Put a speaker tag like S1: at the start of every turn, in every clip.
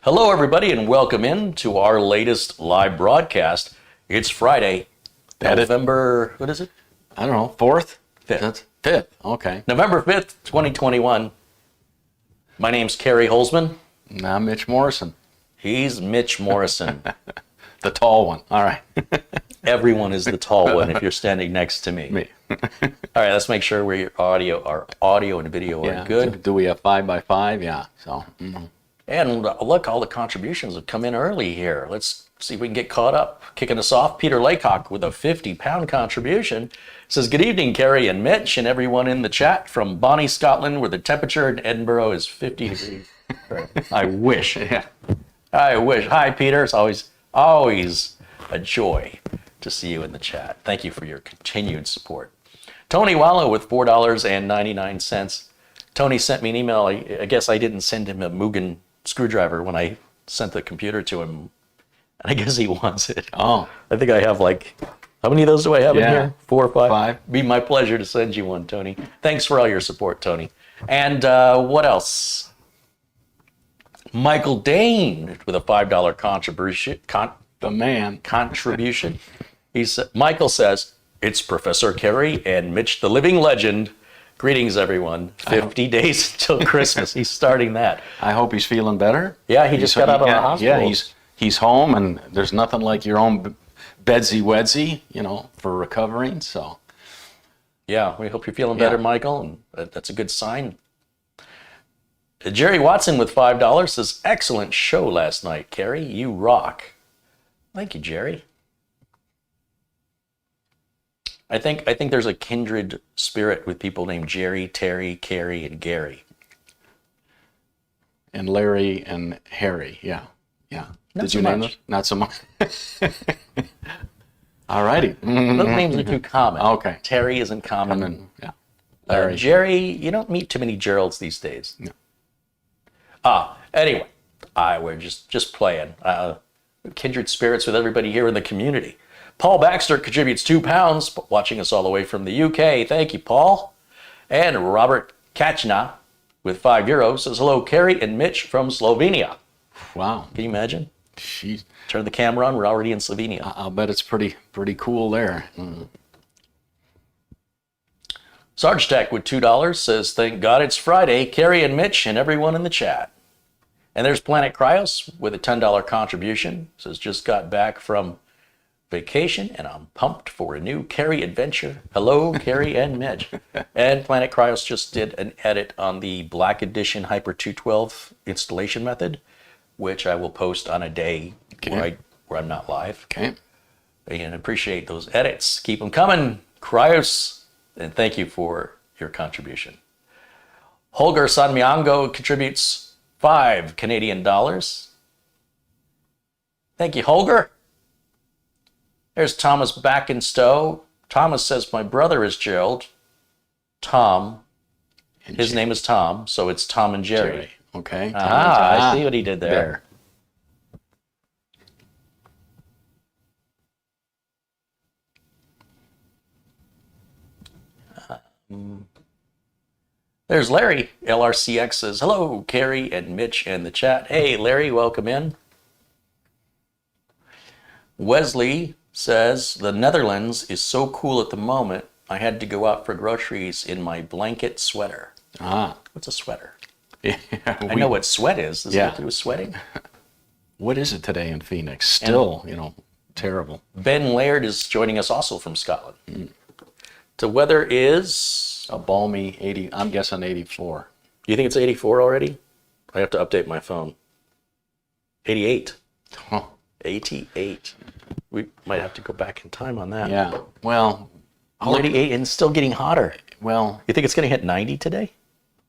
S1: Hello, everybody, and welcome in to our latest live broadcast. It's Friday, November, what is it?
S2: I don't know, 4th?
S1: 5th.
S2: That's 5th, okay.
S1: November 5th, 2021. My name's Carey Holzman.
S2: I'm Mitch Morrison.
S1: He's Mitch Morrison.
S2: The tall one, all right.
S1: Everyone is the tall one if you're standing next to me.
S2: Me.
S1: All right, let's make sure our audio and video are good.
S2: Do we have 5x5? Yeah, so.
S1: And look, all the contributions have come in early here. Let's see if we can get caught up. Kicking us off, Peter Laycock with a 50-pound contribution. Says, good evening, Carey and Mitch and everyone in the chat from Bonnie, Scotland, where the temperature in Edinburgh is 50 degrees. I wish.
S2: Yeah.
S1: I wish. Hi, Peter. It's always a joy to see you in the chat. Thank you for your continued support. Tony Wallow with $4.99. Tony sent me an email. I guess I didn't send him a Mugen screwdriver when I sent the computer to him. And I guess he wants it.
S2: Oh.
S1: I think I have how many of those do I have in here? 4 or 5?
S2: 5.
S1: Be my pleasure to send you one, Tony. Thanks for all your support, Tony. And what else? Michael Dane with a $5 contribution.
S2: The man.
S1: Contribution. Michael says, it's Professor Carey and Mitch the Living Legend. Greetings, everyone. 50 days until Christmas. He's starting that.
S2: I hope he's feeling better.
S1: Yeah, he just got out of the hospital.
S2: Yeah, he's home, and there's nothing like your own bedsy-wedsy, for recovering, so.
S1: Yeah, we hope you're feeling better, Michael, and that's a good sign. Jerry Watson with $5 says, excellent show last night, Carey. You rock. Thank you, Jerry. I think there's a kindred spirit with people named Jerry, Terry, Carey, and Gary.
S2: And Larry and Harry, yeah. Did you name those? Not so much. All righty.
S1: Those names are too common.
S2: Okay.
S1: Terry isn't common.
S2: Yeah. Larry.
S1: Jerry, you don't meet too many Geralds these days.
S2: No.
S1: Anyway, we're just playing. Kindred spirits with everybody here in the community. Paul Baxter contributes £2, watching us all the way from the UK. Thank you, Paul. And Robert Kachna with €5 says, hello, Carey and Mitch from Slovenia.
S2: Wow.
S1: Can you imagine?
S2: Jeez.
S1: Turn the camera on, we're already in Slovenia.
S2: I'll bet it's pretty cool there.
S1: Sarge Tech with $2 says, thank God it's Friday, Carey and Mitch and everyone in the chat. And there's Planet Cryos with a $10 contribution. Says, just got back from vacation and I'm pumped for a new Carey adventure. Hello, Carey and Mitch. And Planet Cryos just did an edit on the Black Edition Hyper 212 installation method, which I will post on a day where I'm not live.
S2: Okay.
S1: And appreciate those edits. Keep them coming, Cryos. And thank you for your contribution. Holger Sanmiango contributes $5 Canadian. Thank you, Holger. There's Thomas Backenstow. Thomas says, my brother is Gerald. Tom. His name is Tom, so it's Tom and Jerry.
S2: Okay.
S1: I see what he did there. There's Larry. LRCX says, hello, Carey and Mitch in the chat. Hey, Larry, welcome in. Wesley says, the Netherlands is so cool at the moment, I had to go out for groceries in my blanket sweater. What's a sweater?
S2: Yeah,
S1: I know what sweat is. Does it have to do with sweating?
S2: What is it today in Phoenix? Still, terrible.
S1: Ben Laird is joining us also from Scotland. The weather is
S2: a balmy 80, I'm guessing 84.
S1: You think it's 84 already? I have to update my phone. 88.
S2: Huh.
S1: 88. We might have to go back in time on that.
S2: Yeah. Well,
S1: 88 and still getting hotter.
S2: Well,
S1: you think it's going to hit 90 today?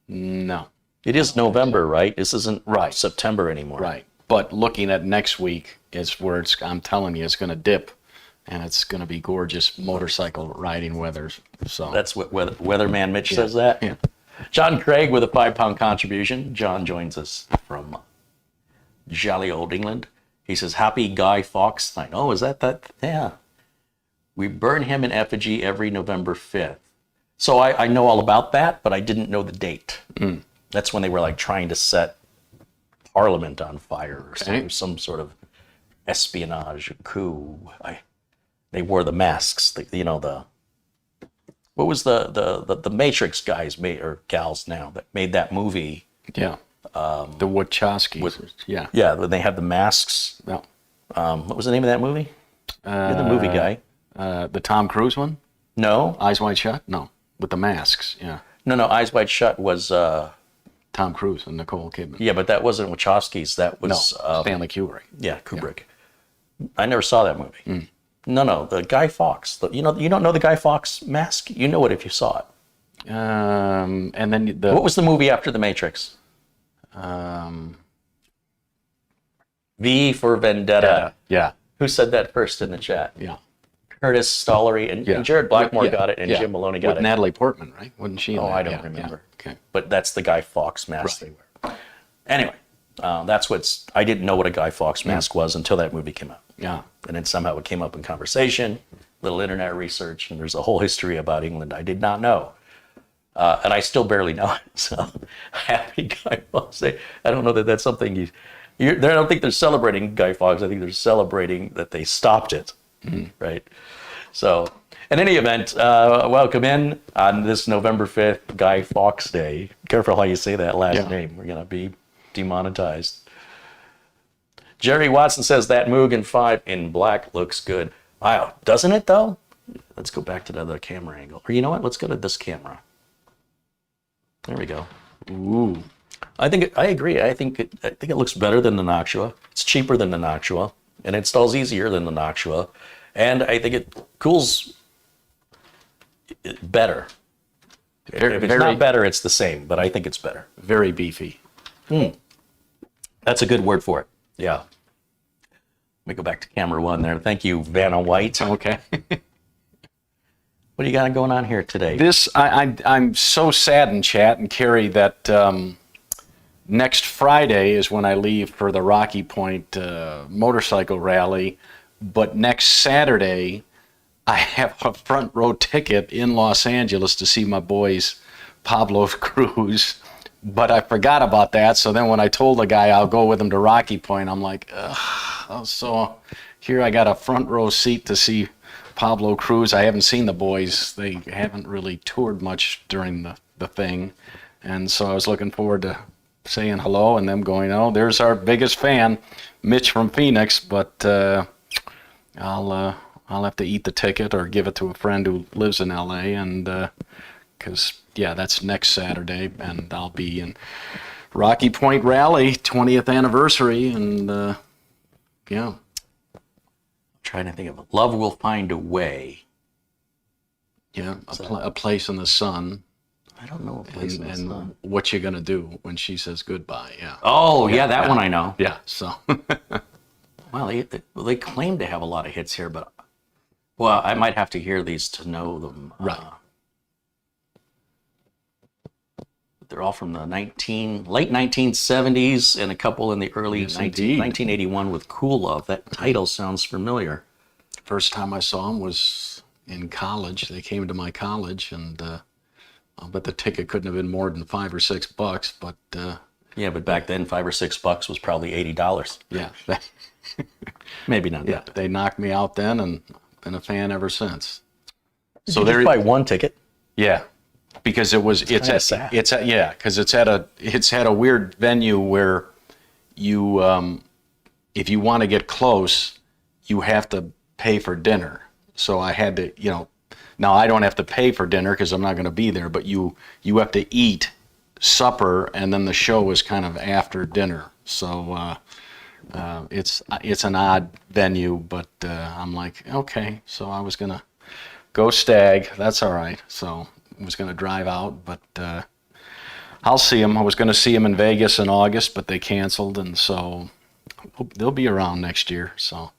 S2: No.
S1: It is November, right? This isn't September anymore.
S2: Right. But looking at next week is where I'm telling you, it's going to dip, and it's going to be gorgeous motorcycle riding weather. So
S1: that's what Weatherman Mitch says that?
S2: Yeah.
S1: John Craig with a £5 contribution. John joins us from jolly old England. He says, happy Guy Fawkes night. Oh, is that? Yeah. We burn him in effigy every November 5th. So I know all about that, but I didn't know the date. That's when they were trying to set parliament on fire or
S2: Okay.
S1: some sort of espionage coup. They wore the masks. What was the Matrix guys made or gals now that made that movie?
S2: Yeah. The Wachowskis. Yeah.
S1: Yeah, they had the masks.
S2: No.
S1: What was the name of that movie? You're the movie guy.
S2: The Tom Cruise one?
S1: No,
S2: Eyes Wide Shut? No. With the masks. Yeah.
S1: no. Eyes Wide Shut was.
S2: Tom Cruise and Nicole Kidman.
S1: Yeah, but that wasn't Wachowski's. That
S2: No.
S1: was
S2: Stanley Kubrick.
S1: yeah, Kubrick. I never saw that movie. No, the Guy Fawkes. You don't know the Guy Fawkes mask? You know it if you saw it.
S2: And then
S1: What was the movie after The Matrix? V for Vendetta.
S2: yeah.
S1: Who said that first in the chat?
S2: Yeah.
S1: Curtis Stollery and Jared Blackmore got it, and Jim Maloney got
S2: With
S1: it.
S2: Natalie Portman, right? Wasn't she? In
S1: Oh,
S2: that?
S1: I don't
S2: Yeah,
S1: remember.
S2: yeah. Okay.
S1: But that's the Guy Fawkes mask they wear. Anyway, I didn't know what a Guy Fawkes mask was until that movie came out.
S2: Yeah.
S1: And then somehow it came up in conversation, little internet research, and there's a whole history about England I did not know. And I still barely know it. So happy Guy Fawkes Day. I don't know that that's something I don't think they're celebrating Guy Fawkes. I think they're celebrating that they stopped it. Right? So in any event, welcome in on this November 5th, Guy Fawkes Day. Careful how you say that last name. We're going to be demonetized. Jerry Watson says that Mugen 5 in black looks good. Wow, doesn't it though? Let's go back to the other camera angle. Or you know what? Let's go to this camera. There we go.
S2: Ooh.
S1: I agree. I think it looks better than the Noctua. It's cheaper than the Noctua, and it installs easier than the Noctua, and I think it cools better. If it's not better, it's the same, but I think it's better.
S2: Very beefy.
S1: That's a good word for it. Yeah. Let me go back to camera one there. Thank you, Vanna White.
S2: Okay.
S1: What do you got going on here today?
S2: I'm so saddened, chat and Carey, that next Friday is when I leave for the Rocky Point motorcycle rally, but next Saturday I have a front row ticket in Los Angeles to see my boys Pablo Cruz, but I forgot about that. So then when I told the guy I'll go with him to Rocky Point, I'm like, ugh. So here I got a front row seat to see Pablo Cruz. I haven't seen the boys. They haven't really toured much during the thing. And so I was looking forward to saying hello and them going, oh, there's our biggest fan, Mitch from Phoenix, but I'll have to eat the ticket or give it to a friend who lives in LA, and because that's next Saturday, and I'll be in Rocky Point Rally 20th anniversary, and
S1: Trying to think of it. Love Will Find a Way.
S2: a place in the sun.
S1: I don't know a place in the sun.
S2: What you're gonna do when she says goodbye.
S1: Oh, that one I know.
S2: Yeah. So.
S1: Well, they claim to have a lot of hits here, but I might have to hear these to know them.
S2: Right.
S1: They're all from the late 1970s and a couple in the early 1981 with Cool Love. That title sounds familiar.
S2: First time I saw them was in college. They came to my college, and I'll bet the ticket couldn't have been more than $5 or $6, but
S1: yeah, but back then $5 or $6 was probably $80.
S2: Yeah.
S1: Maybe not.
S2: Yeah, they knocked me out then, and been a fan ever since.
S1: So there, buy one ticket.
S2: Yeah, because it's at a weird venue where you if you want to get close, you have to pay for dinner. So I had to, now I don't have to pay for dinner because I'm not going to be there, but you have to eat supper, and then the show is kind of after dinner. So it's an odd venue, but I'm like, okay. So I was gonna go stag. That's all right. So I was gonna drive out, but I'll see him. I was gonna see him in Vegas in August, but they canceled, and so they'll be around next year. So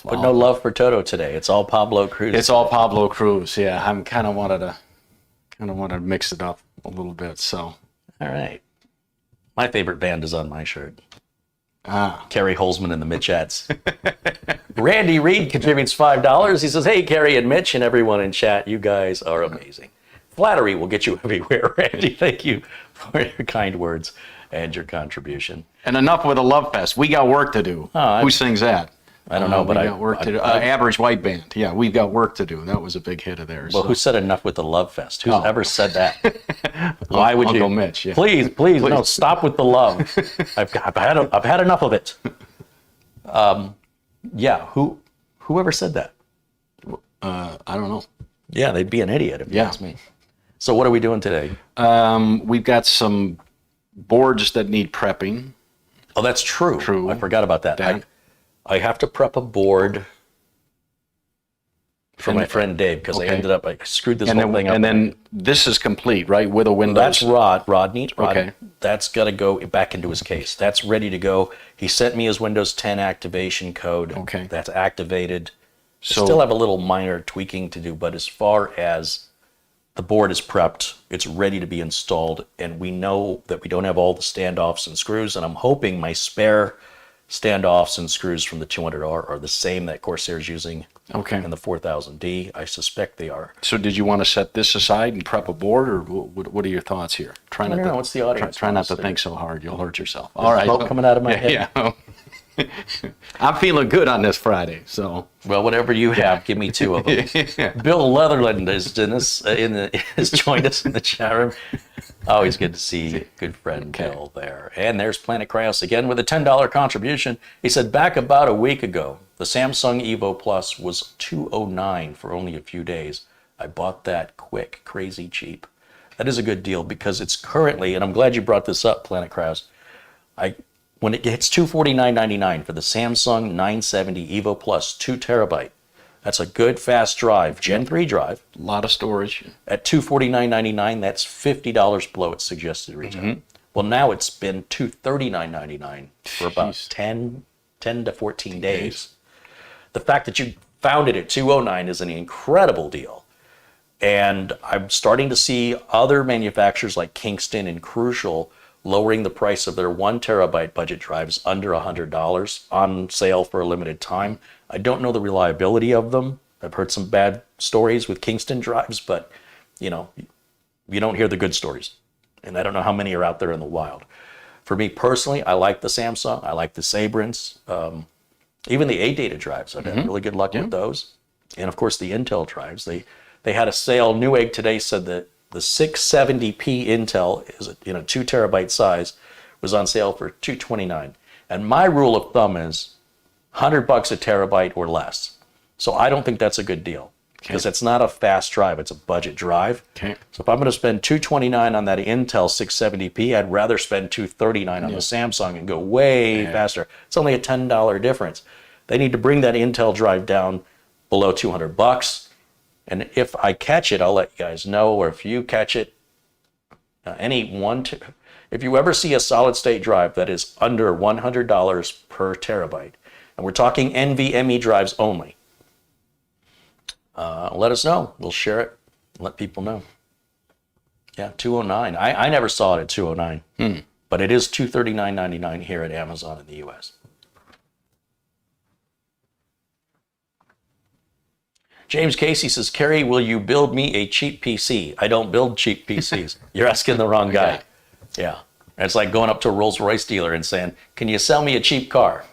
S1: But no love for Toto today. It's all Pablo Cruz.
S2: It's all Pablo Cruz. Yeah, I'm kind of wanted to mix it up a little bit. So
S1: all right. My favorite band is on my shirt. Kerry Holzman and the Mitchettes. Randy Reed contributes $5. He says, hey, Kerry and Mitch and everyone in chat, you guys are amazing. Flattery will get you everywhere, Randy. Thank you for your kind words and your contribution.
S2: And enough with the Love Fest. We got work to do. Who sings that?
S1: I don't know, but
S2: we got work to do. Average White Band. Yeah, we've got work to do. That was a big hit of theirs.
S1: Well, who said enough with the Love Fest? Who's ever said that? Why would
S2: Uncle
S1: you?
S2: Mitch, yeah.
S1: Please, no, stop with the love. I've had enough of it. Yeah, whoever said that?
S2: I don't know.
S1: Yeah, they'd be an idiot if you ask me. So what are we doing today?
S2: We've got some boards that need prepping.
S1: Oh, that's true.
S2: True.
S1: I forgot about that. I have to prep a board for my friend Dave because I screwed this whole thing up.
S2: And then this is complete, right? With a window.
S1: That's Rodney.
S2: Okay.
S1: That's got to go back into his case. That's ready to go. He sent me his Windows 10 activation code.
S2: Okay.
S1: That's activated.
S2: So,
S1: Still have a little minor tweaking to do, but as far as the board is prepped, it's ready to be installed, and we know that we don't have all the standoffs and screws, and I'm hoping my spare standoffs and screws from the 200R are the same that Corsair's using in the 4000D. I suspect they are.
S2: So did you want to set this aside and prep a board, or what are your thoughts here?
S1: I don't know. What's the audience?
S2: Try not to think so hard. You'll hurt yourself. All right.
S1: Smoke coming out of my head.
S2: Yeah. I'm feeling good on this Friday, so.
S1: Well, whatever you have, give me two of them. Bill Leatherland is joined us in the chat room. Always good to see good friend Bill there. And there's Planet Cryos again with a $10 contribution. He said, back about a week ago, the Samsung Evo Plus was $209 for only a few days. I bought that quick, crazy cheap. That is a good deal because it's currently, and I'm glad you brought this up, Planet Cryos, when it hits $249.99 for the Samsung 970 Evo Plus 2 terabyte, that's a good fast drive, Gen 3 drive.
S2: A lot of storage. At
S1: $249.99, that's $50 below its suggested retail. Well, now it's been $239.99 for about 10 to 14 days. The fact that you found it at $209 is an incredible deal. And I'm starting to see other manufacturers like Kingston and Crucial lowering the price of their 1 terabyte budget drives under $100 on sale for a limited time. I don't know the reliability of them. I've heard some bad stories with Kingston drives, but you don't hear the good stories. And I don't know how many are out there in the wild. For me personally, I like the Samsung. I like the Sabrents. Even the A-Data drives. I've had really good luck with those. And of course the Intel drives. They had a sale. Newegg today said that the 670p Intel is in a 2 terabyte size was on sale for $229. And my rule of thumb is $100 a terabyte or less. So I don't think that's a good deal because it's not a fast drive, it's a budget drive. So if I'm going to spend $229 on that Intel 670p, I'd rather spend $239 on the Samsung and go way faster. It's only a $10 difference. They need to bring that Intel drive down below $200. And if I catch it, I'll let you guys know, or if you catch it, if you ever see a solid state drive that is under $100 per terabyte, and we're talking NVMe drives only, let us know. We'll share it, let people know. Yeah, $209. I never saw it at $209, but it is $239.99 here at Amazon in the U.S. James Casey says, Carey, will you build me a cheap PC? I don't build cheap PCs. You're asking the wrong guy. Yeah. It's like going up to a Rolls-Royce dealer and saying, can you sell me a cheap car?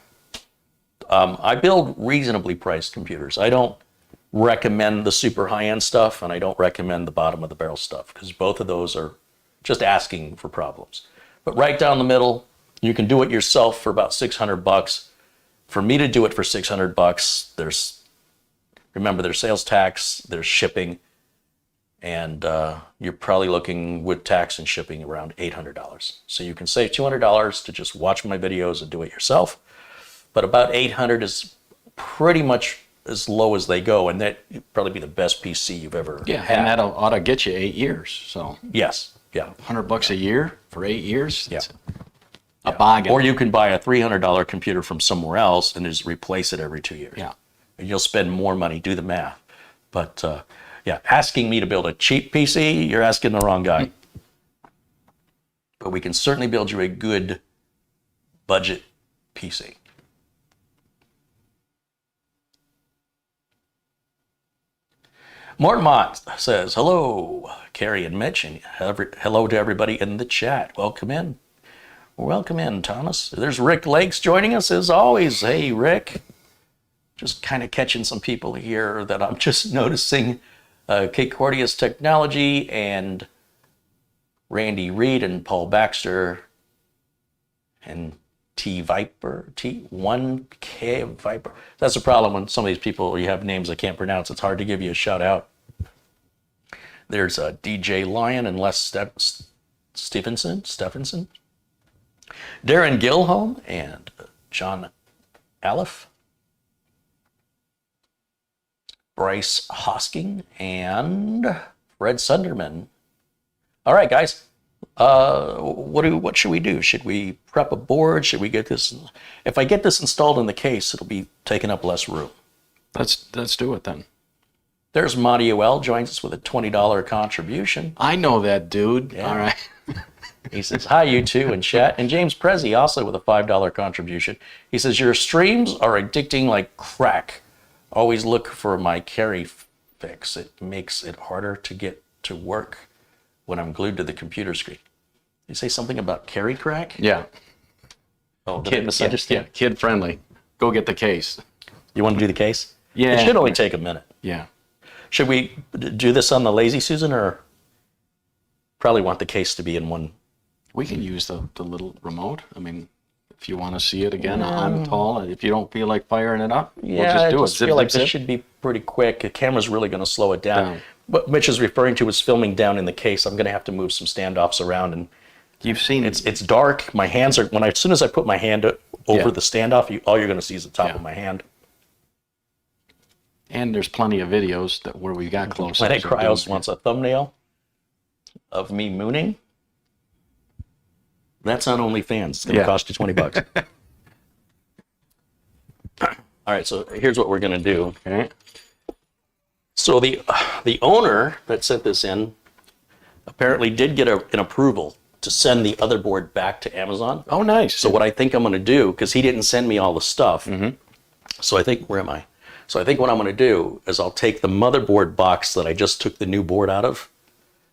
S1: I build reasonably priced computers. I don't recommend the super high-end stuff, and I don't recommend the bottom-of-the-barrel stuff, because both of those are just asking for problems. But right down the middle, you can do it yourself for about $600. For me to do it for $600, remember, there's sales tax, there's shipping, and you're probably looking with tax and shipping around $800. So you can save $200 to just watch my videos and do it yourself, but about $800 is pretty much as low as they go, and that would probably be the best PC you've ever had.
S2: And that ought to get you 8 years. So
S1: yes, yeah,
S2: $100 a year for 8 years. That's a bargain.
S1: Or you can buy a $300 computer from somewhere else and just replace it every 2 years.
S2: Yeah.
S1: And you'll spend more money. Do the math. But asking me to build a cheap PC, you're asking the wrong guy. But we can certainly build you a good budget PC. Mortmont says, hello, Carey and Mitch, and hello to everybody in the chat. Welcome in. Welcome in, Thomas. There's Rick Lakes joining us as always. Hey, Rick. Just kind of catching some people here that I'm just noticing. Kate Cordia's Technology and Randy Reed and Paul Baxter and T1K Viper. That's a problem when some of these people, you have names I can't pronounce. It's hard to give you a shout out. There's DJ Lion and Les Stephenson, Darren Gilholm and John Aleph, Bryce Hosking and Fred Sunderman. All right, guys. What should we do? Should we prep a board? Should we get this? If I get this installed in the case, it'll be taking up less room.
S2: Let's do it then.
S1: There's Monty L joins us with a $20 contribution.
S2: I know that dude.
S1: Yeah.
S2: All right.
S1: He says, hi, you two in chat. And James Prezi also with a $5 contribution. He says, your streams are addicting like crack. Always look for my Carey fix. It makes it harder to get to work when I'm glued to the computer screen. You say something about Carey crack?
S2: Yeah.
S1: Oh, did I misunderstand?
S2: Kid friendly. Go get the case.
S1: You want to do the case?
S2: Yeah.
S1: It should only take a minute.
S2: Yeah.
S1: Should we do this on the Lazy Susan, or probably want the case to be in one?
S2: We can use the little remote. I mean, if you want to see it again, I'm tall. If you don't feel like firing it up, we'll just do it.
S1: I just feel like this should be pretty quick. The camera's really going to slow it down. What Mitch is referring to is filming down in the case. I'm going to have to move some standoffs around, and
S2: you've seen
S1: it's dark. My hands are as soon as I put my hand over the standoff, all you're going to see is the top of my hand.
S2: And there's plenty of videos where we got close.
S1: Planet Cryos wants a thumbnail of me mooning. That's on OnlyFans. It's going to cost you $20. All right, so here's what we're going to do.
S2: Okay.
S1: So the owner that sent this in apparently did get an approval to send the other board back to Amazon.
S2: Oh, nice.
S1: So what I think I'm going to do, because he didn't send me all the stuff, so I think, where am I? So I think what I'm going to do is I'll take the motherboard box that I just took the new board out of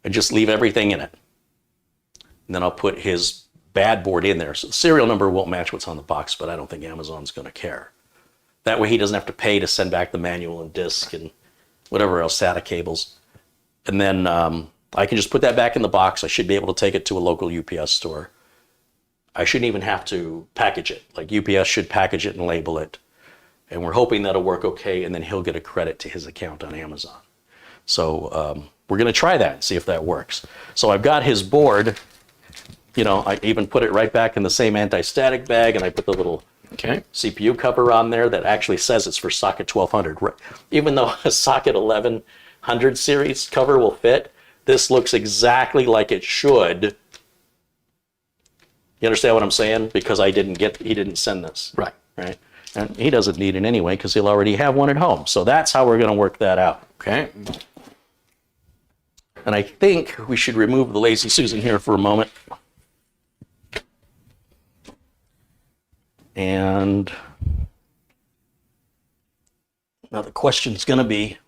S1: and just leave everything in it. And then I'll put his bad board in there. So the serial number won't match what's on the box, but I don't think Amazon's going to care. That way he doesn't have to pay to send back the manual and disc and whatever else, SATA cables. And then I can just put that back in the box. I should be able to take it to a local UPS store. I shouldn't even have to package it. Like UPS should package it and label it. And we're hoping that'll work okay, and then he'll get a credit to his account on Amazon. So we're going to try that and see if that works. So I've got his board. You know, I even put it right back in the same anti-static bag, and I put the little CPU cover on there that actually says it's for socket 1200. Even though a socket 1100 series cover will fit, this looks exactly like it should. You understand what I'm saying? Because he didn't send this.
S2: Right.
S1: Right. And he doesn't need it anyway because he'll already have one at home. So that's how we're going to work that out.
S2: Okay.
S1: And I think we should remove the Lazy Susan here for a moment. And now the question's going to be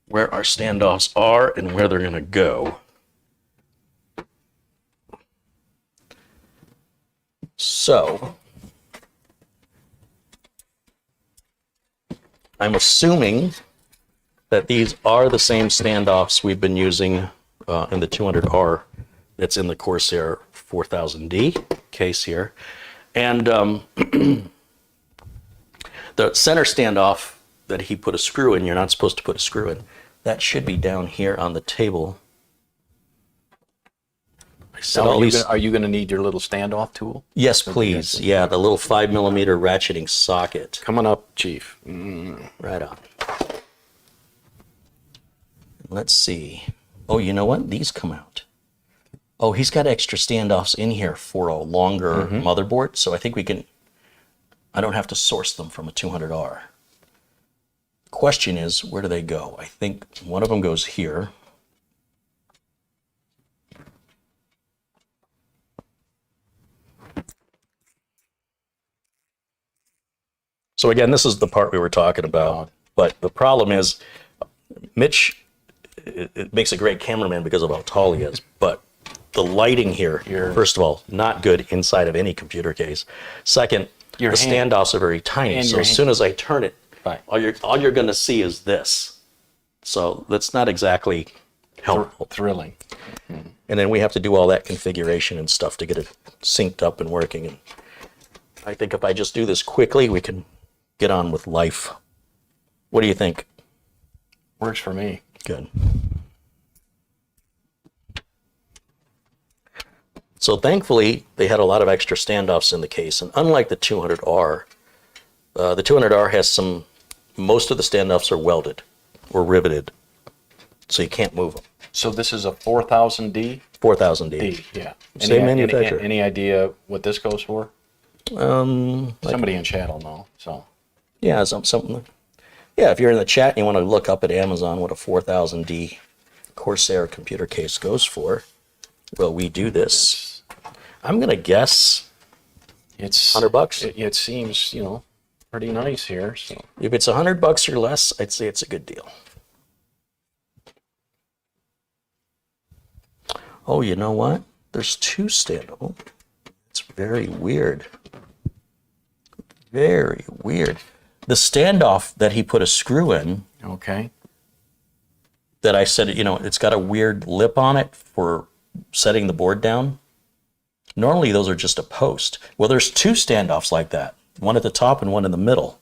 S1: where our standoffs are and where they're going to go. So I'm assuming that these are the same standoffs we've been using in the 200R that's in the Corsair 4000D case here. And the center standoff that he put a screw in, you're not supposed to put a screw in, that should be down here on the table.
S2: Are you going to need your little standoff tool?
S1: Yes, please. Yeah, the little 5mm ratcheting socket.
S2: Coming up, Chief.
S1: Right on. Let's see. Oh, you know what? These come out. Oh, he's got extra standoffs in here for a longer motherboard, so I think I don't have to source them from a 200R. Question is, where do they go? I think one of them goes here. So again, this is the part we were talking about, but the problem is Mitch
S3: it makes a great cameraman because of how tall he is. But the lighting here, first of all, not good inside of any computer case. Second, the standoffs are very tiny. So as soon as I turn it, all you're going to see is this. So that's not exactly helpful.
S2: Thrilling.
S3: And then we have to do all that configuration and stuff to get it synced up and working. And I think if I just do this quickly, we can get on with life. What do you think?
S2: Works for me.
S3: Good. So thankfully, they had a lot of extra standoffs in the case. And unlike the 200R, the 200R has most of the standoffs are welded or riveted. So you can't move them.
S2: So this is a 4000D?
S3: 4000D.
S2: Yeah.
S3: Same manufacturer.
S2: Any idea what this goes for? Somebody in chat will know. So.
S3: Yeah, something. Yeah, if you're in the chat and you want to look up at Amazon what a 4000D Corsair computer case goes for, well, we do this. I'm going to guess
S2: it's
S3: $100.
S2: It seems, pretty nice here. So
S3: if it's $100 or less, I'd say it's a good deal. Oh, you know what? There's two standoffs. It's very weird. Very weird. The standoff that he put a screw in.
S2: Okay.
S3: That I said, it's got a weird lip on it for setting the board down. Normally those are just a post. Well, there's two standoffs like that. One at the top and one in the middle.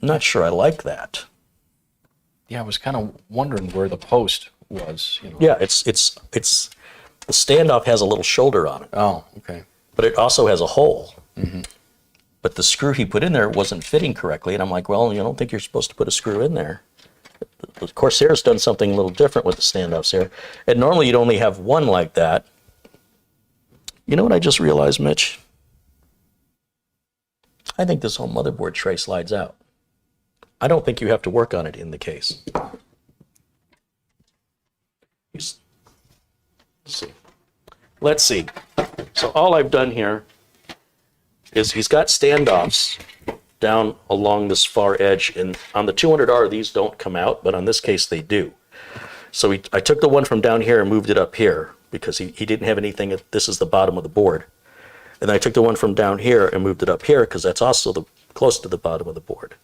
S3: I'm not sure I like that.
S2: Yeah, I was kind of wondering where the post was.
S3: Yeah, it's the standoff has a little shoulder on it.
S2: Oh, okay.
S3: But it also has a hole. Mm-hmm. But the screw he put in there wasn't fitting correctly. And I'm like, well, you don't think you're supposed to put a screw in there. The Corsair's done something a little different with the standoffs here. And normally you'd only have one like that. You know what I just realized, Mitch? I think this whole motherboard tray slides out. I don't think you have to work on it in the case. Let's see. So all I've done here is he's got standoffs down along this far edge, and on the 200R these don't come out, but on this case they do. So I took the one from down here and moved it up here because he didn't have anything. This is the bottom of the board. And then I took the one from down here and moved it up here because that's also close to the bottom of the board.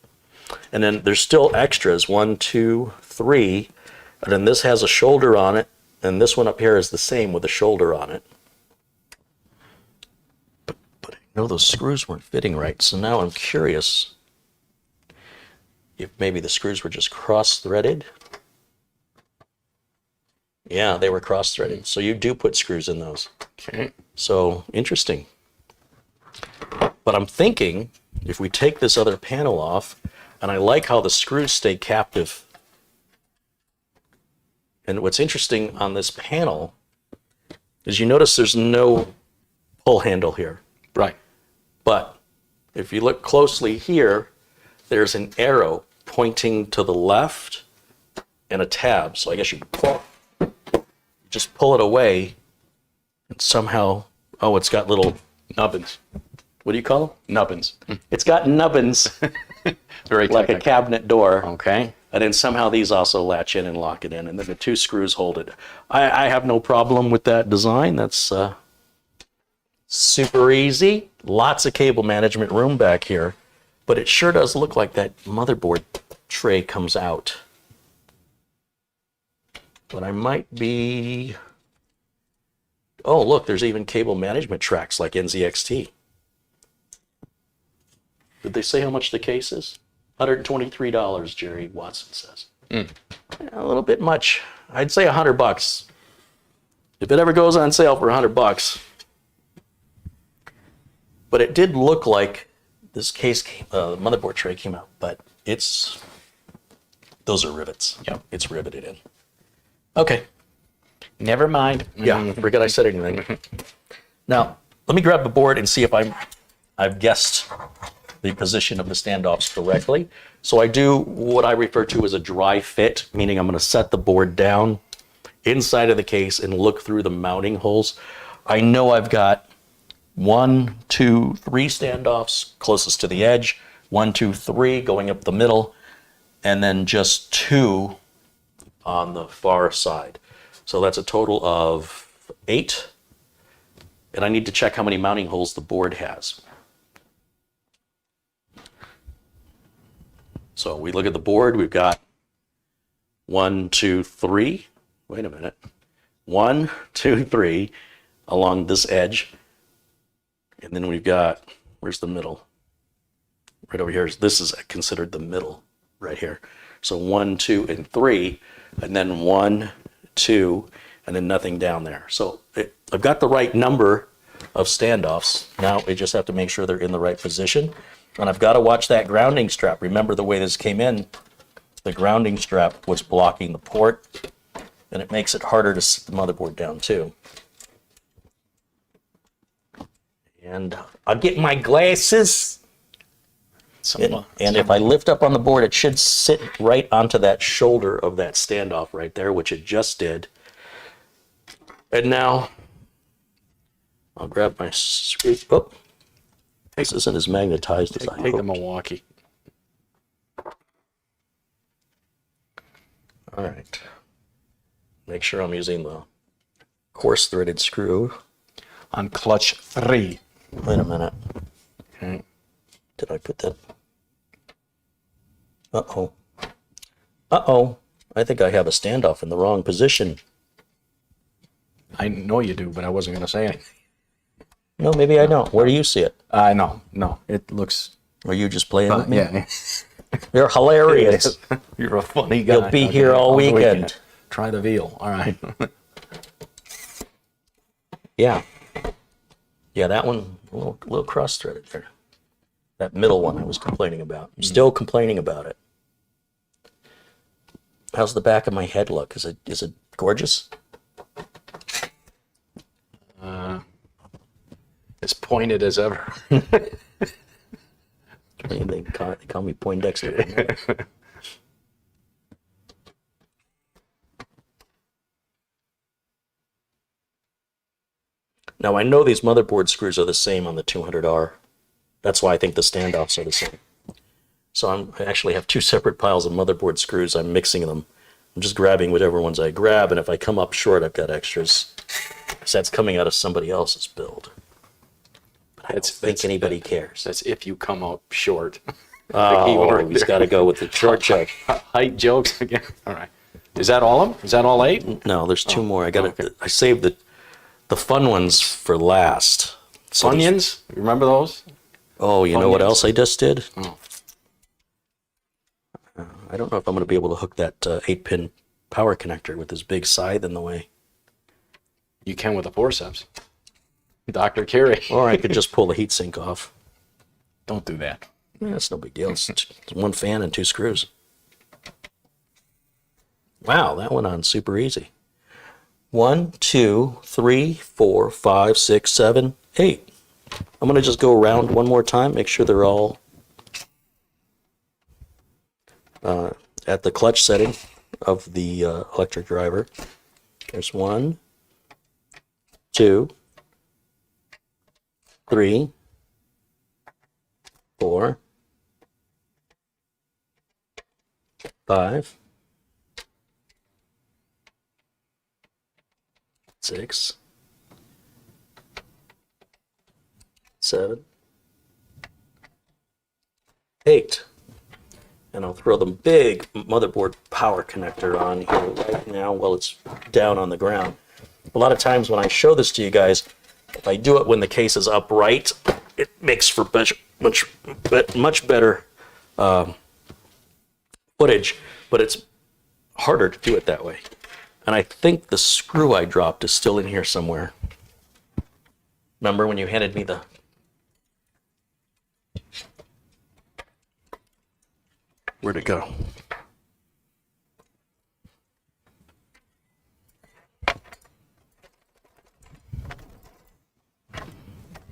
S3: And then there's still extras, 1, 2, 3, and then this has a shoulder on it, and this one up here is the same with a shoulder on it. But I know those screws weren't fitting right, so now I'm curious if maybe the screws were just cross-threaded. Yeah, they were cross-threaded, so you do put screws in those.
S2: Okay.
S3: So, interesting. But I'm thinking, if we take this other panel off, and I like how the screws stay captive. And what's interesting on this panel is you notice there's no pull handle here.
S2: Right.
S3: But if you look closely here, there's an arrow pointing to the left and a tab. So I guess you just pull it away and somehow, oh, it's got little
S2: nubbins.
S3: What do you call them?
S2: Nubbins.
S3: It's got nubbins.
S2: Very
S3: like
S2: technical.
S3: a cabinet door.
S2: Okay.
S3: And then somehow these also latch in and lock it in, and then the two screws hold it. I have no problem with that design. That's super easy. Lots of cable management room back here, but it sure does look like that motherboard tray comes out. But I might be... Oh, look, there's even cable management tracks like NZXT. Did they say how much the case is? $123, Jerry Watson says. A little bit much. I'd say $100. If it ever goes on sale for $100. But it did look like this case motherboard tray came out, but those are rivets.
S2: Yep.
S3: It's riveted in. Okay.
S2: Never mind.
S3: Yeah, forget I said anything. Now, let me grab the board and see if I've guessed the position of the standoffs correctly. So I do what I refer to as a dry fit, meaning I'm going to set the board down inside of the case and look through the mounting holes. I know I've got 1, 2, 3 standoffs closest to the edge, 1, 2, 3 going up the middle, and then just 2 on the far side. So that's a total of 8. And I need to check how many mounting holes the board has. So we look at the board, we've got 1, 2, 3. Wait a minute. 1, 2, 3 along this edge. And then we've got, where's the middle? Right over here. This is considered the middle right here. So 1, 2, and 3, and then 1, 2, and then nothing down there. So I've got the right number of standoffs. Now we just have to make sure they're in the right position. And I've got to watch that grounding strap. Remember the way this came in, the grounding strap was blocking the port, and it makes it harder to sit the motherboard down too. And I'll get my glasses. And if I lift up on the board, it should sit right onto that shoulder of that standoff right there, which it just did. And now I'll grab my screw. Oh, this isn't as magnetized as I hoped.
S2: Take the Milwaukee.
S3: All right. Make sure I'm using the coarse threaded screw.
S2: On clutch 3.
S3: Wait a minute.
S2: Okay.
S3: Did I put that? Uh-oh. Uh-oh. I think I have a standoff in the wrong position.
S2: I know you do, but I wasn't going to say anything.
S3: No, maybe I don't. Where do you see it?
S2: No. It looks...
S3: Are you just playing with me?
S2: Yeah.
S3: You're hilarious.
S2: You're a funny guy.
S3: You'll be here all
S2: the
S3: weekend.
S2: Try the veal. All right.
S3: Yeah. Yeah, that one, a little cross-threaded there. That middle one I was complaining about. I'm still complaining about it. How's the back of my head look? Is it gorgeous?
S2: As pointed as ever.
S3: They call me Poindexter. Now I know these motherboard screws are the same on the 200R. That's why I think the standoffs are the same. So I actually have 2 separate piles of motherboard screws. I'm mixing them. I'm just grabbing whatever ones I grab, and if I come up short, I've got extras. Because that's coming out of somebody else's build. But I don't think anybody cares.
S2: That's if you come out short.
S3: Oh, he's got to go with the short check.
S2: Height jokes again. All right. Is that all of them? Is that all 8?
S3: No, there's 2 more. I saved the fun ones for last. So
S2: Funyuns? Remember those?
S3: Oh, you know what
S2: Funyuns.
S3: else I just did?
S2: Oh.
S3: I don't know if I'm going to be able to hook that 8-pin power connector with this big scythe in the way.
S2: You can with a forceps. Dr. Carey.
S3: Or I could just pull the heatsink off.
S2: Don't do that.
S3: Yeah, that's no big deal. It's 1 fan and 2 screws. Wow, that went on super easy. 1, 2, 3, 4, 5, 6, 7, 8. I'm going to just go around one more time, make sure they're all at the clutch setting of the electric driver. There's 1, 2, 3, 4, 5, 6, 7, 8. And I'll throw the big motherboard power connector on here right now while it's down on the ground. A lot of times when I show this to you guys, if I do it when the case is upright, it makes for much better footage, but it's harder to do it that way. And I think the screw I dropped is still in here somewhere. Remember when you handed me the... Where'd it go?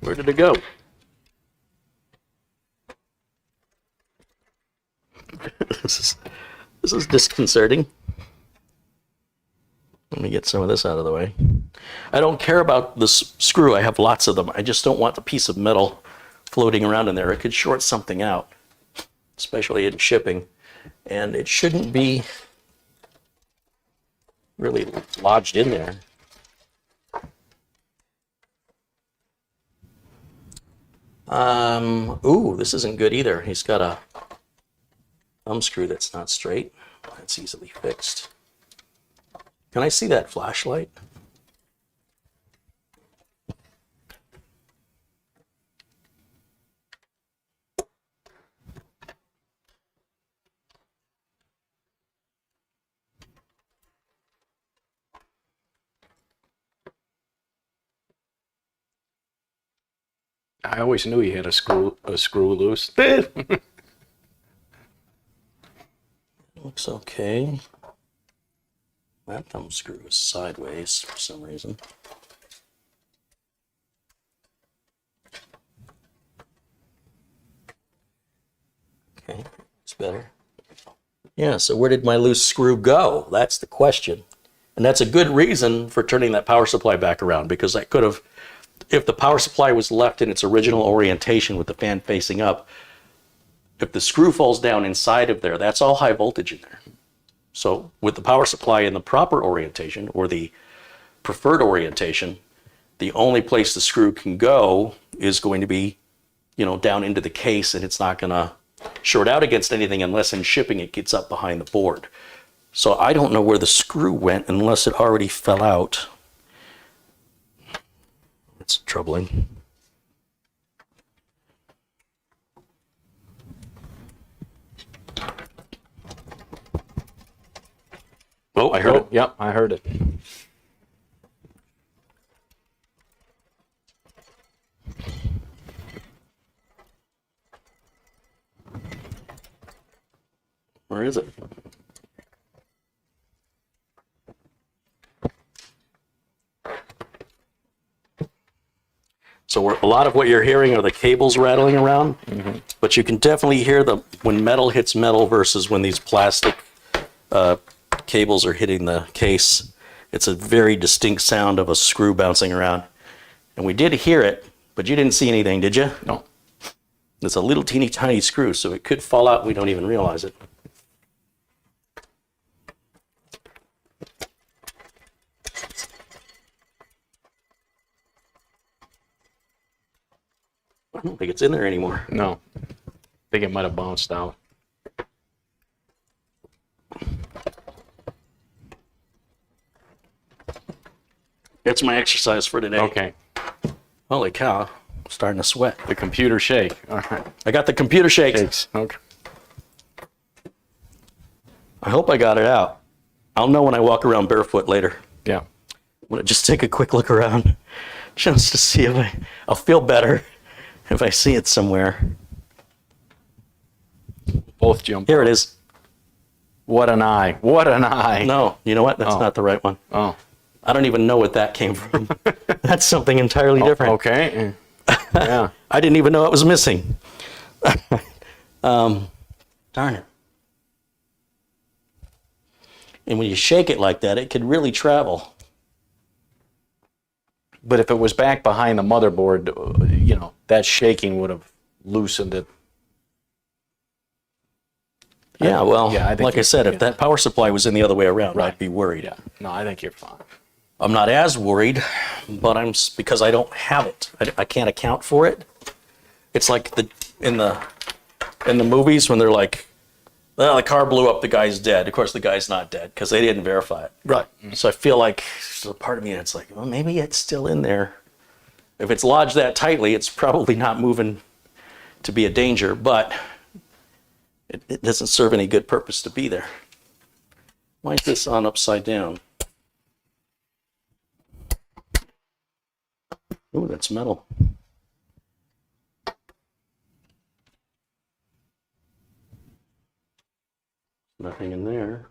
S3: Where did it go? This is disconcerting. Let me get some of this out of the way. I don't care about this screw. I have lots of them. I just don't want the piece of metal floating around in there. It could short something out, especially in shipping. And it shouldn't be really lodged in there. Ooh, this isn't good either. He's got a thumb screw that's not straight. That's easily fixed. Can I see that flashlight?
S2: I always knew you had a screw loose.
S3: Looks okay. That thumb screw is sideways for some reason. Okay, it's better. Yeah, so where did my loose screw go? That's the question. And that's a good reason for turning that power supply back around, because I could have, if the power supply was left in its original orientation with the fan facing up, if the screw falls down inside of there, that's all high voltage in there. So with the power supply in the proper orientation, or the preferred orientation, the only place the screw can go is going to be, down into the case, and it's not going to short out against anything unless in shipping it gets up behind the board. So I don't know where the screw went unless it already fell out. It's troubling.
S2: Oh, I heard it. Yep, I heard it.
S3: Where is it? So a lot of what you're hearing are the cables rattling around, but you can definitely hear when metal hits metal versus when these plastic cables are hitting the case. It's a very distinct sound of a screw bouncing around. And we did hear it, but you didn't see anything, did you?
S2: No.
S3: It's a little teeny tiny screw, so it could fall out and we don't even realize it. I don't think it's in there anymore.
S2: No. I think it might have bounced out.
S3: That's my exercise for today.
S2: Okay.
S3: Holy cow, I'm starting to sweat.
S2: The computer shake. All right.
S3: I got the computer shakes.
S2: Shakes. Okay.
S3: I hope I got it out. I'll know when I walk around barefoot later.
S2: Yeah.
S3: I'm going to just take a quick look around just to see if I'll feel better if I see it somewhere.
S2: Both jump.
S3: Here it is.
S2: What an eye. What an eye.
S3: No, you know what? That's not the right one.
S2: Oh.
S3: I don't even know what that came from. That's something entirely different.
S2: Okay. Yeah.
S3: I didn't even know it was missing. Darn it. And when you shake it like that, it could really travel.
S2: But if it was back behind the motherboard, that shaking would have loosened it.
S3: Yeah, well,
S2: Yeah, I think
S3: like I said, if that power supply was in the other way around, I'd be worried.
S2: Yeah. No, I think you're fine.
S3: I'm not as worried, but because I don't have it. I can't account for it. It's like in the movies when they're like, well, the car blew up, the guy's dead. Of course, the guy's not dead because they didn't verify it.
S2: Right.
S3: So I feel like there's a part of me that's like, well, maybe it's still in there. If it's lodged that tightly, it's probably not moving to be a danger, but it doesn't serve any good purpose to be there. Why is this on upside down? Ooh, that's metal. Nothing in there.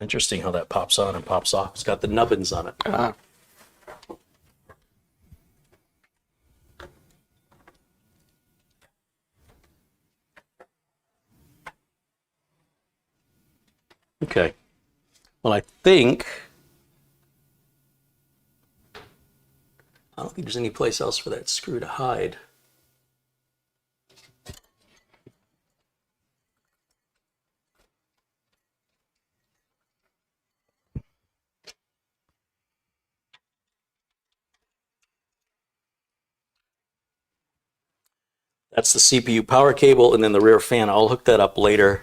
S3: Interesting how that pops on and pops off. It's got the nubbins on it. Okay. Well, I think I don't think there's any place else for that screw to hide. That's the CPU power cable and then the rear fan. I'll hook that up later.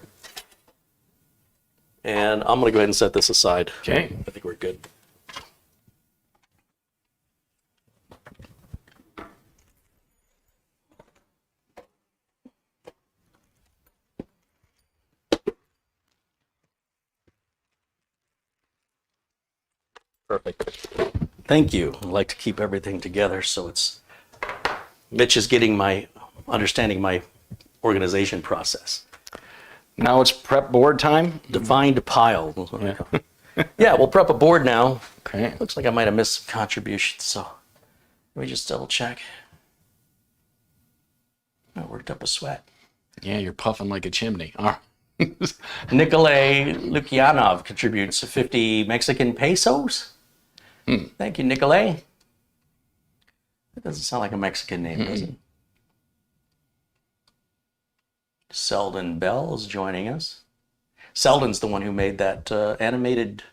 S3: And I'm going to go ahead and set this aside.
S2: Okay.
S3: I think we're good. Perfect. Thank you. I like to keep everything together so it's Mitch is getting my understanding my organization process.
S2: Now it's prep board time.
S3: Defined pile.
S2: Yeah.
S3: Yeah, we'll prep a board now.
S2: Okay.
S3: Looks like I might have missed some contributions, so let me just double check. I worked up a sweat.
S2: Yeah, you're puffing like a chimney. All right.
S3: Nikolay Lukyanov contributes 50 Mexican pesos. Thank you, Nikolay. That doesn't sound like a Mexican name, does it? Selden Bell is joining us. Selden's the one who made that animated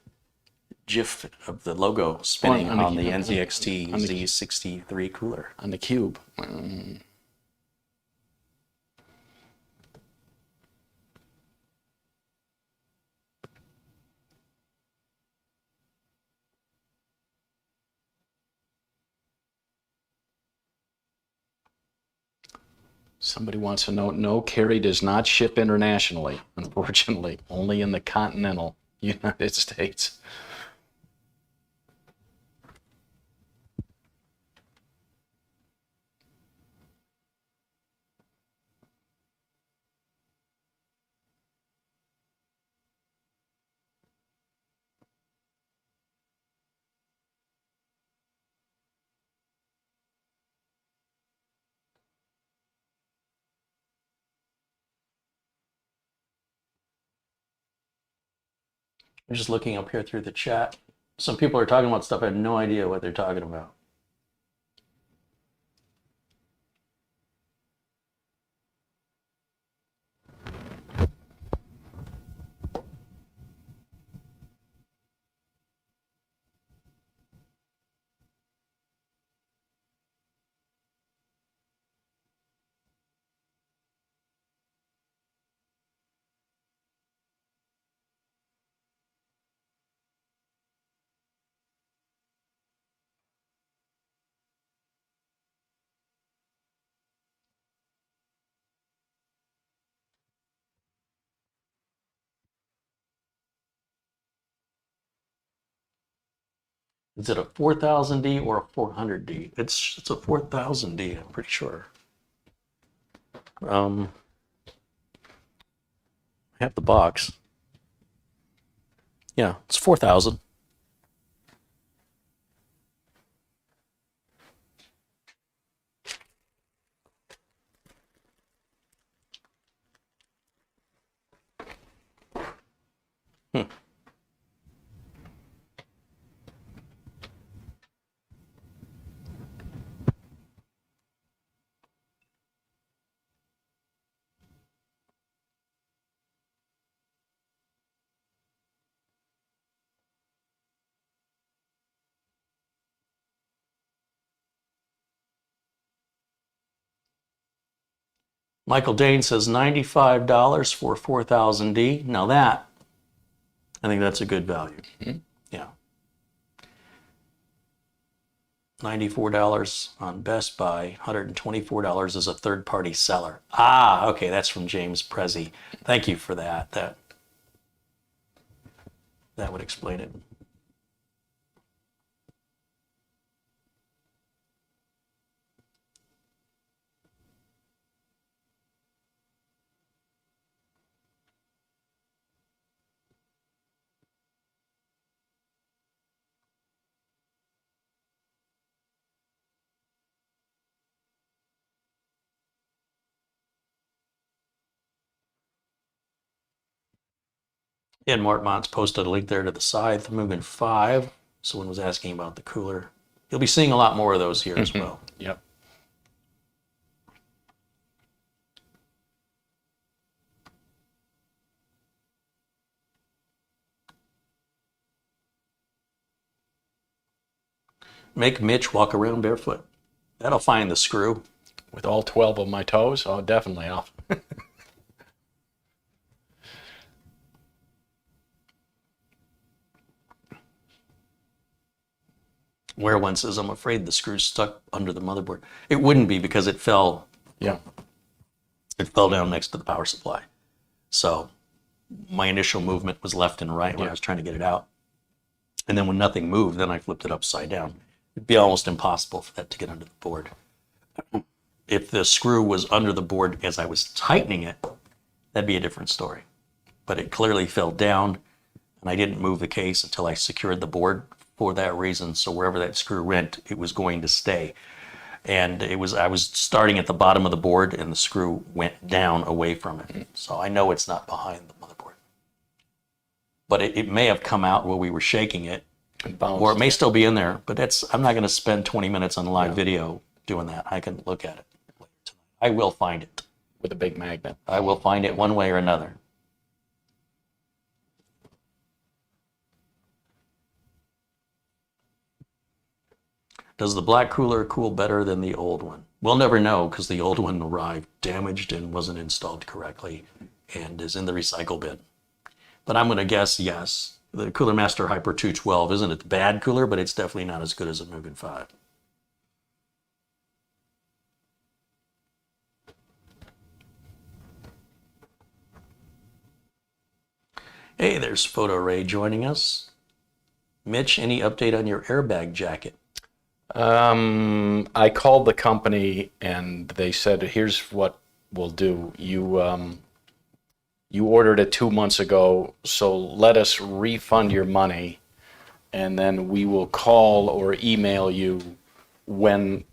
S3: GIF of the logo spinning on the NZXT Z63 cooler.
S2: On the cube. Somebody wants to know, no, Carey does not ship internationally, unfortunately, only in the continental United States.
S3: I'm just looking up here through the chat. Some people are talking about stuff I have no idea what they're talking about. Is it a 4000D or a 400D? It's a 4000D, I'm pretty sure. I have the box. Yeah, it's 4000. Michael Dane says $95 for 4000D. Now that, I think that's a good value. Yeah. $94 on Best Buy, $124 as a third-party seller. Ah, okay, that's from James Prezi. Thank you for that. That would explain it. And Martmont's posted a link there to the Scythe Mugen 5. Someone was asking about the cooler.
S1: You'll be seeing a lot more of those here as well.
S2: Yep.
S1: Make Mitch walk around barefoot. That'll find the screw.
S2: With all 12 of my toes? Oh, definitely.
S1: Where one says, I'm afraid the screw's stuck under the motherboard. It wouldn't be because it fell
S2: Yeah.
S1: down next to the power supply. So my initial movement was left and right when I was trying to get it out. And then when nothing moved, then I flipped it upside down. It'd be almost impossible for that to get under the board. If the screw was under the board as I was tightening it, that'd be a different story. But it clearly fell down, and I didn't move the case until I secured the board for that reason. So wherever that screw went, it was going to stay. And I was starting at the bottom of the board, and the screw went down away from it. So I know it's not behind the motherboard. But it may have come out while we were shaking it, or it may still be in there. But I'm not going to spend 20 minutes on live video doing that. I can look at it later tonight. I will find it.
S2: With a big magnet.
S1: I will find it one way or another. Does the black cooler cool better than the old one? We'll never know because the old one arrived damaged and wasn't installed correctly and is in the recycle bin. But I'm going to guess yes. The Cooler Master Hyper 212 isn't a bad cooler, but it's definitely not as good as a Mugen 5. Hey, there's Photo Ray joining us. Mitch, any update on your airbag jacket?
S2: I called the company and they said, here's what we'll do. You ordered it 2 months ago, so let us refund your money, and then we will call or email you when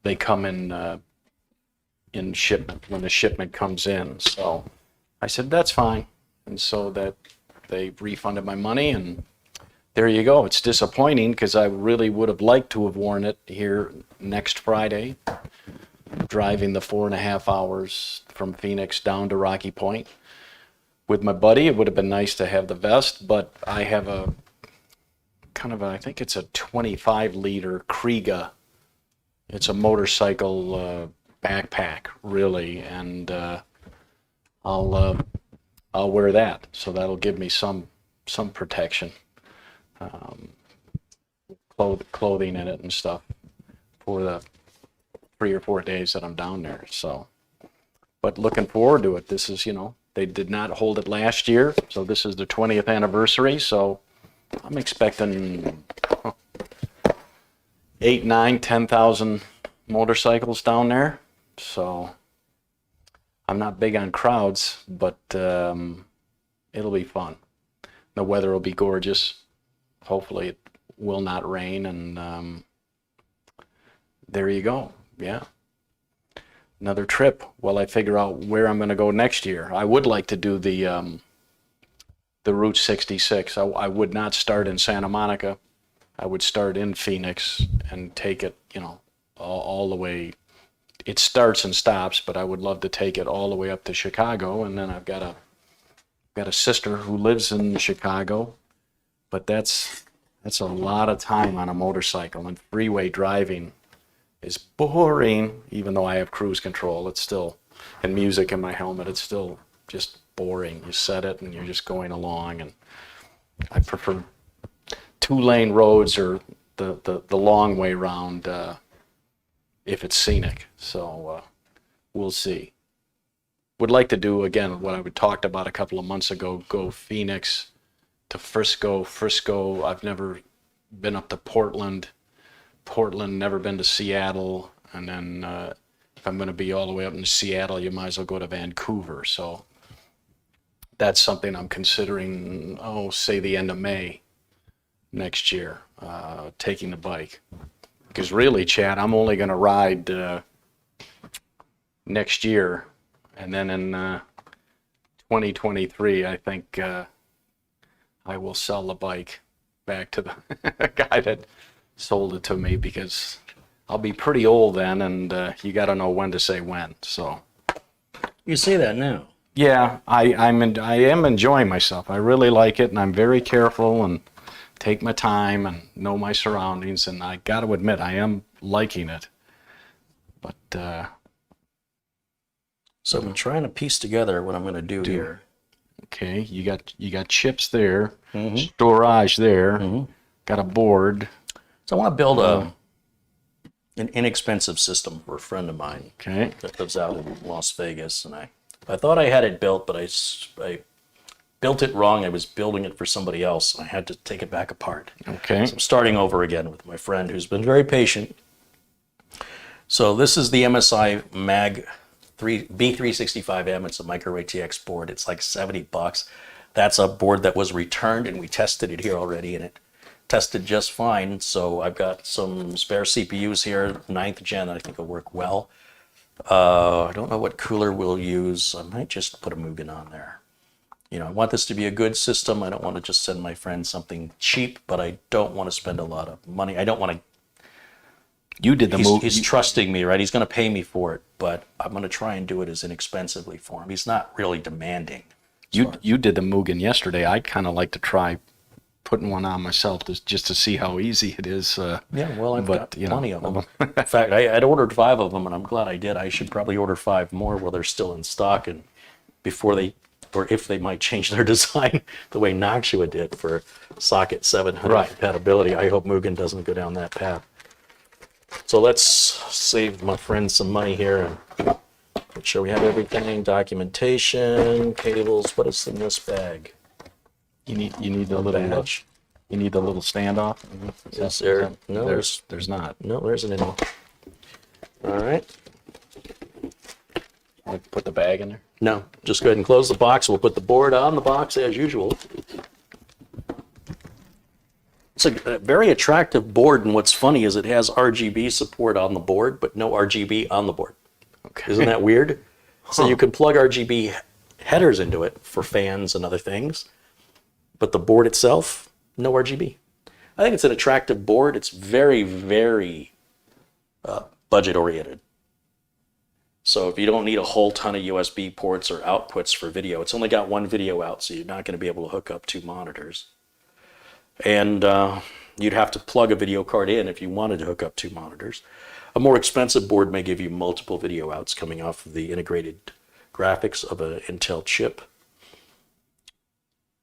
S2: they come in shipment, when the shipment comes in. So I said, that's fine. And so that they refunded my money, and there you go. It's disappointing because I really would have liked to have worn it here next Friday, driving the 4.5 hours from Phoenix down to Rocky Point with my buddy. It would have been nice to have the vest, but I have a kind of I think it's a 25-liter Kriega. It's a motorcycle backpack, really, and I'll wear that, so that'll give me some protection, clothing in it and stuff for the 3 or 4 days that I'm down there. So, but looking forward to it. This is, they did not hold it last year, so this is the 20th anniversary. So I'm expecting 8, 9, 10,000 motorcycles down there. So I'm not big on crowds, but it'll be fun. The weather will be gorgeous. Hopefully it will not rain, and there you go. Yeah. Another trip while I figure out where I'm going to go next year. I would like to do the Route 66. I would not start in Santa Monica. I would start in Phoenix and take it, all the way. It starts and stops, but I would love to take it all the way up to Chicago. And then I've got a sister who lives in Chicago, but that's a lot of time on a motorcycle, and freeway driving is boring. Even though I have cruise control, it's still, and music in my helmet, it's still just boring. You set it and you're just going along, and I prefer 2-lane roads or the long way round if it's scenic. So we'll see. Would like to do again what I talked about a couple of months ago, go Phoenix to Frisco. I've never been up to Portland, never been to Seattle, and then if I'm going to be all the way up in Seattle, you might as well go to Vancouver. So that's something I'm considering, say the end of May next year, taking the bike. Because really, Chad, I'm only going to ride next year, and then in 2023, I think I will sell the bike back to the guy that sold it to me because I'll be pretty old then, and you got to know when to say when. So
S3: You say that now.
S2: yeah, I am enjoying myself. I really like it, and I'm very careful and take my time and know my surroundings. And I got to admit, I am liking it. But
S3: So I'm trying to piece together what I'm going to do here.
S2: okay, you got chips there, storage there, got a board.
S3: So I want to build an inexpensive system for a friend of mine
S2: Okay,
S3: that lives out in Las Vegas, and I thought I had it built, but I built it wrong. I was building it for somebody else, and I had to take it back apart.
S2: okay,
S3: So I'm starting over again with my friend who's been very patient. So this is the MSI Mag B365M. It's a micro ATX board. It's like $70. That's a board that was returned, and we tested it here already, and it tested just fine. So I've got some spare CPUs here, 9th gen. I think will work well. I don't know what cooler we'll use. I might just put a Mugen on there. You know, I want this to be a good system. I don't want to just send my friend something cheap, but I don't want to spend a lot of money. I don't want to.
S2: you did the move.
S3: He's trusting me, right? He's going to pay me for it, but I'm going to try and do it as inexpensively for him. He's not really demanding.
S2: You did the Mugen yesterday. I'd kind of like to try putting one on myself just to see how easy it is.
S3: Yeah, well, I've got
S2: you know,
S3: plenty of them. In fact, I'd ordered 5 of them, and I'm glad I did. I should probably order 5 more while they're still in stock, and before they, or if they might change their design the way Noctua did for socket 700
S2: Right.
S3: compatibility. I hope Mugen doesn't go down that path. So let's save my friend some money here and make sure we have everything, documentation, cables. What is in this bag?
S2: You need the little
S3: Badge.
S2: you need the little standoff.
S3: Is there? No,
S2: There's not.
S3: no, there isn't any. All right.
S2: Like put the bag in there.
S3: No, just go ahead and close the box. We'll put the board on the box as usual. It's a very attractive board, and what's funny is it has RGB support on the board, but no RGB on the board.
S2: Okay.
S3: Isn't that weird? So you can plug RGB headers into it for fans and other things, but the board itself, no RGB. I think it's an attractive board. It's very, very budget oriented. So if you don't need a whole ton of USB ports or outputs for video, it's only got one video out, so you're not going to be able to hook up 2 monitors. And you'd have to plug a video card in if you wanted to hook up 2 monitors. A more expensive board may give you multiple video outs coming off of the integrated graphics of an Intel chip.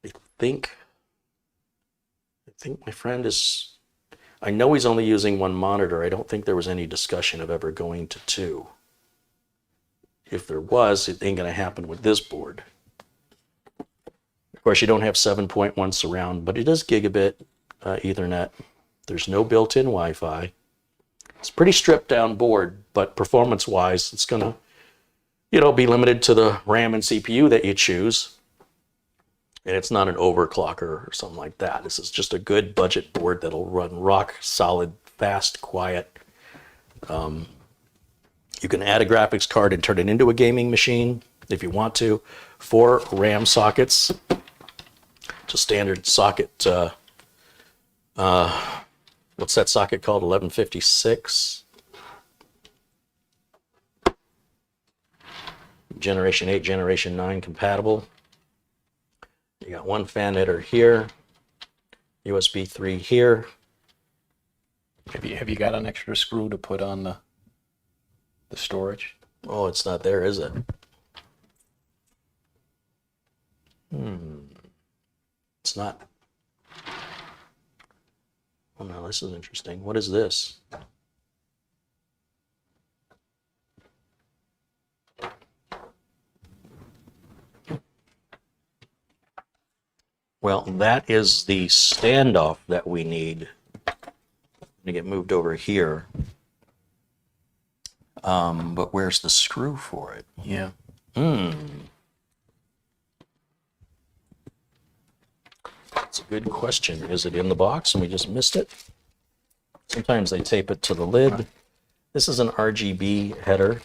S3: I think my friend is, I know he's only using 1 monitor. I don't think there was any discussion of ever going to 2. If there was, it ain't going to happen with this board. Of course, you don't have 7.1 surround, but it is gigabit Ethernet. There's no built-in Wi-Fi. It's a pretty stripped down board, but performance-wise, it's going to, be limited to the RAM and CPU that you choose. And it's not an overclocker or something like that. This is just a good budget board that'll run rock solid, fast, quiet. You can add a graphics card and turn it into a gaming machine if you want to. 4 RAM sockets. It's a standard socket. What's that socket called? 1156. Generation 8, Generation 9 compatible. You got 1 fan header here. USB 3 here.
S2: Have you got an extra screw to put on the storage?
S3: Oh, it's not there, is it? It's not. Oh no, this is interesting. What is this? Well, that is the standoff that we need to get moved over here. But where's the screw for it?
S2: Yeah.
S3: That's a good question. Is it in the box and we just missed it? Sometimes they tape it to the lid. This is an RGB header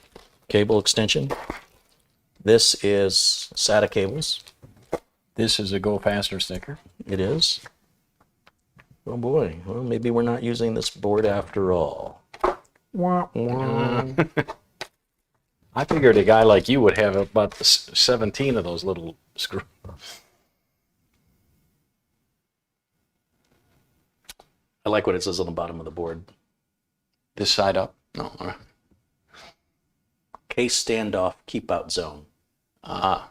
S3: cable extension. This is SATA cables.
S2: This is a Go Faster sticker.
S3: It is. Oh boy, well, maybe we're not using this board after all. Wah, wah.
S2: I figured a guy like you would have about 17 of those little screws.
S3: I like what it says on the bottom of the board.
S2: This side up? No. All right.
S3: Case standoff, keep out zone.
S2: Ah.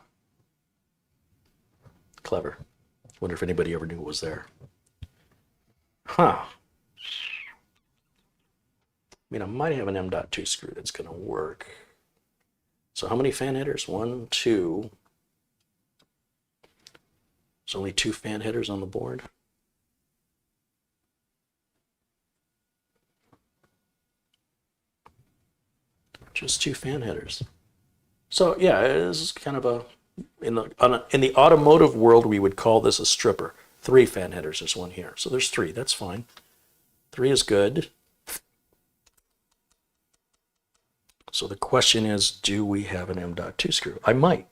S3: Clever. Wonder if anybody ever knew it was there. Huh. I mean, I might have an M.2 screw that's going to work. So how many fan headers? 1, 2. There's only 2 fan headers on the board. Just 2 fan headers. So yeah, this is kind of a in the automotive world we would call this a stripper. 3 fan headers. There's one here, so there's 3. That's fine. 3 is good. So the question is, do we have an M.2 screw? I might.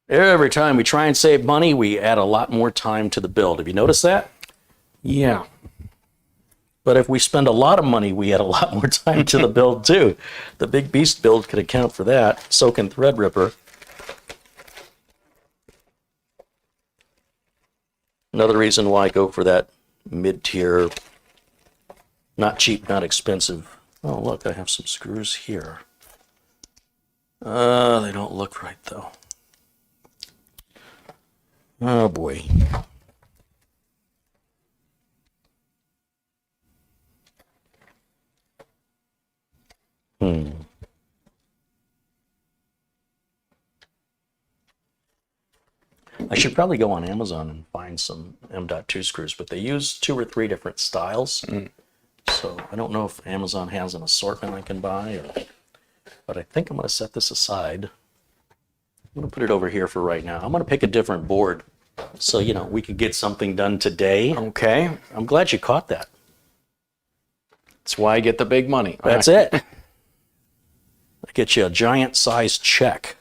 S3: Every time we try and save money, we add a lot more time to the build. Have you noticed that?
S2: Yeah.
S3: But if we spend a lot of money, we add a lot more time to the build too. The Big Beast build could account for that. Soak and Threadripper. Another reason why I go for that mid-tier, not cheap, not expensive. Oh, look, I have some screws here. They don't look right though. Oh boy. I should probably go on Amazon and find some M.2 screws, but they use 2 or 3 different styles. So I don't know if Amazon has an assortment I can buy, but I think I'm going to set this aside. I'm going to put it over here for right now. I'm going to pick a different board so, you know, we could get something done today.
S2: Okay.
S3: I'm glad you caught that.
S2: That's why I get the big money.
S3: That's it. I get you a giant sized check.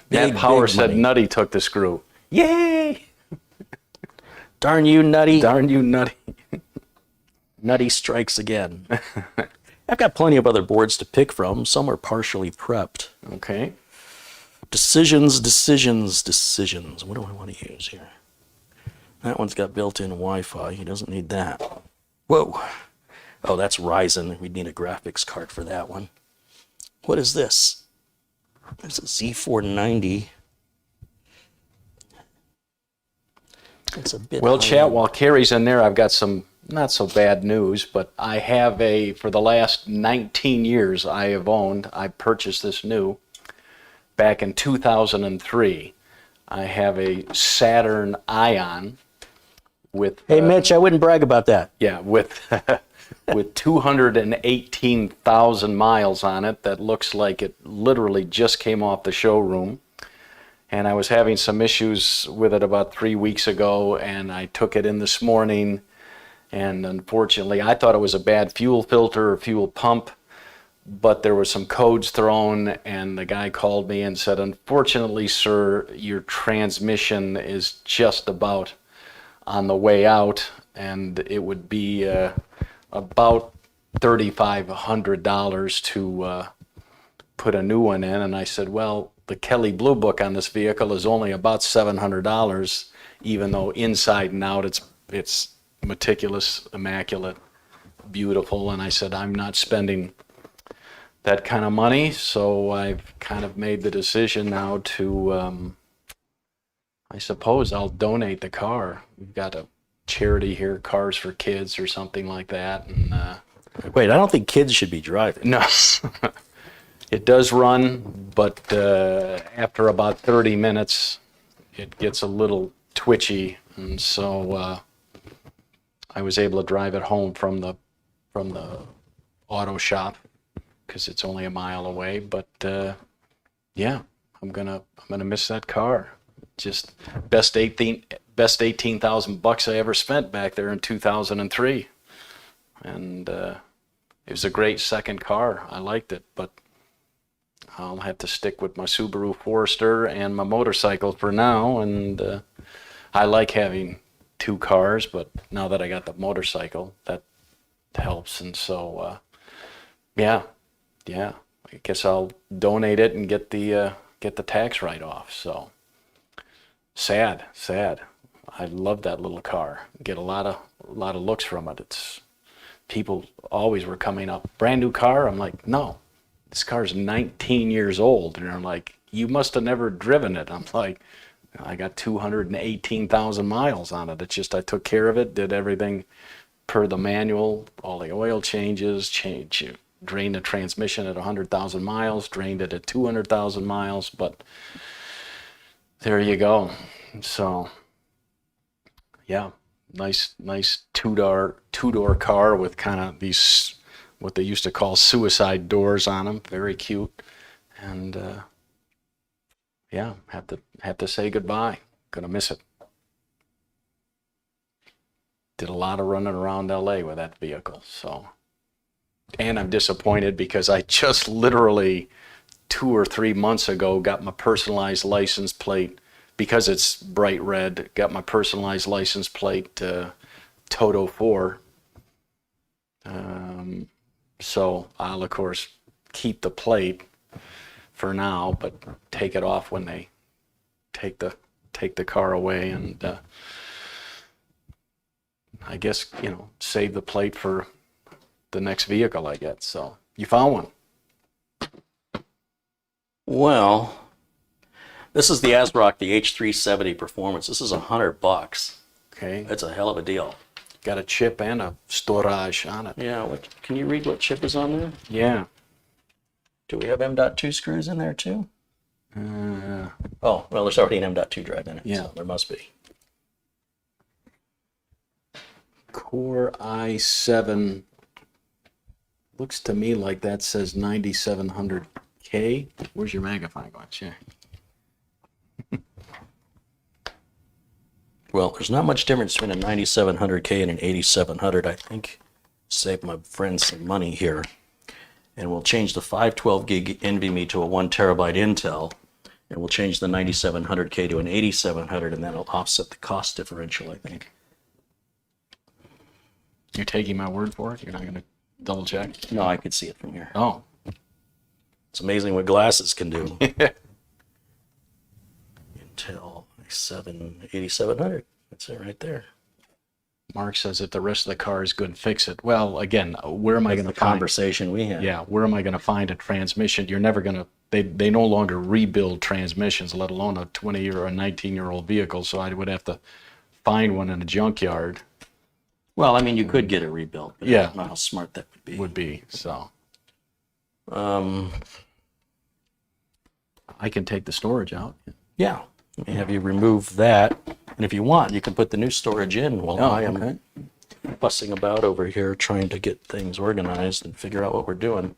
S2: That Power
S3: big
S2: said
S3: money.
S2: Nutty took the screw.
S3: Yay! Darn you, Nutty.
S2: Darn you, Nutty.
S3: Nutty strikes again. I've got plenty of other boards to pick from. Some are partially prepped.
S2: Okay.
S3: Decisions, decisions, decisions. What do I want to use here? That one's got built-in Wi-Fi. He doesn't need that. Whoa. Oh, that's Ryzen. We'd need a graphics card for that one. What is this? There's a Z490. It's a bit
S2: Well,
S3: high
S2: chat,
S3: end.
S2: while Carey's in there, I've got some not so bad news, but I have for the last 19 years I purchased this new. Back in 2003, I have a Saturn Ion with...
S3: Hey, Mitch, I wouldn't brag about that.
S2: Yeah, with 218,000 miles on it that looks like it literally just came off the showroom. And I was having some issues with it about 3 weeks ago, and I took it in this morning, and unfortunately I thought it was a bad fuel filter or fuel pump, but there were some codes thrown, and the guy called me and said, unfortunately, sir, your transmission is just about on the way out, and it would be about $3,500 to put a new one in. And I said, well, the Kelly Blue Book on this vehicle is only about $700, even though inside and out it's meticulous, immaculate, beautiful. And I said, I'm not spending that kind of money, so I've kind of made the decision now to, I suppose I'll donate the car. We've got a charity here, Cars for Kids or something like that. And
S3: Wait, I don't think kids should be driving.
S2: no, it does run, but after about 30 minutes, it gets a little twitchy, and so I was able to drive it home from the auto shop because it's only a mile away. But yeah, I'm gonna miss that car. Just best 18,000 bucks I ever spent back there in 2003, and It was a great second car. I liked it, but I'll have to stick with my Subaru Forester and my motorcycle for now. And I like having two cars, but now that I got the motorcycle, that helps. And so, yeah, I guess I'll donate it and get the tax write-off. So sad. I love that little car. Get a lot of looks from it. It's people always were coming up, brand new car. I'm like, no, this car's 19 years old, and they're like, you must have never driven it. I'm like, I got 218,000 miles on it. It's just I took care of it, did everything per the manual, all the oil changes, drained the transmission at 100,000 miles, drained it at 200,000 miles, but there you go. So, yeah, nice two-door car with kind of these, what they used to call suicide doors on them. Very cute. And, yeah, have to say goodbye. Gonna miss it. Did a lot of running around LA with that vehicle, so. And I'm disappointed because I just literally 2 or 3 months ago got my personalized license plate, because it's bright red, got my personalized license plate Toto 4. So I'll of course keep the plate for now, but take it off when they take the car away, and I guess, save the plate for the next vehicle I get. So you found one.
S3: Well, this is the ASRock, the H370 Performance. This is $100.
S2: Okay.
S3: It's a hell of a deal.
S2: Got a chip and a storage on it.
S3: Yeah, can you read what chip is on there?
S2: Yeah.
S3: Do we have M.2 screws in there too?
S2: Uh,
S3: Oh, well, there's already an M.2 drive in it,
S2: Yeah.
S3: so there must be.
S2: Core i7. Looks to me like that says 9700K. Where's your magnifying glass? Yeah.
S3: Well, there's not much difference between a 9700K and an 8700. I think save my friends some money here. And we'll change the 512 gig NVMe to a 1 terabyte Intel. And we'll change the 9700K to an 8700, and that'll offset the cost differential, I think.
S2: You're taking my word for it? You're not going to double check?
S3: No, I could see it from here.
S2: Oh.
S3: It's amazing what glasses can do. Intel 8700. That's it right there.
S2: Mark says if the rest of the car is good, fix it. Well, again, where am I going to
S3: The
S2: find?
S3: conversation we had.
S2: Yeah, where am I going to find a transmission? You're never going to. They no longer rebuild transmissions, let alone a 20-year or a 19-year-old vehicle. So I would have to find one in a junkyard.
S3: Well, I mean, you could get it rebuilt, but
S2: Yeah.
S3: I don't know how smart that would be.
S2: Would be so.
S3: Um,
S2: I can take the storage out.
S3: yeah. Let me have you remove that. And if you want, you can put the new storage in while I am
S2: okay.
S3: fussing about over here trying to get things organized and figure out what we're doing.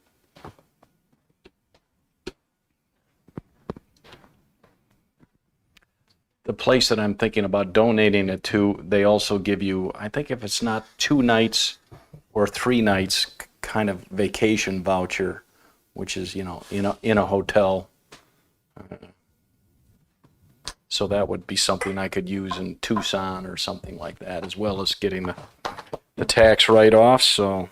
S2: The place that I'm thinking about donating it to, they also give you, I think if it's not 2 nights or 3 nights, kind of vacation voucher, which is, in a hotel. So that would be something I could use in Tucson or something like that, as well as getting the tax write-off. So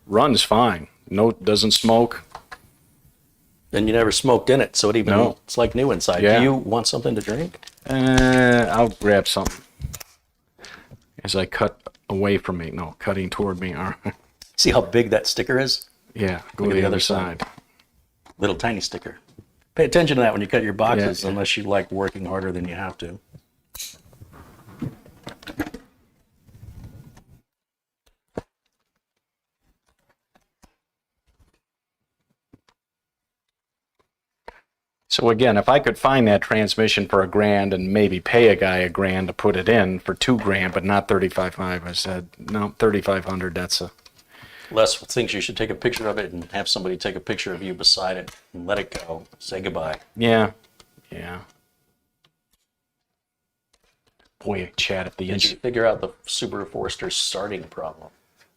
S2: runs fine. No, doesn't smoke.
S3: And you never smoked in it, so it's like new inside.
S2: Yeah.
S3: Do you want something to drink?
S2: I'll grab something as I cut away from me. No, cutting toward me.
S3: See how big that sticker is?
S2: Yeah, go
S3: Look
S2: to
S3: at
S2: the other side.
S3: Little tiny sticker. Pay attention to that when you cut your boxes,
S2: Yeah.
S3: unless you like working harder than you have to.
S2: So again, if I could find that transmission for $1,000 and maybe pay a guy $1,000 to put it in for $2,000, but not $3,500, I said no, $3,500. That's a
S3: Les thinks you should take a picture of it and have somebody take a picture of you beside it and let it go. Say goodbye.
S2: yeah. Boy, Chad, if the
S3: Did you figure out the Subaru Forester's starting problem?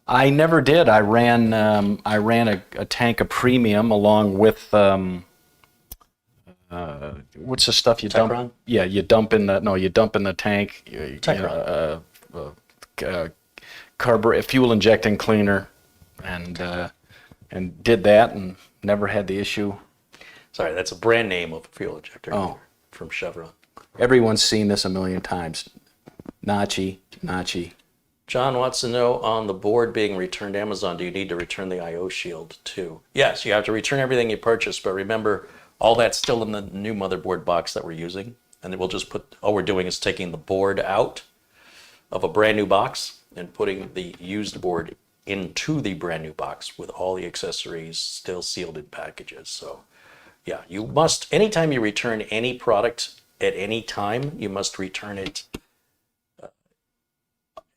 S2: I never did. I ran a tank of premium along with what's the stuff you dump?
S3: Tecron?
S2: Yeah, you dump in the tank.
S3: Tecron.
S2: Fuel injecting cleaner, and did that and never had the issue.
S3: Sorry, that's a brand name of a fuel injector.
S2: Oh.
S3: From Chevron.
S2: Everyone's seen this a million times. Nachi.
S3: John wants to know, on the board being returned to Amazon, do you need to return the I/O shield too? Yes, you have to return everything you purchased, but remember, all that's still in the new motherboard box that we're using. And then we'll just all we're doing is taking the board out of a brand new box and putting the used board into the brand new box with all the accessories still sealed in packages. So yeah, you must, anytime you return any product at any time, you must return it.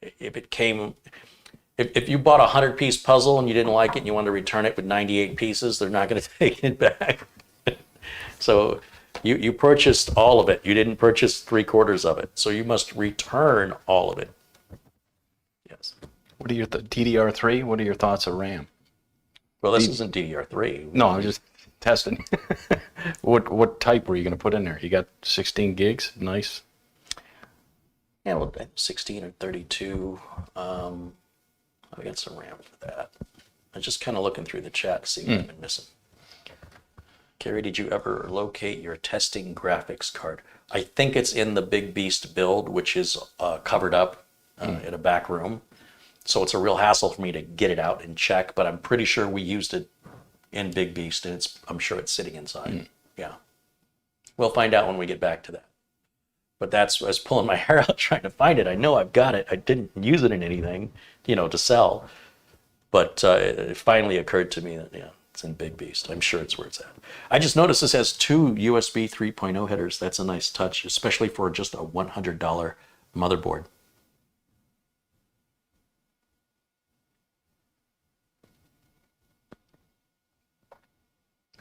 S3: If you bought a 100-piece puzzle and you didn't like it and you wanted to return it with 98 pieces, they're not going to take it back. So you purchased all of it. You didn't purchase 3/4 of it. So you must return all of it. Yes.
S2: What are your DDR3? What are your thoughts of RAM?
S3: Well, this isn't DDR3.
S2: No, I'm just testing. What type were you going to put in there? You got 16 gigs? Nice.
S3: Yeah, well, 16 or 32. I got some RAM for that. I'm just kind of looking through the chat to see what I've been missing. Carey, did you ever locate your testing graphics card? I think it's in the Big Beast build, which is covered up in a back room. So it's a real hassle for me to get it out and check, but I'm pretty sure we used it in Big Beast, and I'm sure it's sitting inside. Yeah. We'll find out when we get back to that. But I was pulling my hair out trying to find it. I know I've got it. I didn't use it in anything, to sell. But it finally occurred to me that, yeah, it's in Big Beast. I'm sure it's where it's at. I just noticed this has 2 USB 3.0 headers. That's a nice touch, especially for just a $100 motherboard.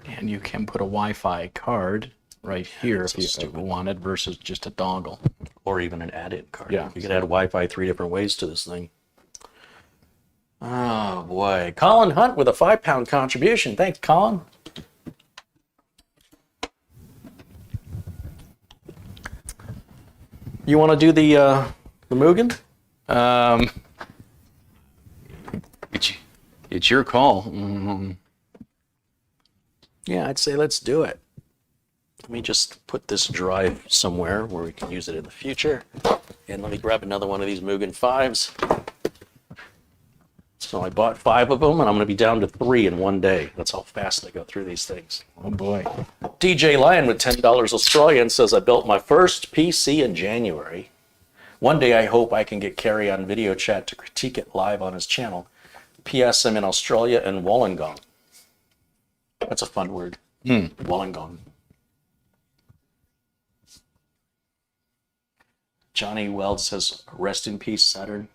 S2: And you can put a Wi-Fi card right here if you wanted versus just a dongle.
S3: Or even an add-in card.
S2: Yeah.
S3: You could add Wi-Fi 3 different ways to this thing. Oh, boy. Colin Hunt with a 5-pound contribution. Thanks, Colin. You want to do the Mugen?
S2: It's your call.
S3: Yeah, I'd say let's do it. Let me just put this drive somewhere where we can use it in the future. And let me grab another one of these Mugen 5s. So I bought 5 of them, and I'm going to be down to 3 in one day. That's how fast I go through these things.
S2: Oh, boy.
S3: DJ Lyon with $10 Australian says, I built my first PC in January. One day I hope I can get Carey on video chat to critique it live on his channel. P.S. I'm in Australia and Wollongong. That's a fun word. Wollongong. Johnny Weld says, rest in peace, Saturn.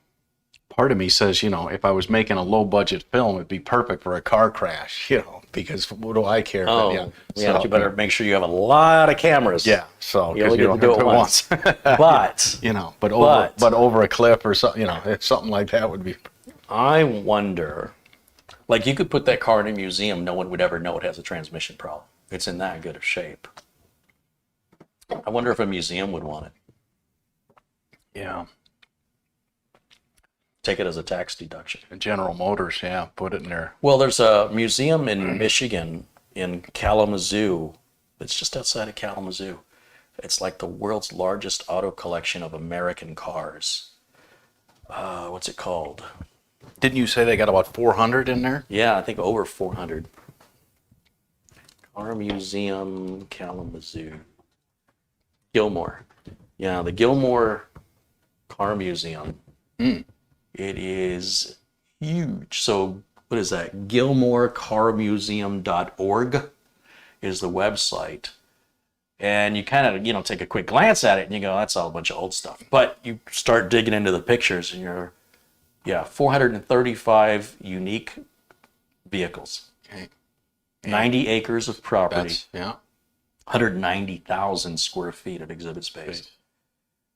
S2: Part of me says, if I was making a low-budget film, it'd be perfect for a car crash, because what do I care?
S3: Oh,
S2: But
S3: yeah, you better make sure you have a lot of cameras.
S2: Yeah, so
S3: You only get to do it once. But,
S2: but over a cliff or something, something like that would be.
S3: I wonder, like you could put that car in a museum, no one would ever know it has a transmission problem. It's in that good of shape. I wonder if a museum would want it.
S2: Yeah.
S3: Take it as a tax deduction.
S2: General Motors, yeah, put it in there.
S3: Well, there's a museum in Michigan, in Kalamazoo. It's just outside of Kalamazoo. It's like the world's largest auto collection of American cars. What's it called?
S2: Didn't you say they got about 400 in there?
S3: Yeah, I think over 400. Car Museum, Kalamazoo. Gilmore. Yeah, the Gilmore Car Museum. It is huge. So what is that? GilmoreCarMuseum.org is the website. And you kind of, take a quick glance at it and you go, that's all a bunch of old stuff. But you start digging into the pictures and you're, 435 unique vehicles.
S2: Okay.
S3: 90 acres of property.
S2: Yeah.
S3: 190,000 square feet of exhibit space.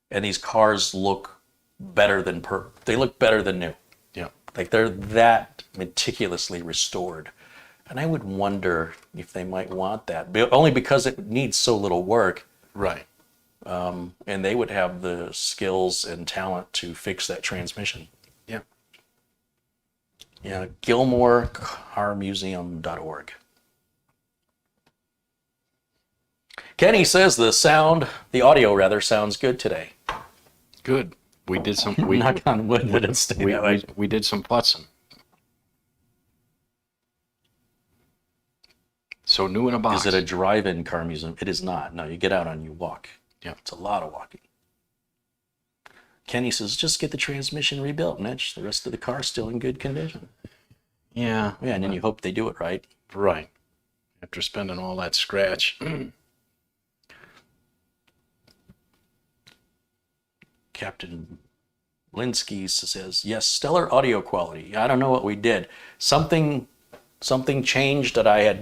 S3: And these cars look better than new.
S2: Yeah.
S1: Like they're that meticulously restored. And I would wonder if they might want that, only because it needs so little work.
S2: Right.
S1: And they would have the skills and talent to fix that transmission.
S2: Yeah.
S1: Yeah, GilmoreCarMuseum.org. Kenny says the audio sounds good today.
S2: Good. We did some.
S1: Knock on wood that it stayed that way.
S2: We did some putzing. So new in a box.
S1: Is it a drive-in car museum? It is not. No, you get out and you walk.
S2: Yeah.
S1: It's a lot of walking. Kenny says, just get the transmission rebuilt, Mitch. The rest of the car's still in good condition.
S2: Yeah.
S1: Yeah, and then you hope they do it right.
S2: Right. After spending all that scratch.
S1: Captain Linsky says, yes, stellar audio quality. I don't know what we did. Something changed that I had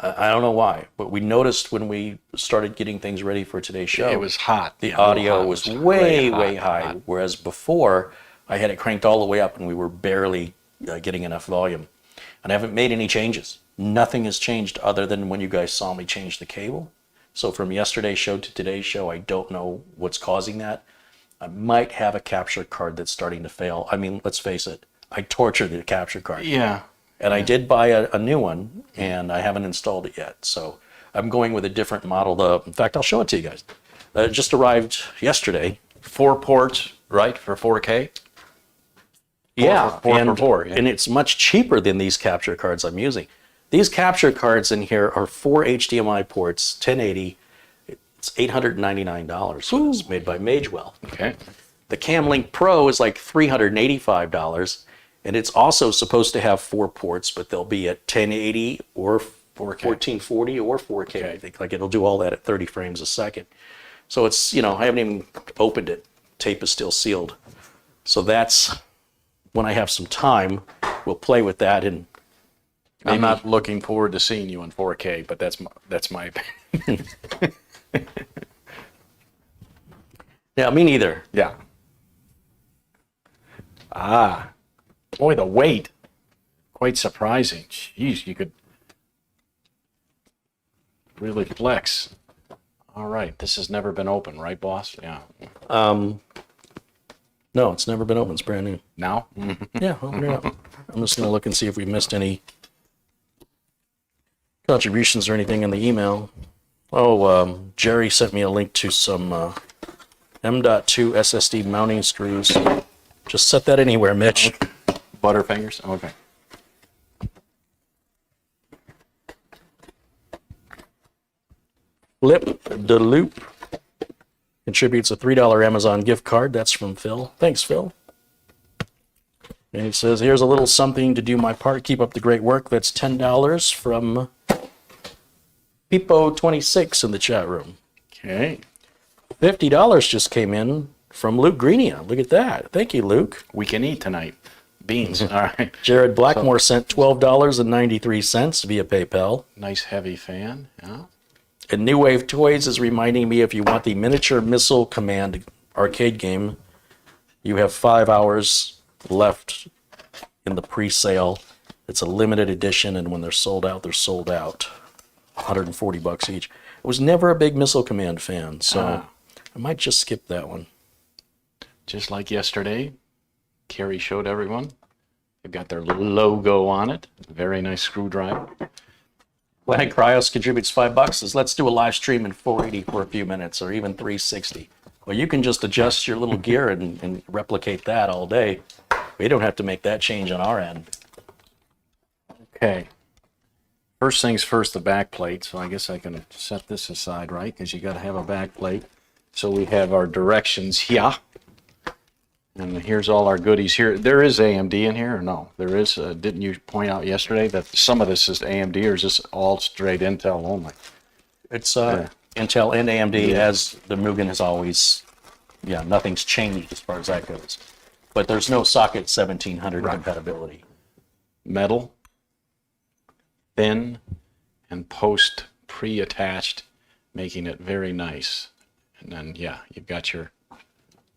S1: I don't know why, but we noticed when we started getting things ready for today's show.
S2: It was hot.
S1: The audio was way high, whereas before I had it cranked all the way up and we were barely getting enough volume. And I haven't made any changes. Nothing has changed other than when you guys saw me change the cable. So from yesterday's show to today's show, I don't know what's causing that. I might have a capture card that's starting to fail. I mean, let's face it, I tortured the capture card.
S2: Yeah.
S1: And I did buy a new one, and I haven't installed it yet. So I'm going with a different model. In fact, I'll show it to you guys. It just arrived yesterday.
S2: 4 ports, right, for 4K?
S1: Yeah,
S2: four, yeah.
S1: And it's much cheaper than these capture cards I'm using. These capture cards in here are 4 HDMI ports, 1080. It's $899. It's made by Magewell.
S2: Okay.
S1: The CamLink Pro is like $385. And it's also supposed to have 4 ports, but they'll be at 1080 or 1440 or 4K.
S2: Okay.
S1: I think like it'll do all that at 30 frames a second. So it's, I haven't even opened it. Tape is still sealed. So that's when I have some time, we'll play with that. And
S2: I'm not looking forward to seeing you in 4K, but that's my opinion.
S1: yeah, me neither.
S2: Yeah. Boy, the weight. Quite surprising. Jeez, you could really flex. All right, this has never been open, right, boss? Yeah.
S1: No, it's never been open. It's brand new.
S2: Now?
S1: Yeah, open it up. I'm just going to look and see if we missed any contributions or anything in the email. Oh, Jerry sent me a link to some M.2 SSD mounting screws. Just set that anywhere, Mitch.
S2: Butterfingers? Okay.
S1: Flip the Loop contributes a $3 Amazon gift card. That's from Phil. Thanks, Phil. And he says, here's a little something to do my part. Keep up the great work. That's $10 from Pipo26 in the chat room.
S2: Okay.
S1: $50 just came in from Luke Greenia. Look at that. Thank you, Luke.
S2: We can eat tonight. Beans. All right.
S1: Jared Blackmore sent $12.93 via PayPal.
S2: Nice heavy fan. Yeah.
S1: And New Wave Toys is reminding me, if you want the Miniature Missile Command arcade game, you have 5 hours left in the pre-sale. It's a limited edition, and when they're sold out, they're sold out. $140 each. I was never a big Missile Command fan, so I might just skip that one.
S2: Just like yesterday, Carey showed everyone. They've got their logo on it. Very nice screwdriver.
S1: Planet Cryos contributes $5. Says, let's do a live stream in 480 for a few minutes, or even 360. Well, you can just adjust your little gear and replicate that all day. We don't have to make that change on our end.
S2: Okay. First things first, the back plate. So I guess I can set this aside, right? Because you got to have a back plate. So we have our directions here. And here's all our goodies here. There is AMD in here, or no? There is. Didn't you point out yesterday that some of this is AMD, or is this all straight Intel only?
S1: It's Intel and AMD, as the Mugen has always, nothing's changed as far as that goes. But there's no socket 1700 compatibility.
S2: Metal, thin, and post pre-attached, making it very nice. And then, you've got your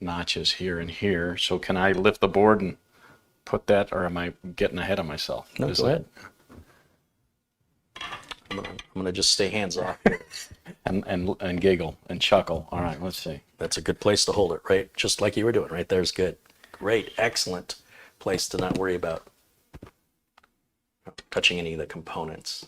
S2: notches here and here. So can I lift the board and put that, or am I getting ahead of myself?
S3: No, go ahead. I'm gonna just stay hands off here.
S2: And giggle and chuckle. All right, let's see.
S3: That's a good place to hold it, right? Just like you were doing. Right there's good. Great, excellent place to not worry about touching any of the components.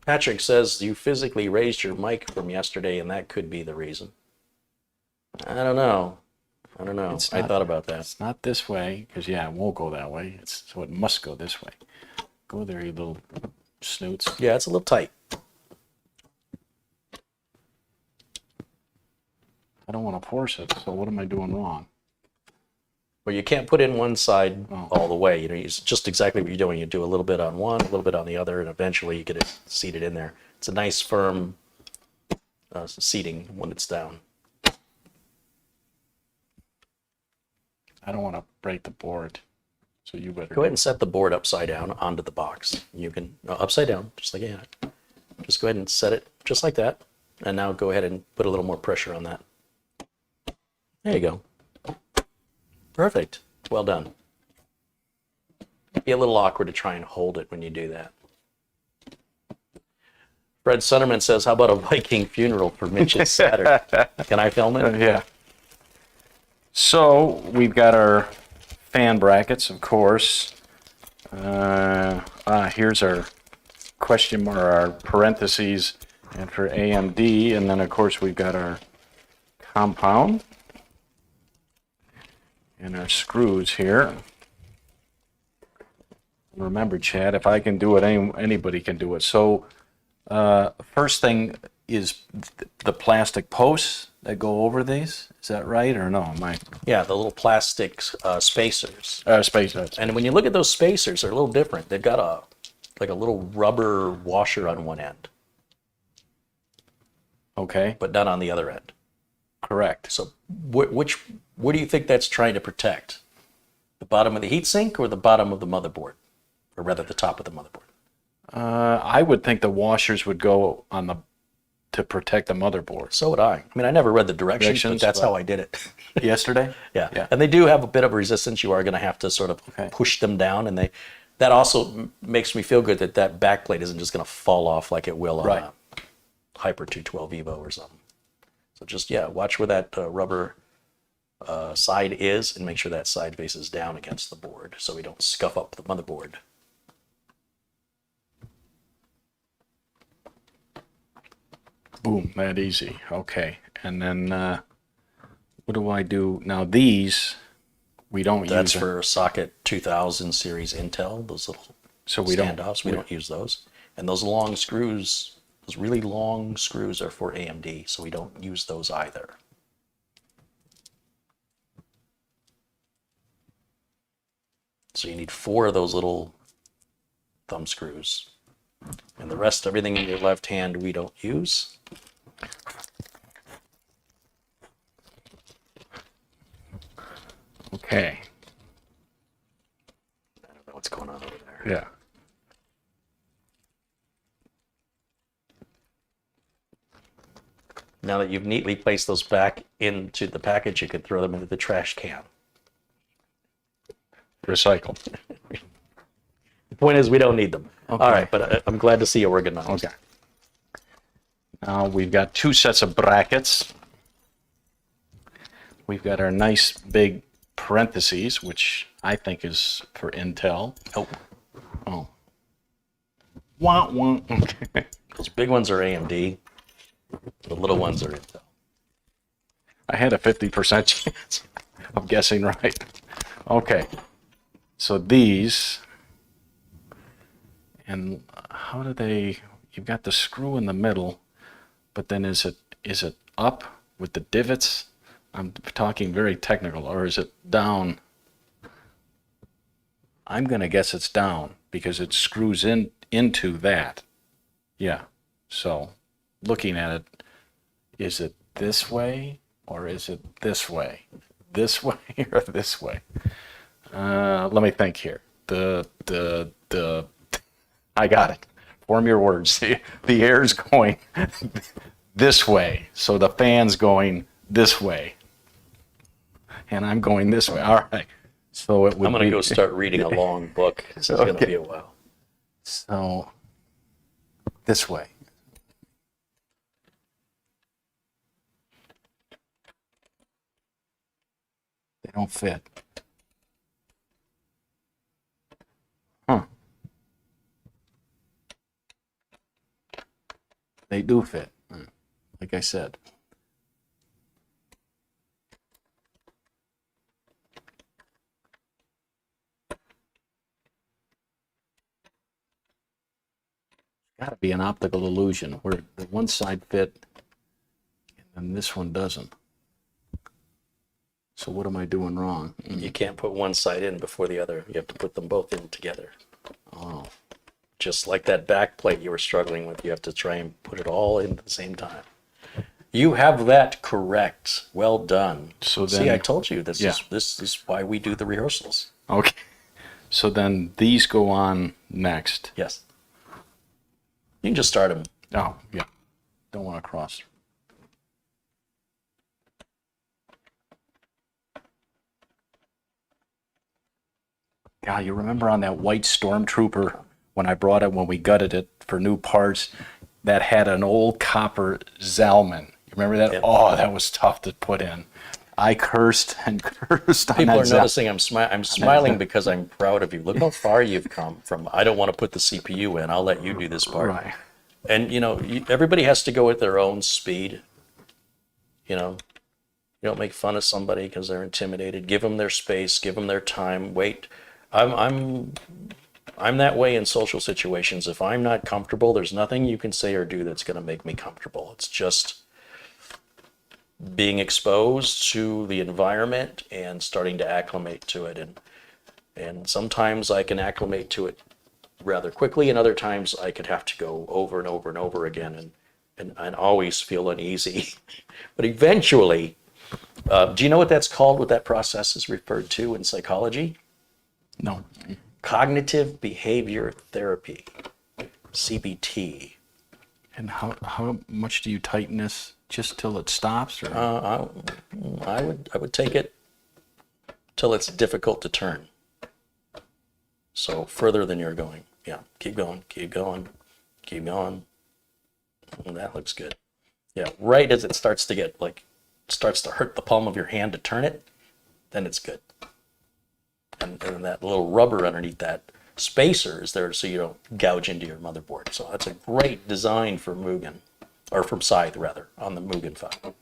S3: Patrick says you physically raised your mic from yesterday, and that could be the reason. I don't know. I thought about that.
S2: It's not this way, because, yeah, it won't go that way. So it must go this way. Go there, you little snoots.
S3: Yeah, it's a little tight.
S2: I don't want to force it, so what am I doing wrong?
S3: Well, you can't put in one side all the way. It's just exactly what you're doing. You do a little bit on one, a little bit on the other, and eventually you get it seated in there. It's a nice, firm seating when it's down.
S2: I don't want to break the board, so you better.
S3: Go ahead and set the board upside down onto the box. You can, upside down, just like that. Just go ahead and set it just like that. And now go ahead and put a little more pressure on that. There you go. Perfect. Well done. Be a little awkward to try and hold it when you do that. Fred Sunderman says, how about a Viking funeral for Mitch's Saturday? Can I film it?
S2: Yeah. So we've got our fan brackets, of course. Here's our question mark, our parentheses, and for AMD, and then of course we've got our compound and our screws here. Remember, Chad, if I can do it, anybody can do it. So first thing is the plastic posts that go over these. Is that right or no?
S3: Yeah, the little plastic spacers.
S2: Spacers.
S3: And when you look at those spacers, they're a little different. They've got like a little rubber washer on one end,
S2: Okay.
S3: but not on the other end.
S2: Correct.
S3: So what do you think that's trying to protect? The bottom of the heatsink or the bottom of the motherboard? Or rather the top of the motherboard?
S2: I would think the washers would go on to protect the motherboard.
S3: So would I. I mean, I never read the directions, but that's how I did it.
S2: Yesterday?
S3: Yeah. And they do have a bit of resistance. You are going to have to sort of push them down, and that also makes me feel good that backplate isn't just going to fall off like it will on a Hyper 212 Evo or something. So just, watch where that rubber side is and make sure that side faces down against the board so we don't scuff up the motherboard.
S2: Boom, that easy. Okay. And then what do I do? Now these, we don't use.
S3: That's for socket 2000 series Intel, those little standoffs. We don't use those. And those long screws, those really long screws are for AMD, so we don't use those either. So you need 4 of those little thumb screws. And the rest, everything in your left hand, we don't use.
S2: Okay.
S3: I don't know what's going on over there.
S2: Yeah.
S3: Now that you've neatly placed those back into the package, you could throw them into the trash can.
S2: Recycle.
S3: The point is, we don't need them.
S2: Okay.
S3: All right, but I'm glad to see you organized.
S2: Okay. Now we've got 2 sets of brackets. We've got our nice big parentheses, which I think is for Intel. Oh. Wah, wah. Okay.
S3: Those big ones are AMD. The little ones are Intel.
S2: I had a 50% chance of guessing right. Okay. So these, and how do they, you've got the screw in the middle, but then is it up with the divots? I'm talking very technical, or is it down? I'm going to guess it's down because it screws into that. Yeah. So looking at it, is it this way or is it this way? This way or this way? Let me think here. I got it. Form your words. The air's going this way, so the fan's going this way, and I'm going this way. All right. So it would
S3: I'm going
S2: be,
S3: to go start reading a long book. This is going to be a while.
S2: So this way. They don't fit. Huh. They do fit, like I said. Got to be an optical illusion where the one side fit and this one doesn't. So what am I doing wrong?
S3: You can't put one side in before the other. You have to put them both in together.
S2: Oh,
S3: Just like that back plate you were struggling with, you have to try and put it all in at the same time. You have that correct. Well done.
S2: So
S3: See,
S2: then-
S3: I told you this
S2: Yeah.
S3: is why we do the rehearsals.
S2: okay. So then these go on next.
S3: Yes. You can just start them.
S2: Oh, yeah. Don't want to cross. God, you remember on that white Stormtrooper when I brought it, when we gutted it for new parts, that had an old copper Zalman. You remember that?
S3: Yeah.
S2: Oh, that was tough to put in. I cursed and cursed on
S3: People
S2: that
S3: are noticing I'm smiling because I'm proud of you. Look how far you've come from, I don't want to put the CPU in, I'll let you do this part.
S2: Right.
S3: And, everybody has to go at their own speed. You don't make fun of somebody because they're intimidated. Give them their space, give them their time, wait. I'm that way in social situations. If I'm not comfortable, there's nothing you can say or do that's going to make me comfortable. It's just being exposed to the environment and starting to acclimate to it. And sometimes I can acclimate to it rather quickly, and other times I could have to go over and over and over again and always feel uneasy. But eventually, do you know what that's called, what that process is referred to in psychology?
S2: No.
S3: Cognitive behavior therapy, CBT.
S2: And how much do you tighten this? Just till it stops? Or?
S3: I would take it till it's difficult to turn. So further than you're going. Yeah, keep going, keep going, keep going. And that looks good. Yeah, right as it starts to get starts to hurt the palm of your hand to turn it, then it's good. And that little rubber underneath that spacer is there so you don't gouge into your motherboard. So that's a great design for Mugen, or from Scythe rather, on the Mugen file.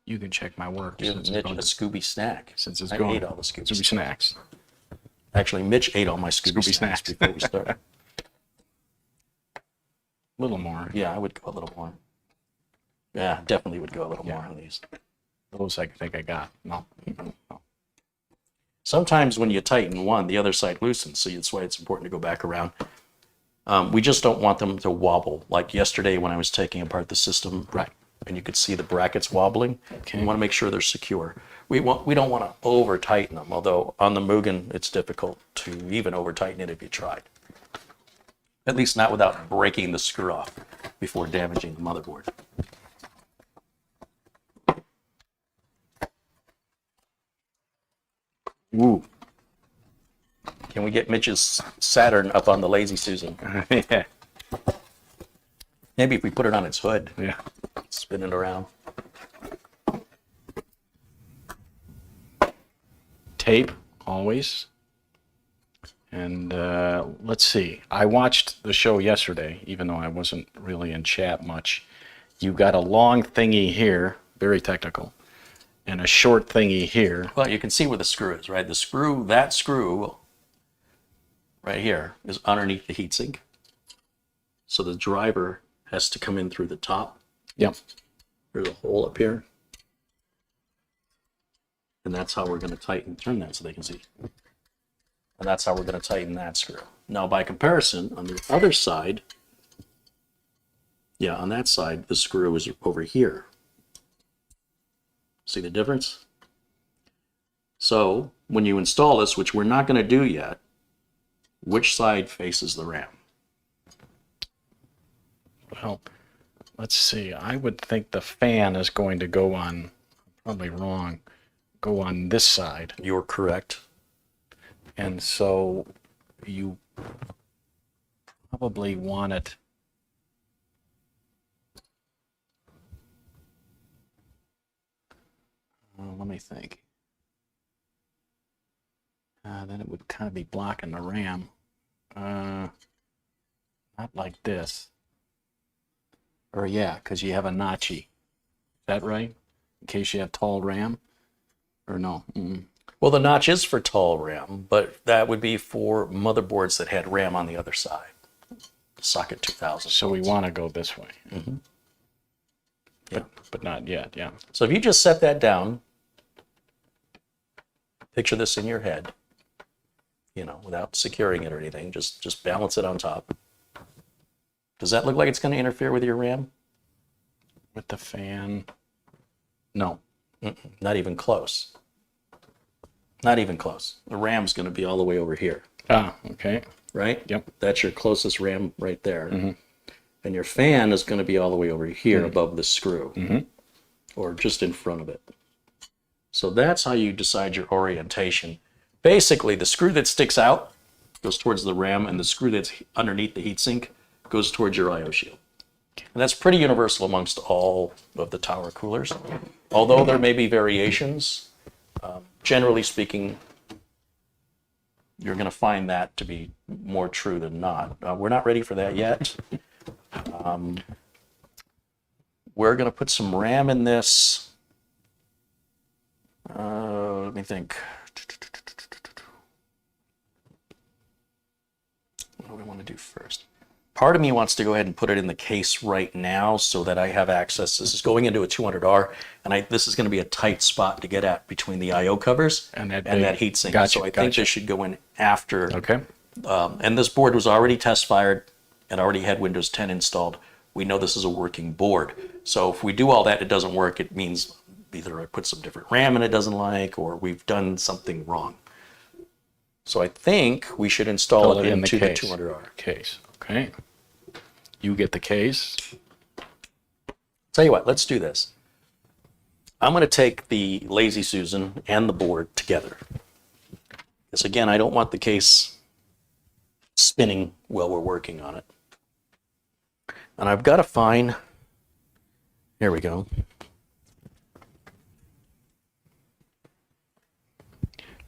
S2: You can check my work.
S3: Give
S2: since
S3: Mitch
S2: it's
S3: a
S2: going-
S3: Scooby snack.
S2: Since it's
S3: I
S2: going.
S3: ate all the Scooby
S2: Scooby snacks.
S3: Actually, Mitch ate all my Scooby,
S2: Scooby
S3: snacks
S2: snacks.
S3: before we started.
S2: A little more.
S3: Yeah, I would go a little more. Yeah, definitely would go a little more on these.
S2: Those I think I got. No. No.
S3: Sometimes when you tighten one, the other side loosens, so that's why it's important to go back around. We just don't want them to wobble. Like yesterday when I was taking apart the system,
S2: Right.
S3: and you could see the brackets wobbling.
S2: Okay.
S3: You want to make sure they're secure. We don't want to over tighten them, although on the Mugen it's difficult to even over tighten it if you tried. At least not without breaking the screw off before damaging the motherboard.
S2: Ooh.
S3: Can we get Mitch's Saturn up on the Lazy Susan?
S2: Yeah.
S3: Maybe if we put it on its hood,
S2: Yeah.
S3: spin it around.
S2: Tape, always. And let's see. I watched the show yesterday, even though I wasn't really in chat much. You got a long thingy here, very technical, and a short thingy here.
S3: Well, you can see where the screw is, right? That screw right here is underneath the heatsink. So the driver has to come in through the top.
S2: Yep.
S3: There's a hole up here. And that's how we're going to turn that so they can see. And that's how we're going to tighten that screw. Now, by comparison, on the other side, yeah, on that side, the screw is over here. See the difference? So when you install this, which we're not going to do yet, which side faces the RAM?
S2: Well, let's see. I would think the fan is going to go on, probably wrong, go on this side.
S3: You're correct.
S2: And so you probably want it. Let me think. Then it would kind of be blocking the RAM. Not like this. Or yeah, because you have a notchy. Is that right? In case you have tall RAM? Or no?
S3: Well, the notch is for tall RAM, but that would be for motherboards that had RAM on the other side. Socket 2000.
S2: So we want to go this way.
S3: Yeah.
S2: But not yet, yeah.
S3: So if you just set that down, picture this in your head, you know, without securing it or anything, just balance it on top. Does that look like it's going to interfere with your RAM?
S2: With the fan. No.
S3: Not even close. Not even close. The RAM's going to be all the way over here,
S2: Ah, okay.
S3: right?
S2: Yep.
S3: That's your closest RAM right there. And your fan is going to be all the way over here above the screw, or just in front of it. So that's how you decide your orientation. Basically, the screw that sticks out goes towards the RAM, and the screw that's underneath the heatsink goes towards your I/O shield. And that's pretty universal amongst all of the tower coolers. Although there may be variations, generally speaking, you're going to find that to be more true than not. We're not ready for that yet. We're going to put some RAM in this. Let me think. What do we want to do first? Part of me wants to go ahead and put it in the case right now so that I have access. This is going into a 200R, and this is going to be a tight spot to get at between the I/O covers and that heatsink.
S2: Gotcha,
S3: so I think this should go in after.
S2: Okay.
S3: And this board was already test fired and already had Windows 10 installed. We know this is a working board. So if we do all that, it doesn't work. It means either I put some different RAM in it doesn't like, or we've done something wrong. So I think we should install it into the 200R.
S2: Case. Okay. You get the case.
S3: Tell you what, let's do this. I'm going to take the Lazy Susan and the board together. Because again, I don't want the case spinning while we're working on it. And I've got to find, here we go.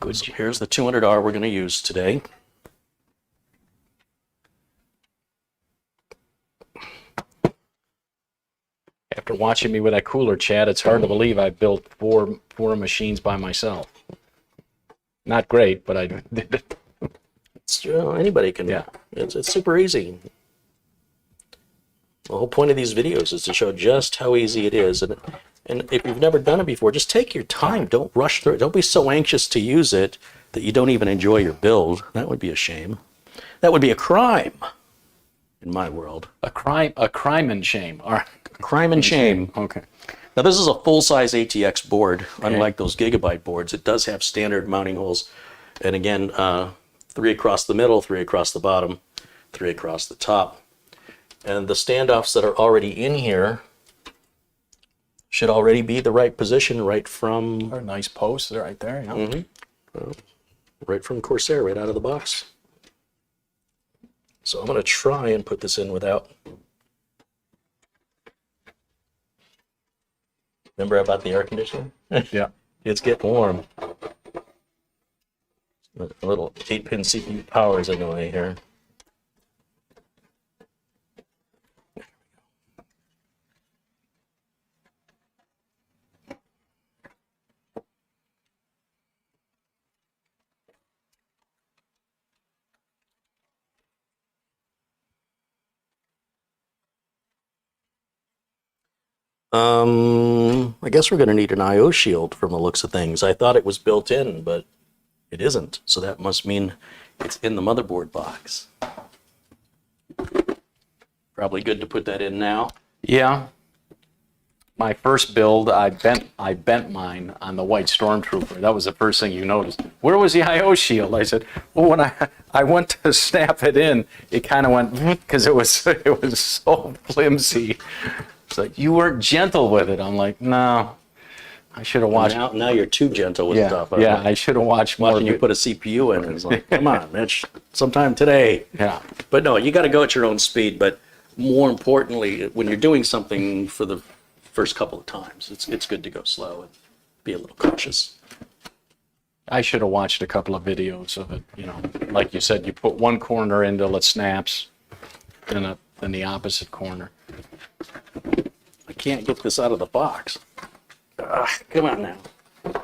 S3: Good. So here's the 200R we're going to use today.
S2: After watching me with that cooler, Chad, it's hard to believe I built four machines by myself. Not great, but I did it.
S3: Anybody can.
S2: Yeah.
S3: It's super easy. The whole point of these videos is to show just how easy it is. And if you've never done it before, just take your time. Don't rush through it. Don't be so anxious to use it that you don't even enjoy your build. That would be a shame. That would be a crime in my world.
S2: A crime and shame. All right.
S3: Crime and shame.
S2: Okay.
S3: Now, this is a full-size ATX board. Unlike those Gigabyte boards, it does have standard mounting holes. And again, 3 across the middle, 3 across the bottom, 3 across the top. And the standoffs that are already in here should already be the right position right from...
S2: Or a nice post right there. Yeah.
S3: Right from Corsair, right out of the box. So I'm going to try and put this in without... Remember about the air conditioner?
S2: Yeah.
S3: It's getting warm. A little 8-pin CPU power is annoying here. I guess we're going to need an I/O shield from the looks of things. I thought it was built in, but it isn't. So that must mean It's in the motherboard box. Probably good to put that in now.
S2: Yeah. My first build, I bent mine on the white Stormtrooper. That was the first thing you noticed. Where was the I/O shield? I said, well, when I went to snap it in, it kind of went because it was so flimsy. It's like you weren't gentle with it. I'm like, no, I should have watched.
S3: Now you're too gentle with stuff.
S2: Yeah, I should have watched more.
S3: Watching you put a CPU in, it's like, come on, Mitch, sometime today.
S2: Yeah.
S3: But no, you got to go at your own speed. But more importantly, when you're doing something for the first couple of times, it's good to go slow and be a little cautious.
S2: I should have watched a couple of videos of it. Like you said, you put one corner in till it snaps, then the opposite corner.
S3: I can't get this out of the box. Come on now.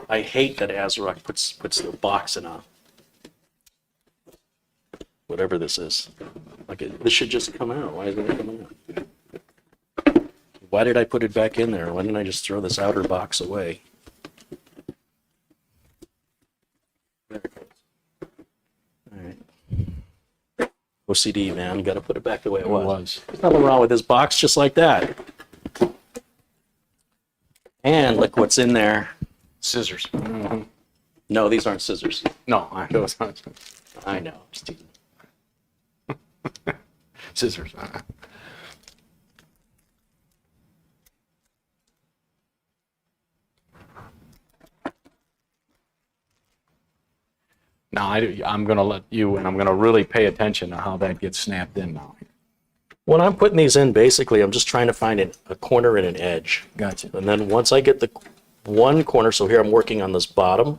S3: I hate that ASRock puts the box in a whatever this is. This should just come out. Why isn't it coming out? Why did I put it back in there? Why didn't I just throw this outer box away? There it goes. All right. OCD, man. Got to put it back the way it was. There's nothing wrong with this box, just like that. And look what's in there.
S2: Scissors.
S3: Mm-hmm. No, these aren't scissors.
S2: No, I know it's not.
S3: I know. Just teasing.
S2: Scissors. Now, I'm going to let you, and I'm going to really pay attention to how that gets snapped in now.
S3: When I'm putting these in, basically, I'm just trying to find a corner and an edge.
S2: Gotcha.
S3: And then once I get the one corner, so here I'm working on this bottom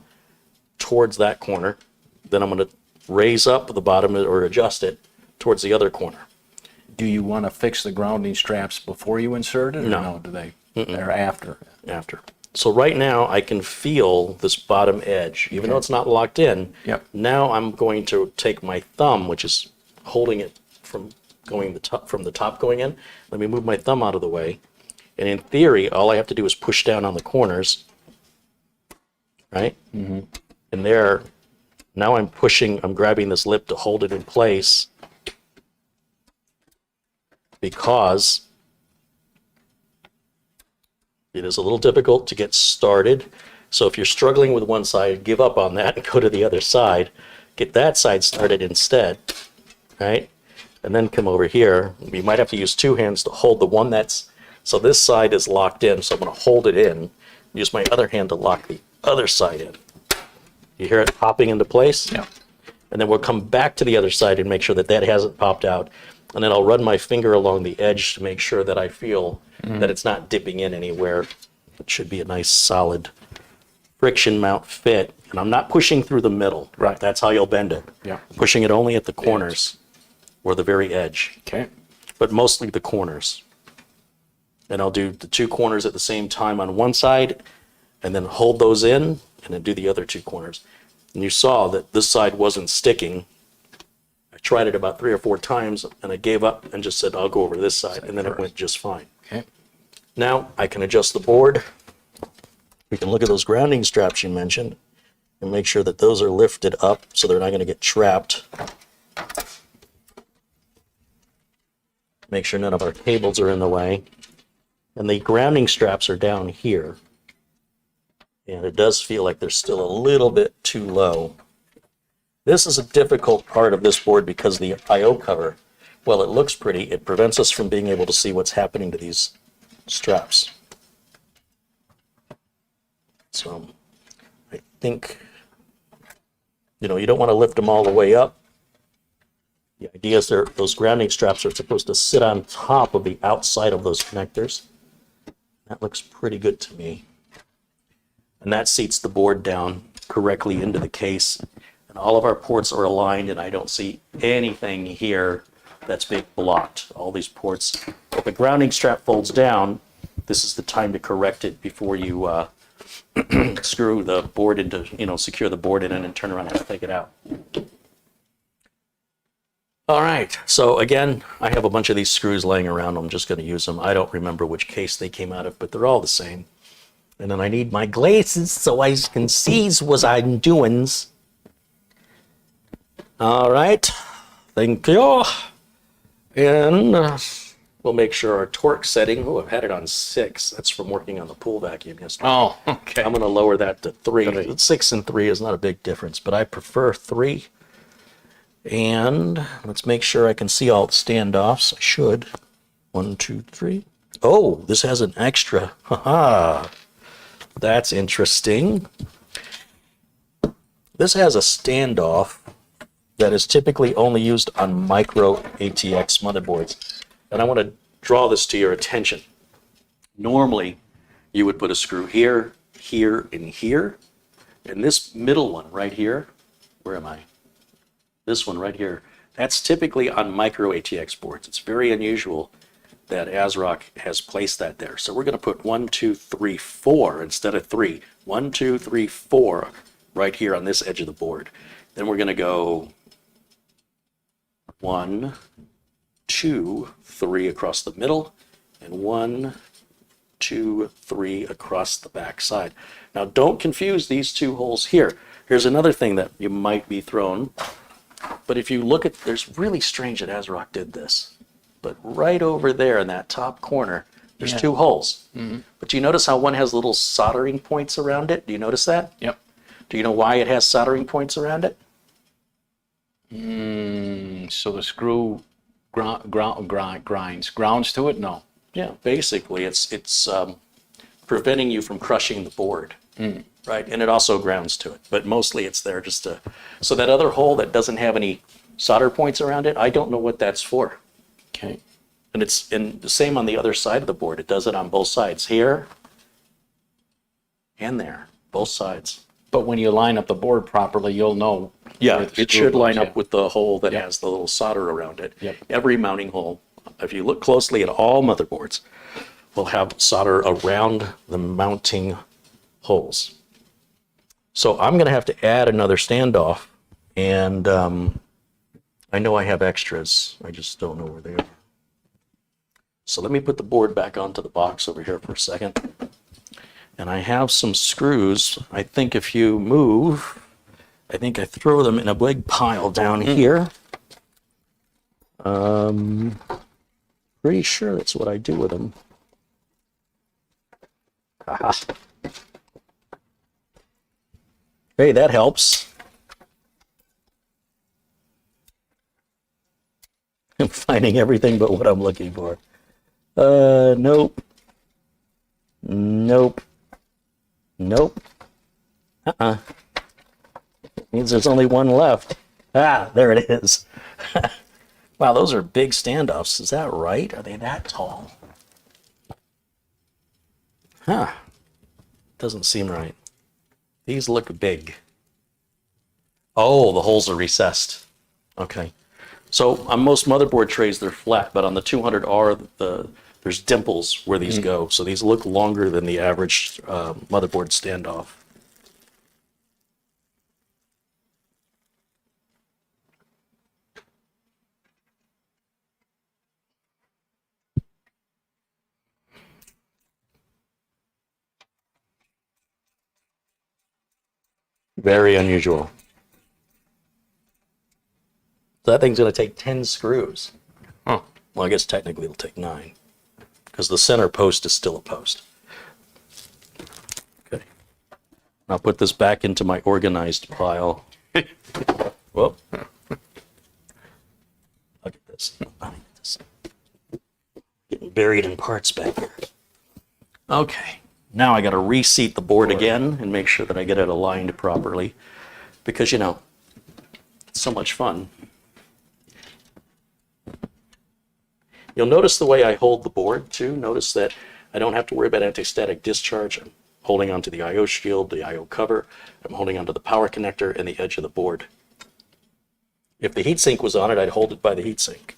S3: towards that corner, then I'm going to raise up the bottom or adjust it towards the other corner.
S2: Do you want to fix the grounding straps before you insert it? Or
S3: No.
S2: Do they? They're after.
S3: After. So right now I can feel this bottom edge, even though it's not locked in.
S2: Yep.
S3: Now I'm going to take my thumb, which is holding it from the top going in. Let me move my thumb out of the way. And in theory, all I have to do is push down on the corners, right? Mm-hmm. And there, now I'm grabbing this lip to hold it in place because it is a little difficult to get started. So if you're struggling with one side, give up on that and go to the other side. Get that side started instead, right? And then come over here. You might have to use two hands to hold the one so this side is locked in, so I'm going to hold it in. Use my other hand to lock the other side in. You hear it popping into place?
S2: Yeah.
S3: And then we'll come back to the other side and make sure that hasn't popped out. And then I'll run my finger along the edge to make sure that I feel that it's not dipping in anywhere. It should be a nice solid friction mount fit. And I'm not pushing through the middle.
S2: Right.
S3: That's how you'll bend it.
S2: Yeah.
S3: Pushing it only at the corners or the very edge,
S2: Okay.
S3: but mostly the corners. And I'll do the two corners at the same time on one side and then hold those in and then do the other two corners. And you saw that this side wasn't sticking. I tried it about 3 or 4 times and I gave up and just said, I'll go over to this side, and then it went just fine.
S2: Okay.
S3: Now I can adjust the board. We can look at those grounding straps you mentioned and make sure that those are lifted up so they're not going to get trapped. Make sure none of our cables are in the way. And the grounding straps are down here. And it does feel like they're still a little bit too low. This is a difficult part of this board because the I/O cover, while it looks pretty, it prevents us from being able to see what's happening to these straps. So I think, you don't want to lift them all the way up. The idea is those grounding straps are supposed to sit on top of the outside of those connectors. That looks pretty good to me. And that seats the board down correctly into the case. And all of our ports are aligned, and I don't see anything here that's being blocked. All these ports. If the grounding strap folds down, this is the time to correct it before you screw the board into, secure the board in and turn around and take it out. All right, so again, I have a bunch of these screws laying around. I'm just going to use them. I don't remember which case they came out of, but they're all the same. And then I need my glasses so I can see what I'm doing. All right. Thank you. And we'll make sure our torque setting, oh, I've had it on 6. That's from working on the pool vacuum yesterday.
S2: Oh, okay.
S3: I'm going to lower that to 3.
S2: 3.
S3: 6 and 3 is not a big difference, but I prefer 3. And let's make sure I can see all the standoffs. I should. 1, 2, 3. Oh, this has an extra. Haha. That's interesting. This has a standoff that is typically only used on micro ATX motherboards. And I want to draw this to your attention. Normally, you would put a screw here, here, and here. And this middle one right here, where am I? This one right here, that's typically on micro ATX boards. It's very unusual that ASRock has placed that there. So we're going to put 1, 2, 3, 4 instead of 3. 1, 2, 3, 4 right here on this edge of the board. Then we're going to go 1, 2, 3 across the middle, and 1, 2, 3 across the back side. Now don't confuse these 2 holes here. Here's another thing that you might be thrown. But if you look at, there's really strange that ASRock did this. But right over there in that top corner, there's 2 holes. But do you notice how one has little soldering points around it? Do you notice that?
S2: Yep.
S3: Do you know why it has soldering points around it?
S2: So the screw grounds to it? No.
S3: Yeah, basically it's preventing you from crushing the board, right? And it also grounds to it, but mostly it's there just to, so that other hole that doesn't have any solder points around it, I don't know what that's for.
S2: Okay.
S3: And it's the same on the other side of the board. It does it on both sides, here and there, both sides.
S2: But when you line up the board properly, you'll know.
S3: Yeah,
S2: where the
S3: it
S2: screw
S3: should line
S2: goes,
S3: up with the hole that has the little solder around it.
S2: Yep.
S3: Every mounting hole, if you look closely at all motherboards, will have solder around the mounting holes. So I'm going to have to add another standoff, and I know I have extras. I just don't know where they are. So let me put the board back onto the box over here for a second. And I have some screws. I think if you move, I think I throw them in a big pile down here. Pretty sure that's what I do with them. Aha. Hey, that helps. I'm finding everything but what I'm looking for. Nope. Nope. Nope. It means there's only one left. Ah, there it is. Wow, those are big standoffs. Is that right? Are they that tall? Huh. Doesn't seem right. These look big. Oh, the holes are recessed. Okay. So on most motherboard trays, they're flat, but on the 200R, there's dimples where these go. So these look longer than the average motherboard standoff. Very unusual. So that thing's going to take 10 screws.
S2: Huh.
S3: Well, I guess technically it'll take 9, because the center post is still a post. Okay. I'll put this back into my organized pile. Whoa. Look at this. Getting buried in parts back here. Okay. Now I got to reseat the board again and make sure that I get it aligned properly, because, you know, it's so much fun. You'll notice the way I hold the board too. Notice that I don't have to worry about anti-static discharge. I'm holding onto the I/O shield, the I/O cover. I'm holding onto the power connector and the edge of the board. If the heatsink was on it, I'd hold it by the heatsink.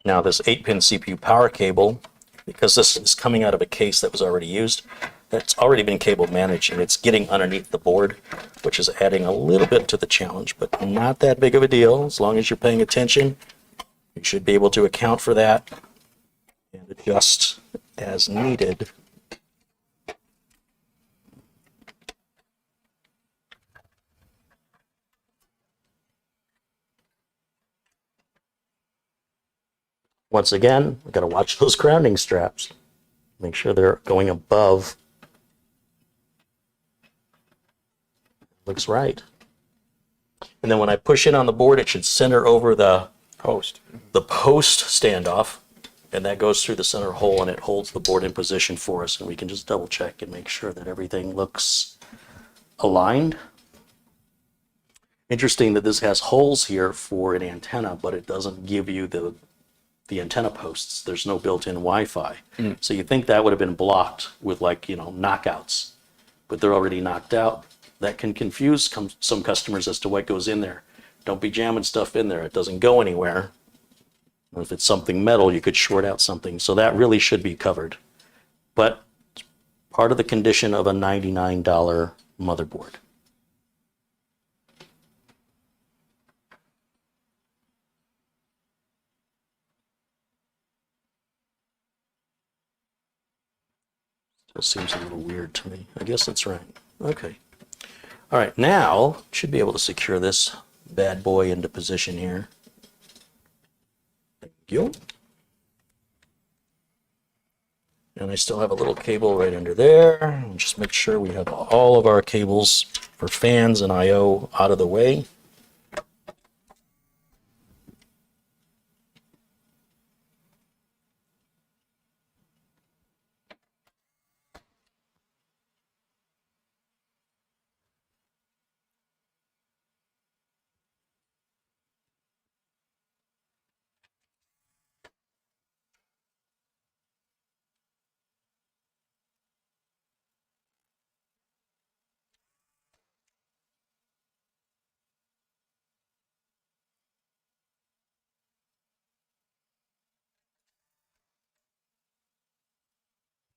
S3: Now this 8-pin CPU power cable, because this is coming out of a case that was already used, that's already been cable managed, and it's getting underneath the board, which is adding a little bit to the challenge, but not that big of a deal. As long as you're paying attention, You should be able to account for that and adjust as needed. Once again, we've got to watch those grounding straps. Make sure they're going above. Looks right. And then when I push in on the board, it should center over the post standoff, and that goes through the center hole and it holds the board in position for us, and we can just double check and make sure that everything looks aligned. Interesting that this has holes here for an antenna, but it doesn't give you the antenna posts. There's no built-in Wi-Fi. So you think that would have been blocked with, like, knockouts, but they're already knocked out. That can confuse some customers as to what goes in there. Don't be jamming stuff in there. It doesn't go anywhere. If it's something metal, you could short out something. So that really should be covered. But it's part of the condition of a $99 motherboard. Still seems a little weird to me. I guess that's right. Okay. All right, now should be able to secure this bad boy into position here. Thank you. And I still have a little cable right under there. Just make sure we have all of our cables for fans and I/O out of the way.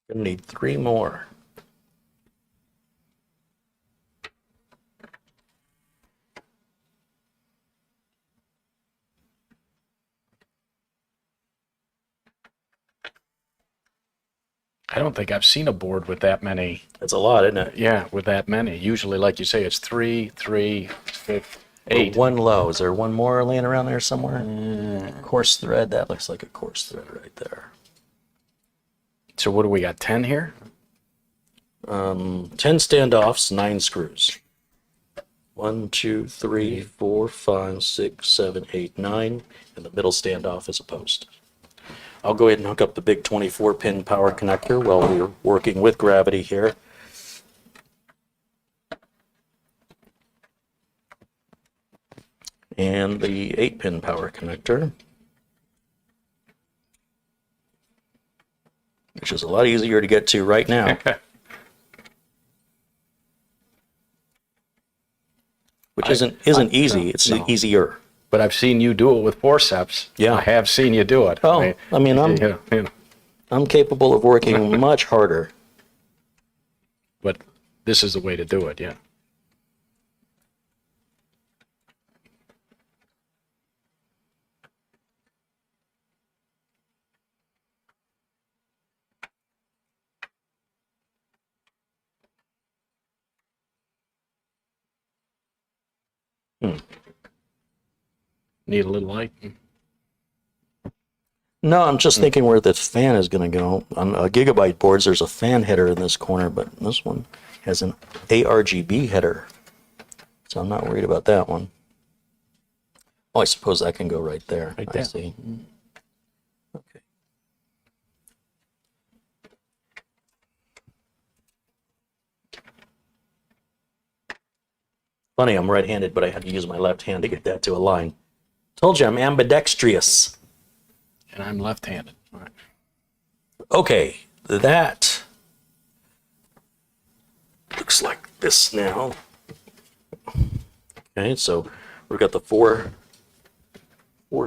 S3: Gonna need 3 more.
S2: I don't think I've seen a board with that many.
S3: That's a lot, isn't it?
S2: Yeah, with that many. Usually, like you say, it's 3, 3, 6, 8.
S3: One low. Is there one more laying around there somewhere? Coarse thread. That looks like a coarse thread right there.
S2: So what do we got, 10 here?
S3: 10 standoffs, 9 screws. 1, 2, 3, 4, 5, 6, 7, 8, 9. And the middle standoff is a post. I'll go ahead and hook up the big 24-pin power connector while we're working with gravity here. And the 8-pin power connector, which is a lot easier to get to right now. Which isn't easy, it's easier.
S2: But I've seen you do it with forceps.
S3: Yeah.
S2: I have seen you do it.
S3: Oh, I'm capable of working much harder.
S2: But this is the way to do it, yeah. Need a little light?
S3: No, I'm just thinking where the fan is going to go. On Gigabyte boards, there's a fan header in this corner, but this one has an ARGB header. So I'm not worried about that one. Oh, I suppose that can go right there.
S2: Right there.
S3: I see. Okay. Funny, I'm right-handed, but I had to use my left hand to get that to align. Told you I'm ambidextrous.
S2: And I'm left-handed. All right.
S3: Okay, that looks like this now. Okay, so we've got the four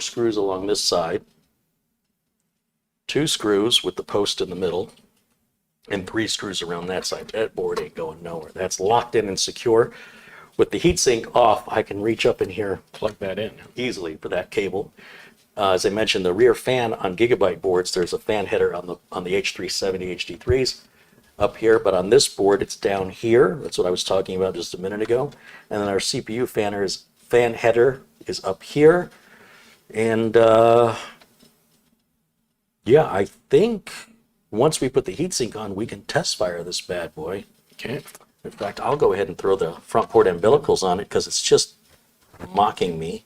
S3: screws along this side, 2 screws with the post in the middle, and 3 screws around that side. That board ain't going nowhere. That's locked in and secure. With the heatsink off, I can reach up in here,
S2: Plug that in.
S3: easily for that cable. As I mentioned, the rear fan on Gigabyte boards, there's a fan header on the H370 HD3s up here, but on this board it's down here. That's what I was talking about just a minute ago. And then our CPU fan header is up here. And yeah, I think once we put the heatsink on, we can test fire this bad boy.
S2: Okay.
S3: In fact, I'll go ahead and throw the front port umbilicals on it because it's just mocking me.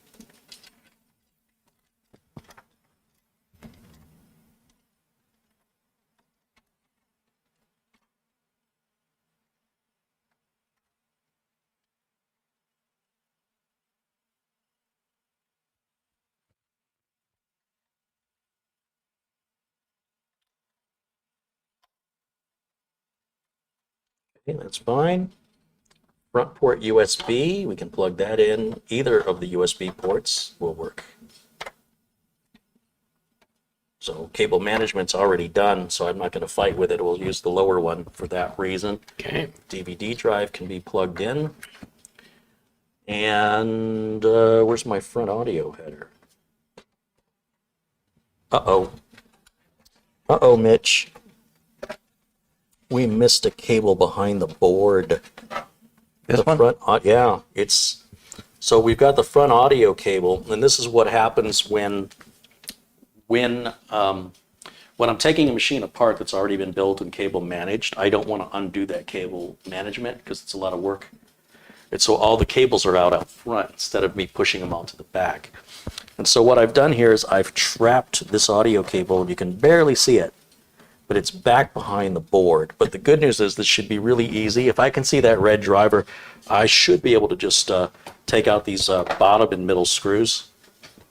S3: Okay, that's fine. Front port USB, we can plug that in. Either of the USB ports will work. So cable management's already done, so I'm not going to fight with it. We'll use the lower one for that reason.
S2: Okay.
S3: DVD drive can be plugged in. And where's my front audio header? Uh-oh. Uh-oh, Mitch. We missed a cable behind the board.
S1: This one?
S3: Yeah, it's so we've got the front audio cable, and this is what happens when I'm taking a machine apart that's already been built and cable managed. I don't want to undo that cable management because it's a lot of work. And so all the cables are out front instead of me pushing them out to the back. And so what I've done here is I've trapped this audio cable, and you can barely see it, but it's back behind the board. But the good news is this should be really easy. If I can see that red driver, I should be able to just take out these bottom and middle screws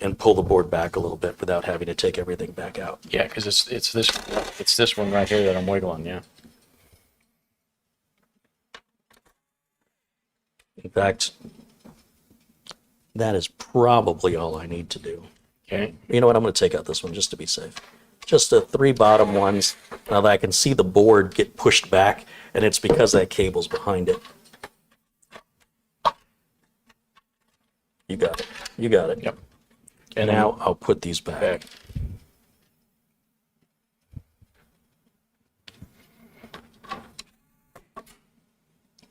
S3: and pull the board back a little bit without having to take everything back out.
S2: Yeah, because it's this one right here that I'm wiggling. Yeah.
S3: In fact, that is probably all I need to do.
S2: Okay.
S3: You know what? I'm going to take out this one just to be safe. Just the 3 bottom ones. Now that I can see the board get pushed back, and it's because that cable's behind it. You got it. You got it.
S2: Yep.
S3: And now I'll put these back.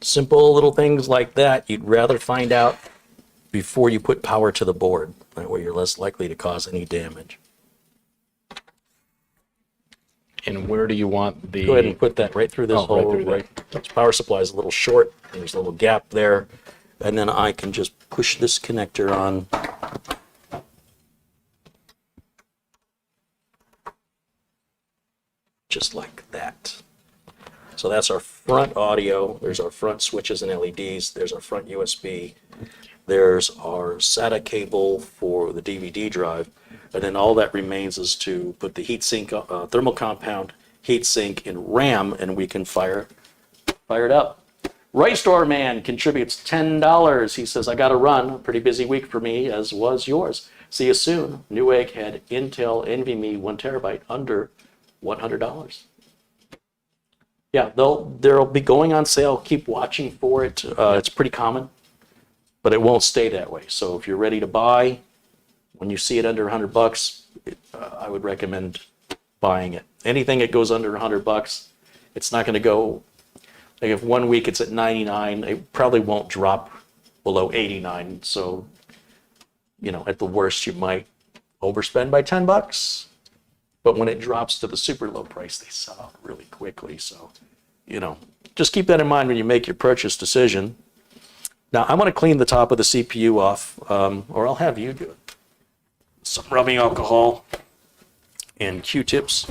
S3: Simple little things like that you'd rather find out before you put power to the board. That way you're less likely to cause any damage.
S2: And where do you want the?
S3: Go ahead and put that right through this
S2: Oh, right
S3: hole.
S2: through there.
S3: Right. This power supply is a little short. There's a little gap there. And then I can just push this connector on. Just like that. So that's our front audio. There's our front switches and LEDs. There's our front USB. There's our SATA cable for the DVD drive. And then all that remains is to put the heatsink, thermal compound, heatsink, and RAM, and we can fire it up. Right Store Man contributes $10. He says, I got to run. A pretty busy week for me, as was yours. See you soon. Newegg had Intel NVMe 1 terabyte under $100. Yeah, they'll be going on sale. Keep watching for it. It's pretty common, but it won't stay that way. So if you're ready to buy, when you see it under $100, I would recommend buying it. Anything that goes under $100, it's not going to go. Like if 1 week it's at 99, it probably won't drop below 89. So, you know, at the worst, you might overspend by $10. But when it drops to the super low price, they sell out really quickly. So, you know, just keep that in mind when you make your purchase decision. Now, I'm going to clean the top of the CPU off, or I'll have you do it. Some rubbing alcohol and Q-tips.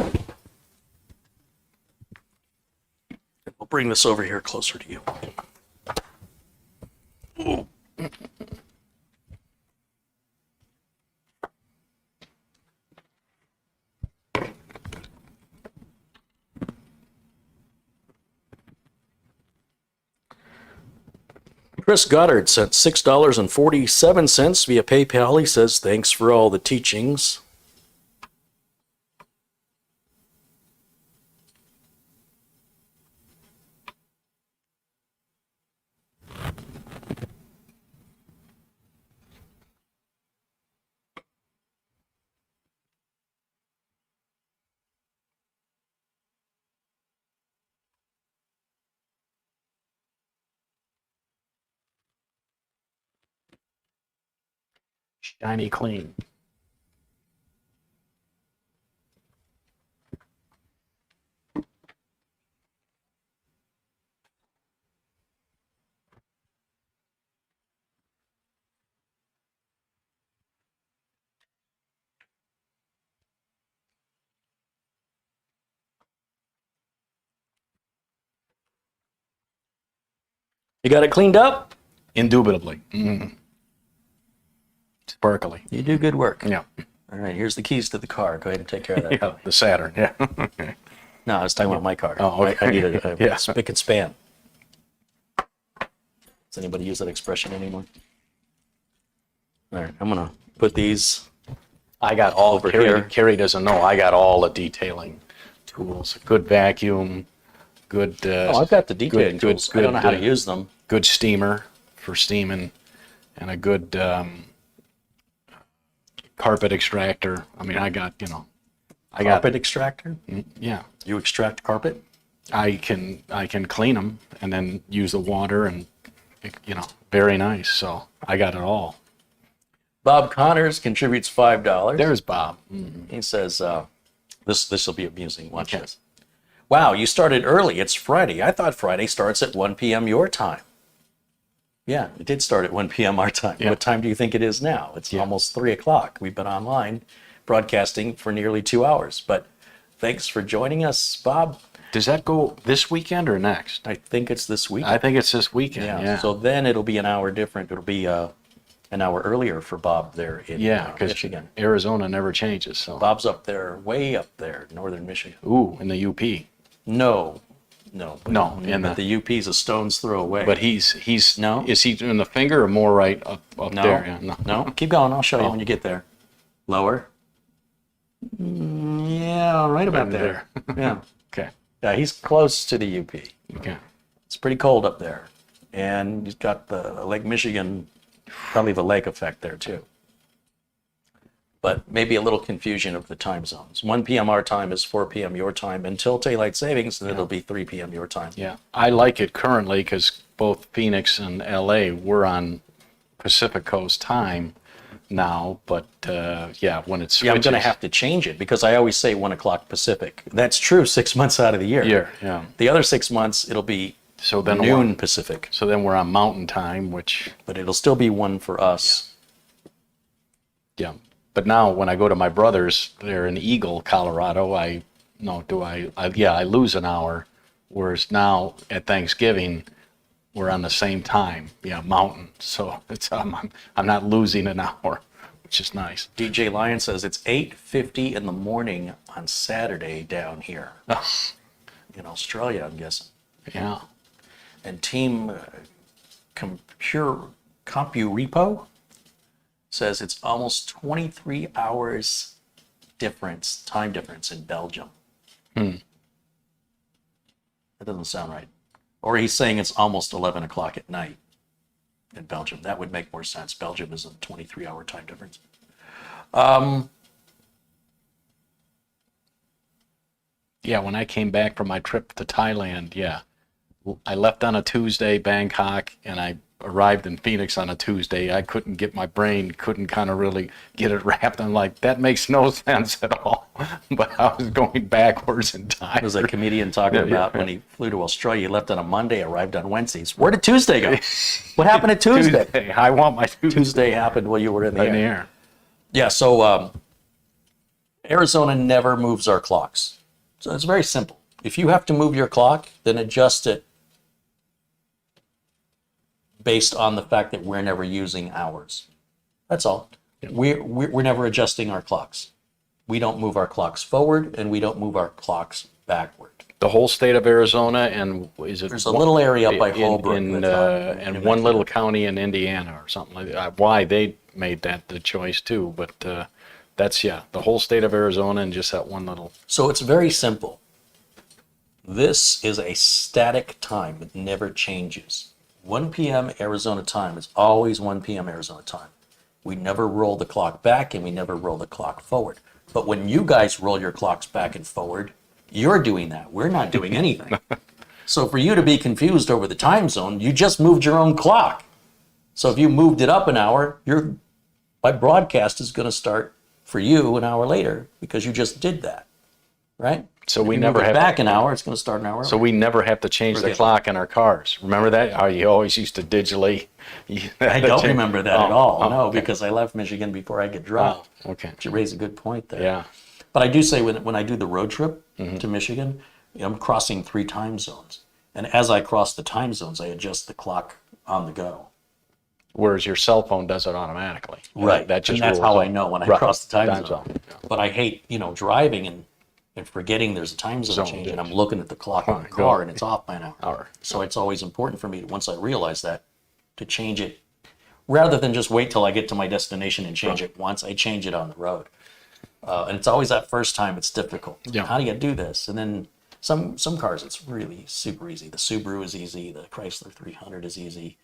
S3: We'll bring this over here closer to you. Ooh. Chris Goddard sent $6.47 via PayPal. He says, thanks for all the teachings.
S2: Shiny clean.
S3: You got it cleaned up?
S2: Indubitably. Mm. Sparkly.
S3: You do good work.
S2: Yeah.
S3: All right, here's the keys to the car. Go ahead and take care of that.
S2: Yeah, the Saturn. Yeah.
S3: No, I was talking about my car.
S2: Oh, okay.
S3: I need a
S2: Yeah.
S3: spick and span. Does anybody use that expression anymore? All right, I'm going to put these.
S2: I got all
S3: Over
S2: Carey,
S3: here.
S2: Carey doesn't know. I got all the detailing tools. Good vacuum. Good.
S3: Oh, I've got the detailing
S2: good,
S3: tools. I don't know how to
S2: good,
S3: use them.
S2: Good steamer for steaming, and a good carpet extractor. I mean, I got
S3: Carpet extractor?
S2: yeah.
S3: You extract carpet?
S2: I can clean them and then use the water and very nice. So I got it all.
S3: Bob Connors contributes $5.
S2: There's Bob.
S3: He says, this will be amusing. Watch this. Wow, you started early. It's Friday. I thought Friday starts at 1 p.m. your time. Yeah, it did start at 1 p.m. our time.
S2: Yeah.
S3: What time do you think it is now? It's almost 3 o'clock. We've been online broadcasting for nearly 2 hours. But thanks for joining us, Bob.
S2: Does that go this weekend or next?
S3: I think it's this week.
S2: I think it's this weekend.
S3: Yeah.
S2: Yeah.
S3: So then it'll be an hour different. It'll be an hour earlier for Bob there in
S2: because
S3: Michigan.
S2: Arizona never changes. So
S3: Bob's up there, way up there, northern Michigan.
S2: ooh, in the UP.
S3: No.
S2: No, in
S3: But the UP's a stone's throw away.
S2: But he's
S3: No?
S2: Is he in the finger or more right up
S3: no,
S2: there? Yeah,
S3: no. Keep going. I'll show you
S2: Oh.
S3: when you get there. Lower. Yeah, right about
S2: Right
S3: there. Yeah.
S2: Okay.
S3: Yeah, he's close to the UP.
S2: Okay.
S3: It's pretty cold up there. And you've got the Lake Michigan, probably the lake effect there too. But maybe a little confusion of the time zones. 1 p.m. our time is 4 p.m. your time until daylight savings, and it'll be 3 p.m. your time.
S2: Yeah, I like it currently because both Phoenix and LA we're on Pacific Coast time now. But when it switches,
S3: Yeah, I'm going to have to change it because I always say 1 o'clock Pacific. That's true 6 months out of the year.
S2: Yeah.
S3: The other 6 months, it'll be
S2: So then
S3: noon Pacific,
S2: So then we're on Mountain Time, which
S3: but it'll still be 1 for us.
S2: yeah. But now when I go to my brother's, they're in Eagle, Colorado. I lose an hour. Whereas now at Thanksgiving, we're on the same time. Yeah, Mountain. So I'm not losing an hour, which is nice.
S3: DJ Lion says it's 8:50 in the morning on Saturday down here in Australia, I'm guessing.
S2: Yeah.
S3: And Team CompuRepo says it's almost 23 hours time difference in Belgium. That doesn't sound right. Or he's saying it's almost 11 o'clock at night in Belgium. That would make more sense. Belgium is a 23-hour time difference.
S2: Yeah, when I came back from my trip to Thailand, I left on a Tuesday, Bangkok, and I arrived in Phoenix on a Tuesday. I couldn't kind of really get it wrapped. I'm like, that makes no sense at all. But I was going backwards in time.
S3: There was a comedian talking about when he flew to Australia, he left on a Monday, arrived on Wednesdays. Where did Tuesday go? What happened to Tuesday?
S2: I want my
S3: Tuesday happened while you were in the
S2: in the
S3: air.
S2: air.
S3: Yeah, so Arizona never moves our clocks. So it's very simple. If you have to move your clock, then adjust it based on the fact that we're never using hours. That's all. We're never adjusting our clocks. We don't move our clocks forward, and we don't move our clocks backward.
S2: The whole state of Arizona, and is it?
S3: There's a little area up by Holbrook.
S2: and one little county in Indiana or something like that. Why they made that the choice too, but that's the whole state of Arizona and just that one little.
S3: So it's very simple. This is a static time. It never changes. 1 p.m. Arizona time is always 1 p.m. Arizona time. We never roll the clock back and we never roll the clock forward. But when you guys roll your clocks back and forward, you're doing that. We're not doing anything. So for you to be confused over the time zone, you just moved your own clock. So if you moved it up an hour, you're
S1: my broadcast is going to start for you an hour later because you just did that, right?
S2: So we
S1: If you
S2: never
S1: move it
S2: have
S1: back an hour, it's going to start an hour.
S2: So we never have to change the
S1: Forget it.
S2: clock in our cars. Remember that? How you always used to digitally.
S1: I don't remember that at all. No,
S2: okay.
S1: because I left Michigan before I get dropped.
S2: Oh, okay.
S1: You raise a good point there.
S2: Yeah.
S1: But I do say when I do the road trip to Michigan, I'm crossing 3 time zones. And as I cross the time zones, I adjust the clock on the go.
S2: Whereas your cell phone does it automatically.
S1: Right.
S2: That just
S1: and that's
S2: rules
S1: how
S2: out.
S1: I know when I
S2: Right.
S1: cross the time
S2: Time
S1: zone.
S2: zone.
S1: But I hate, driving and forgetting there's a time zone
S2: Zone
S1: change, and
S2: change.
S1: I'm looking at the clock on the
S2: Go.
S1: car and it's off by an hour.
S2: Hour.
S1: So it's always important for me, once I realize that, to change it. Rather than just wait till I get to my destination and change it once, I change it on the road. And it's always that first time it's difficult.
S2: Yeah.
S1: How do you do this? And then some cars, it's really super easy. The Subaru is easy. The Chrysler 300 is easy.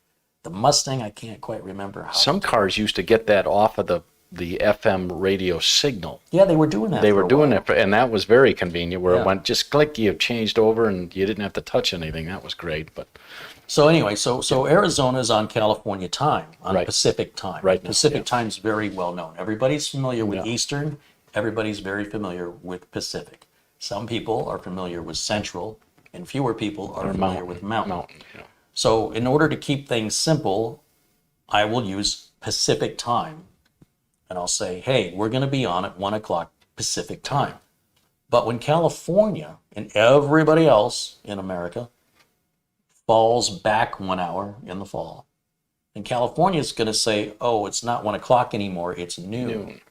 S1: The Mustang, I can't quite remember how.
S2: Some cars used to get that off of the FM radio signal.
S1: Yeah, they were doing that.
S2: They
S1: for
S2: were
S1: a
S2: doing
S1: while.
S2: it, and that was very convenient. Where
S1: Yeah.
S2: it went just click, you changed over, and you didn't have to touch anything. That was great. But
S1: So anyway, so Arizona's on California time, on
S2: Right.
S1: Pacific time.
S2: Right now,
S1: Pacific
S2: yeah.
S1: time's very well known. Everybody's familiar with
S2: Yeah.
S1: Eastern. Everybody's very familiar with Pacific. Some people are familiar with Central, and fewer people are familiar with Mountain.
S2: yeah.
S1: So in order to keep things simple, I will use Pacific time. And I'll say, hey, we're going to be on at 1 o'clock Pacific time. But when California and everybody else in America falls back 1 hour in the fall, and California is going to say, oh, it's not 1 o'clock anymore, it's noon.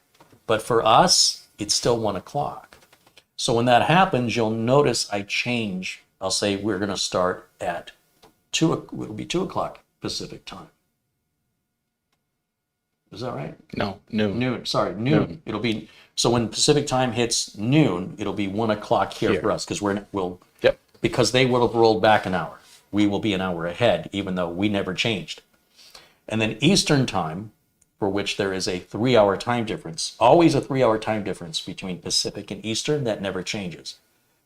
S1: But for us, it's still 1 o'clock. So when that happens, you'll notice I change. I'll say we're going to start at it'll be 2 o'clock Pacific time. Is that right?
S2: No, noon.
S1: Noon. Noon. It'll be, so when Pacific time hits noon, it'll be 1 o'clock here for us, because
S2: Yep.
S1: because they will have rolled back an hour. We will be an hour ahead, even though we never changed. And then Eastern time, for which there is a 3-hour time difference, always a 3-hour time difference between Pacific and Eastern, that never changes.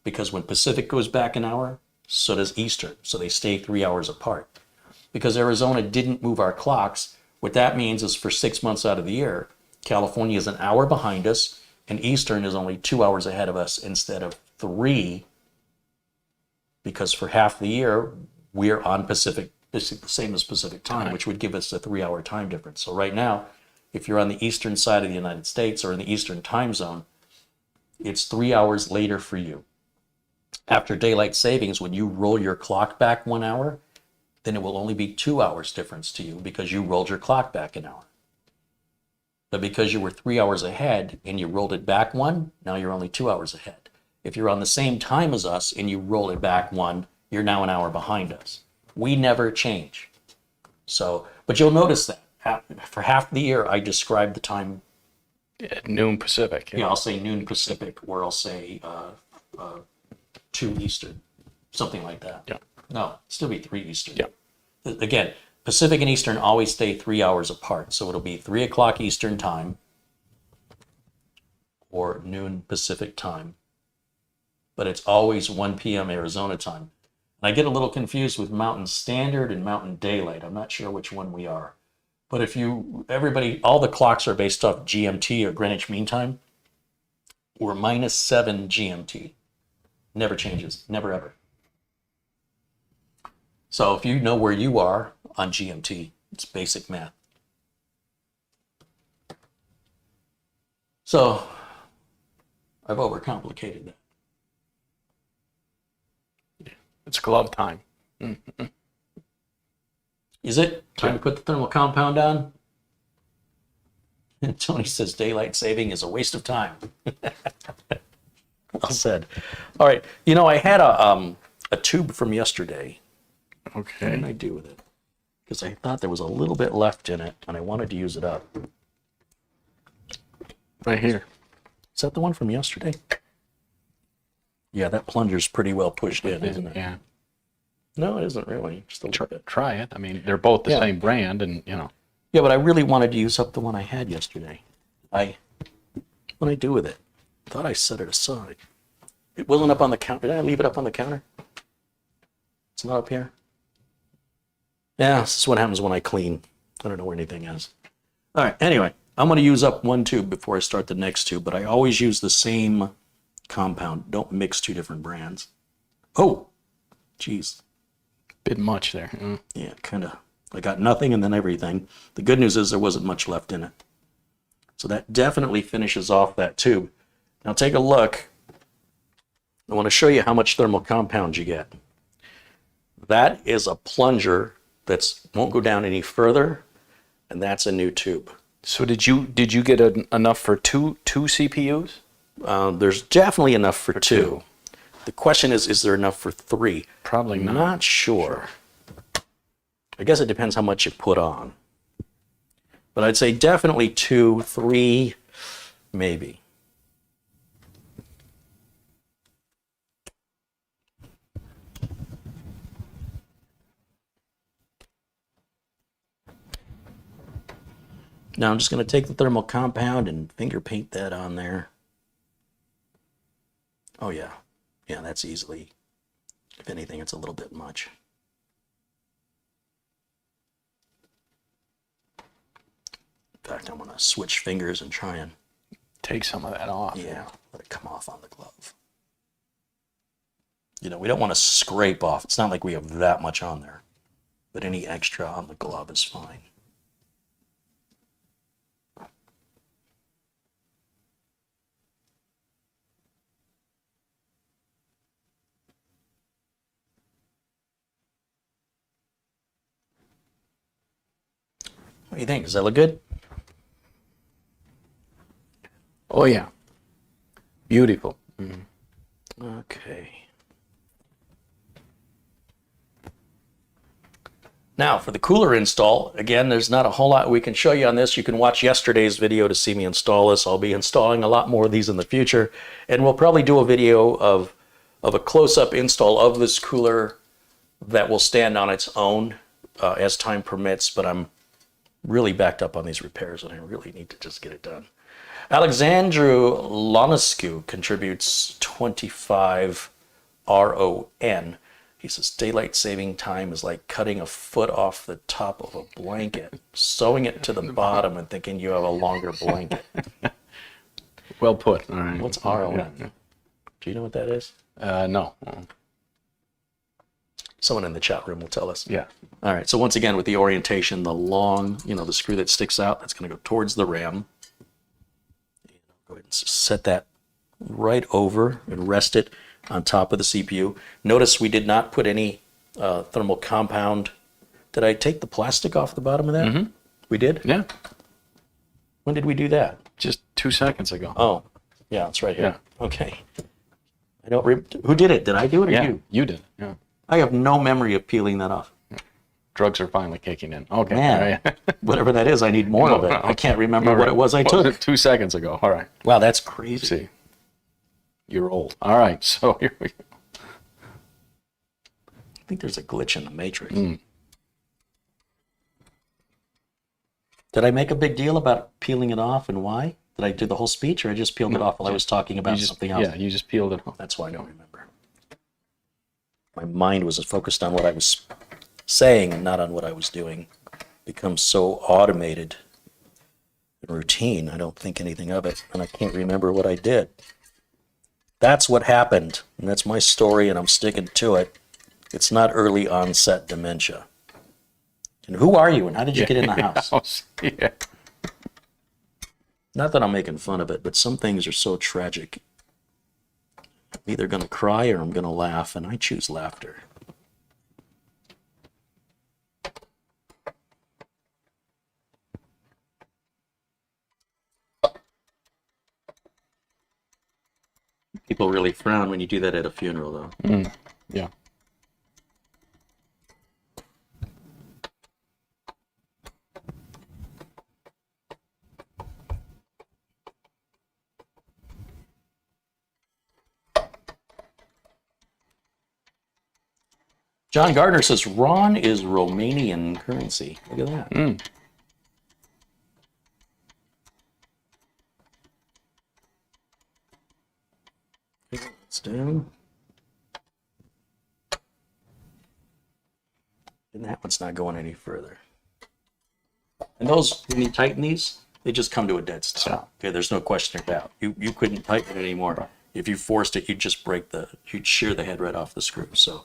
S1: Because when Pacific goes back an hour, so does Eastern. So they stay 3 hours apart. Because Arizona didn't move our clocks, what that means is for 6 months out of the year, California is an hour behind us, and Eastern is only 2 hours ahead of us instead of 3, because for half the year, we're on Pacific, it's the same as Pacific time, which would give us a 3-hour time difference. So right now, if you're on the eastern side of the United States or in the Eastern time zone, it's 3 hours later for you. After daylight savings, when you roll your clock back 1 hour, then it will only be 2 hours difference to you because you rolled your clock back an hour. But because you were 3 hours ahead and you rolled it back 1, now you're only 2 hours ahead. If you're on the same time as us and you roll it back 1, you're now an hour behind us. We never change. So, but you'll notice that for half the year, I describe the time.
S2: At noon Pacific.
S1: Yeah, I'll say noon Pacific, or I'll say 2 Eastern, something like that.
S2: Yeah.
S1: No, still be 3 Eastern.
S2: Yeah.
S1: Again, Pacific and Eastern always stay 3 hours apart. So it'll be 3 o'clock Eastern time or noon Pacific time. But it's always 1 p.m. Arizona time. And I get a little confused with Mountain Standard and Mountain Daylight. I'm not sure which one we are. But if all the clocks are based off GMT or Greenwich Mean Time. We're -7 GMT. Never changes, never ever. So if you know where you are on GMT, it's basic math. So I've overcomplicated that.
S2: It's glove time.
S1: Is it time to put the thermal compound on? And Tony says daylight saving is a waste of time. Well said. All right. I had a tube from yesterday. What did
S2: Okay.
S1: I do with it? Because I thought there was a little bit left in it, and I wanted to use it up.
S2: Right here.
S1: Is that the one from yesterday? Yeah, that plunger's pretty well pushed in, isn't it?
S2: Yeah.
S1: No, it isn't really. Just a little bit.
S2: Try it. I mean, they're both the
S1: Yeah.
S2: same brand, and
S1: Yeah, but I really wanted to use up the one I had yesterday. What did I do with it? I thought I set it aside. It wasn't up on the counter. Did I leave it up on the counter? It's not up here. Yeah, this is what happens when I clean. I don't know where anything is. All right, anyway.
S3: I'm going to use up one tube before I start the next tube, but I always use the same compound. Don't mix two different brands. Oh, geez.
S2: Bit much there. Mm.
S3: Yeah, kind of. I got nothing and then everything. The good news is there wasn't much left in it. So that definitely finishes off that tube. Now take a look. I want to show you how much thermal compound you get. That is a plunger that won't go down any further, and that's a new tube.
S2: So did you get enough for two CPUs?
S3: There's definitely enough for two. The question is there enough for three?
S2: Probably not.
S3: Not sure. I guess it depends how much you put on. But I'd say definitely 2, 3, maybe. Now I'm just going to take the thermal compound and finger paint that on there. Oh yeah. Yeah, that's easily, if anything, it's a little bit much. In fact, I'm going to switch fingers and try and,
S2: Take some of that off.
S3: yeah, let it come off on the glove. You know, we don't want to scrape off. It's not like we have that much on there, but any extra on the glove is fine. What do you think? Does that look good?
S2: Oh yeah. Beautiful. Mm.
S3: Okay. Now for the cooler install, again, there's not a whole lot we can show you on this. You can watch yesterday's video to see me install this. I'll be installing a lot more of these in the future, and we'll probably do a video of a close-up install of this cooler that will stand on its own as time permits, but I'm really backed up on these repairs and I really need to just get it done. Alexandru Lonescu contributes 25 RON. He says, daylight saving time is like cutting a foot off the top of a blanket, sewing it to the bottom and thinking you have a longer blanket.
S2: Well put. All right.
S3: What's RON?
S2: Yeah.
S3: Do you know what that is?
S2: No.
S3: Someone in the chat room will tell us.
S2: Yeah.
S3: All right, so once again, with the orientation, the long, the screw that sticks out, that's going to go towards the ram. Go ahead and set that right over and rest it on top of the CPU. Notice we did not put any thermal compound. Did I take the plastic off the bottom of that?
S2: Mm-hmm.
S3: We did?
S2: Yeah.
S3: When did we do that?
S2: Just 2 seconds ago.
S3: Oh, yeah, it's right here.
S2: Yeah.
S3: Okay. I don't. Who did it? Did I do it or
S2: Yeah.
S3: you?
S2: You did. Yeah.
S3: I have no memory of peeling that off.
S2: Drugs are finally kicking in. Okay.
S3: Man,
S2: All right.
S3: whatever that is, I need more of it. I can't remember
S2: All
S3: what
S2: right.
S3: it was I
S2: What
S3: took.
S2: was it? 2 seconds ago. All right.
S3: Wow, that's crazy.
S2: See. You're old. All right. So here we go.
S3: I think there's a glitch in the matrix. Did I make a big deal about peeling it off and why? Did I do the whole speech or I just peeled it off while I was talking about something else?
S2: Yeah, you just peeled it off.
S3: That's why I don't remember. My mind was focused on what I was saying and not on what I was doing. Becomes so automated and routine, I don't think anything of it, and I can't remember what I did. That's what happened, and that's my story, and I'm sticking to it. It's not early onset dementia. And who are you, and how did you get in the house?
S2: Yeah.
S3: Not that I'm making fun of it, but some things are so tragic. I'm either going to cry or I'm going to laugh, and I choose laughter. People really frown when you do that at a funeral, though.
S2: Yeah.
S3: John Gardner says RON is Romanian currency. Look at that. It's down. And that one's not going any further. And those, when you tighten these,
S1: they just come to a dead stop. Okay, there's no question or doubt. You couldn't tighten it anymore. If you forced it, you'd just you'd shear the head right off the screw. So